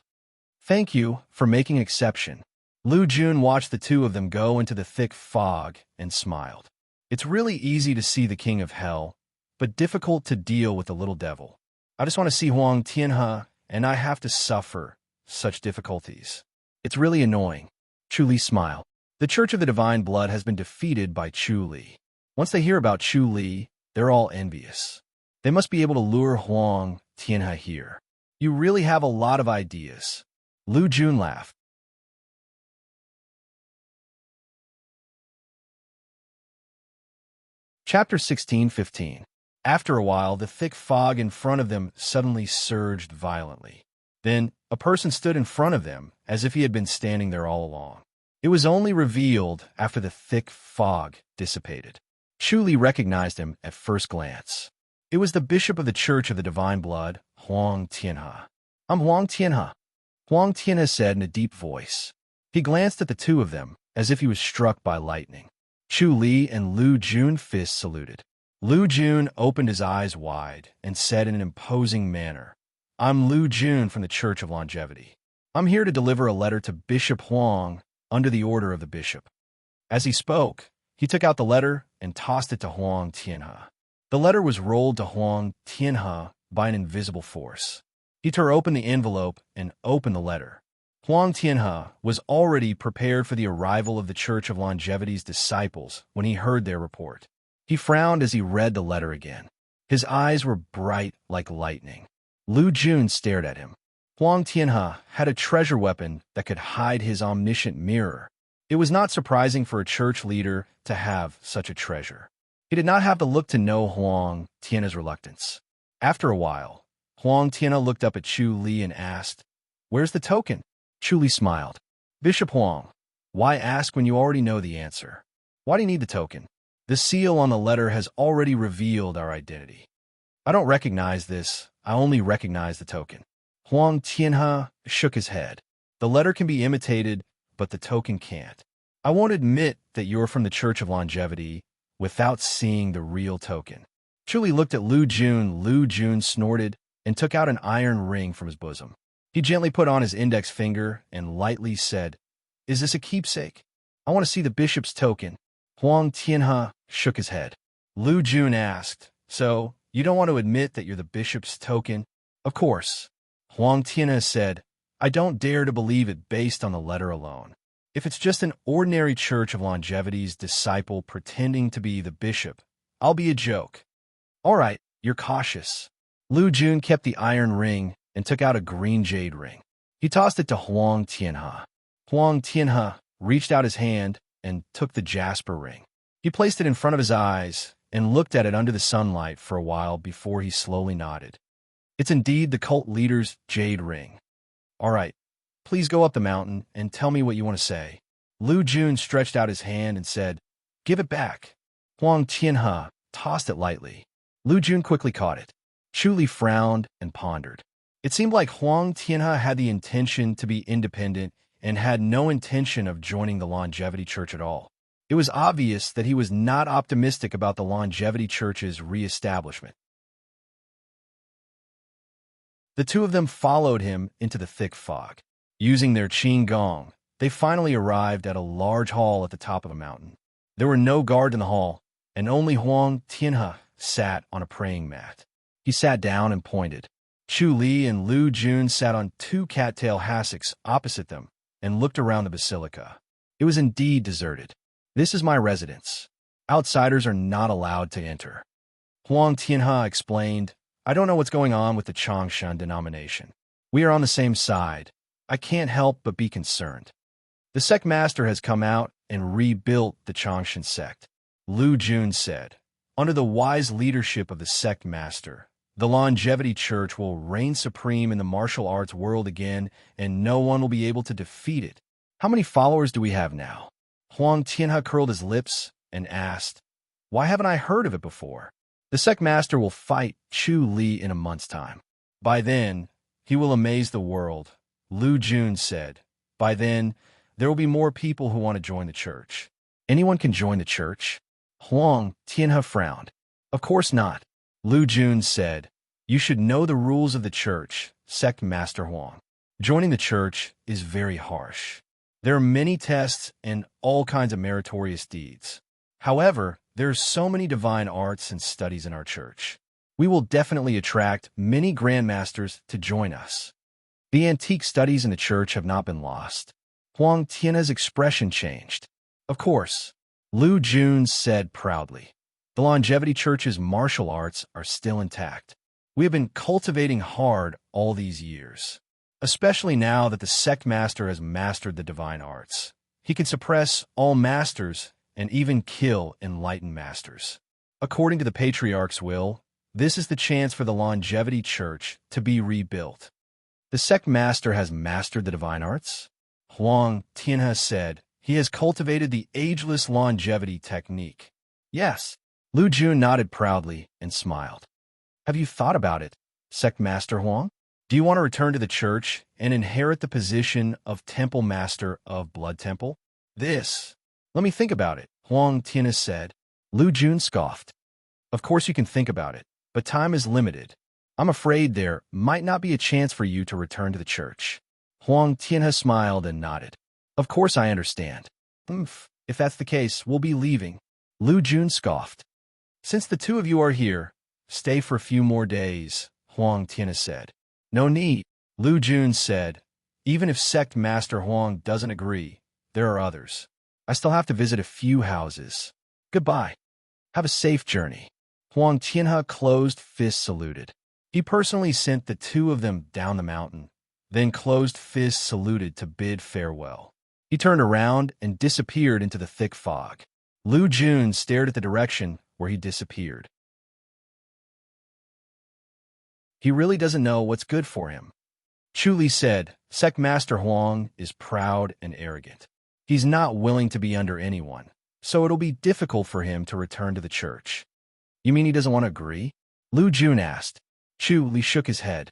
Thank you for making an exception. Lu Jun watched the two of them go into the thick fog and smiled. It's really easy to see the King of Hell, but difficult to deal with the little devil. I just want to see Huang Tianhe, and I have to suffer such difficulties. It's really annoying. Chu Li smiled. The Church of the Divine Blood has been defeated by Chu Li. Once they hear about Chu Li, they're all envious. They must be able to lure Huang Tianhe here. You really have a lot of ideas. Lu Jun laughed. Chapter 16:15. After a while, the thick fog in front of them suddenly surged violently. Then, a person stood in front of them as if he had been standing there all along. It was only revealed after the thick fog dissipated. Chu Li recognized him at first glance. It was the bishop of the Church of the Divine Blood, Huang Tianhe. I'm Huang Tianhe, Huang Tianhe said in a deep voice. He glanced at the two of them as if he was struck by lightning. Chu Li and Lu Jun fist saluted. Lu Jun opened his eyes wide and said in an imposing manner, I'm Lu Jun from the Church of Longevity. I'm here to deliver a letter to Bishop Huang under the order of the bishop. As he spoke, he took out the letter and tossed it to Huang Tianhe. The letter was rolled to Huang Tianhe by an invisible force. He tore open the envelope and opened the letter. Huang Tianhe was already prepared for the arrival of the Church of Longevity's disciples when he heard their report. He frowned as he read the letter again. His eyes were bright like lightning. Lu Jun stared at him. Huang Tianhe had a treasure weapon that could hide his omniscient mirror. It was not surprising for a church leader to have such a treasure. He did not have to look to know Huang Tianhe's reluctance. After a while, Huang Tianhe looked up at Chu Li and asked, Where's the token? Chu Li smiled. Bishop Huang, why ask when you already know the answer? Why do you need the token? The seal on the letter has already revealed our identity. I don't recognize this. I only recognize the token. Huang Tianhe shook his head. The letter can be imitated, but the token can't. I won't admit that you're from the Church of Longevity without seeing the real token. Chu Li looked at Lu Jun. Lu Jun snorted and took out an iron ring from his bosom. He gently put on his index finger and lightly said, Is this a keepsake? I want to see the bishop's token. Huang Tianhe shook his head. Lu Jun asked, "So, you don't want to admit that you're the bishop's token?" "Of course." Huang Tianhe said, "I don't dare to believe it based on the letter alone. If it's just an ordinary Church of Longevity's disciple pretending to be the bishop, I'll be a joke." "All right, you're cautious." Lu Jun kept the iron ring and took out a green jade ring. He tossed it to Huang Tianhe. Huang Tianhe reached out his hand and took the jasper ring. He placed it in front of his eyes and looked at it under the sunlight for a while before he slowly nodded. "It's indeed the cult leader's jade ring. All right, please go up the mountain and tell me what you want to say." Lu Jun stretched out his hand and said, "Give it back." Huang Tianhe tossed it lightly. Lu Jun quickly caught it. Chu Li frowned and pondered. It seemed like Huang Tianhe had the intention to be independent and had no intention of joining the Longevity Church at all. It was obvious that he was not optimistic about the Longevity Church's re-establishment. The two of them followed him into the thick fog. Using their qin gong, they finally arrived at a large hall at the top of a mountain. There were no guards in the hall, and only Huang Tianhe sat on a praying mat. He sat down and pointed. Chu Li and Lu Jun sat on two cattail hassocks opposite them and looked around the basilica. It was indeed deserted. "This is my residence. Outsiders are not allowed to enter." Huang Tianhe explained, "I don't know what's going on with the Changshan denomination. We are on the same side. I can't help but be concerned. The sect master has come out and rebuilt the Changshan sect." Lu Jun said, "Under the wise leadership of the sect master, the Longevity Church will reign supreme in the martial arts world again, and no one will be able to defeat it." "How many followers do we have now?" Huang Tianhe curled his lips and asked, "Why haven't I heard of it before?" "The sect master will fight Chu Li in a month's time. By then, he will amaze the world," Lu Jun said. "By then, there will be more people who want to join the church." "Anyone can join the church?" Huang Tianhe frowned. "Of course not," Lu Jun said. "You should know the rules of the church, Sect Master Huang. Joining the church is very harsh. There are many tests and all kinds of meritorious deeds. However, there are so many divine arts and studies in our church. We will definitely attract many grandmasters to join us. The antique studies in the church have not been lost." Huang Tianhe's expression changed. "Of course," Lu Jun said proudly. "The Longevity Church's martial arts are still intact. We have been cultivating hard all these years. Especially now that the sect master has mastered the divine arts. He can suppress all masters and even kill enlightened masters. According to the Patriarch's will, this is the chance for the Longevity Church to be rebuilt." "The sect master has mastered the divine arts?" Huang Tianhe said. "He has cultivated the ageless longevity technique." "Yes." Lu Jun nodded proudly and smiled. "Have you thought about it, Sect Master Huang? Do you want to return to the church and inherit the position of Temple Master of Blood Temple?" Let me think about it," Huang Tianhe said. Lu Jun scoffed. "Of course you can think about it, but time is limited. I'm afraid there might not be a chance for you to return to the church." Huang Tianhe smiled and nodded. "Of course I understand." If that's the case, we'll be leaving." Lu Jun scoffed. "Since the two of you are here, stay for a few more days," Huang Tianhe said. "No need," Lu Jun said. "Even if Sect Master Huang doesn't agree, there are others. I still have to visit a few houses. Goodbye. Have a safe journey." Huang Tianhe closed fist saluted. He personally sent the two of them down the mountain, then closed fist saluted to bid farewell. He turned around and disappeared into the thick fog. Lu Jun stared at the direction where he disappeared. He really doesn't know what's good for him. Chu Li said, "Sect Master Huang is proud and arrogant. He's not willing to be under anyone, so it'll be difficult for him to return to the church." "You mean he doesn't want to agree?" Lu Jun asked. Chu Li shook his head.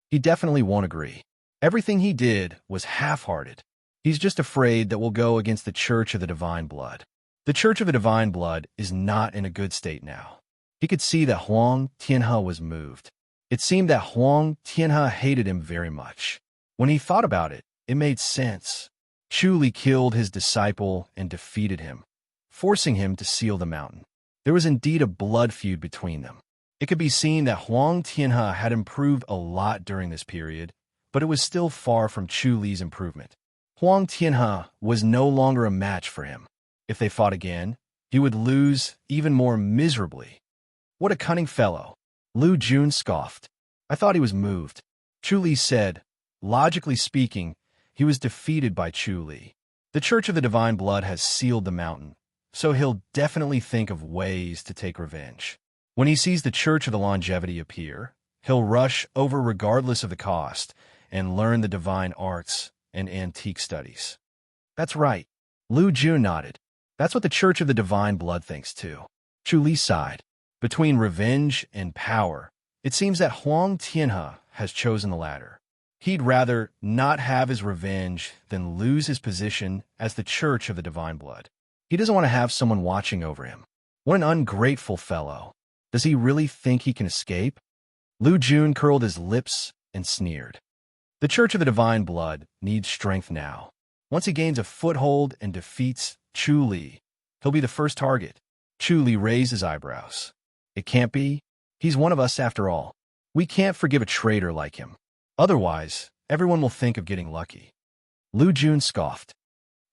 "He definitely won't agree. Everything he did was half-hearted. He's just afraid that we'll go against the Church of the Divine Blood. The Church of the Divine Blood is not in a good state now." He could see that Huang Tianhe was moved. It seemed that Huang Tianhe hated him very much. When he thought about it, it made sense. Chu Li killed his disciple and defeated him. forcing him to seal the mountain. There was indeed a blood feud between them. It could be seen that Huang Tianhe had improved a lot during this period, but it was still far from Chu Li's improvement. Huang Tianhe was no longer a match for him. If they fought again, he would lose even more miserably. What a cunning fellow! Lu Jun scoffed. I thought he was moved. Chu Li said, logically speaking, he was defeated by Chu Li. The Church of the Divine Blood has sealed the mountain, so he'll definitely think of ways to take revenge. When he sees the Church of the Longevity appear, he'll rush over regardless of the cost and learn the divine arts and antique studies. That's right. Lu Jun nodded. That's what the Church of the Divine Blood thinks too. Chu Li sighed. Between revenge and power, it seems that Huang Tianhe has chosen the latter. He'd rather not have his revenge than lose his position as the Church of the Divine Blood. He doesn't want to have someone watching over him. What an ungrateful fellow. Does he really think he can escape? Lu Jun curled his lips and sneered. The Church of the Divine Blood needs strength now. Once he gains a foothold and defeats Chu Li, he'll be the first target. Chu Li raised his eyebrows. It can't be. He's one of us after all. We can't forgive a traitor like him. Otherwise, everyone will think of getting lucky. Lu Jun scoffed.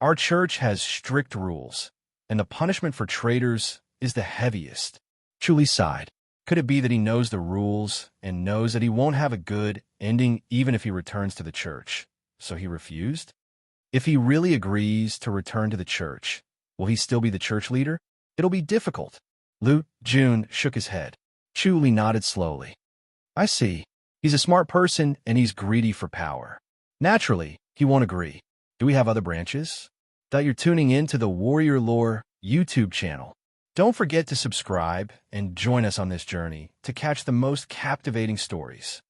Our church has strict rules, and the punishment for traitors is the heaviest. Chu Li sighed. Could it be that he knows the rules and knows that he won't have a good ending even if he returns to the church, so he refused? If he really agrees to return to the church, will he still be the church leader? It'll be difficult. Lu Jun shook his head. Chu Li nodded slowly. I see. He's a smart person and he's greedy for power. Naturally, he won't agree. Do we have other branches? That you're tuning in to the Warrior Lore YouTube channel. Don't forget to subscribe and join us on this journey to catch the most captivating stories.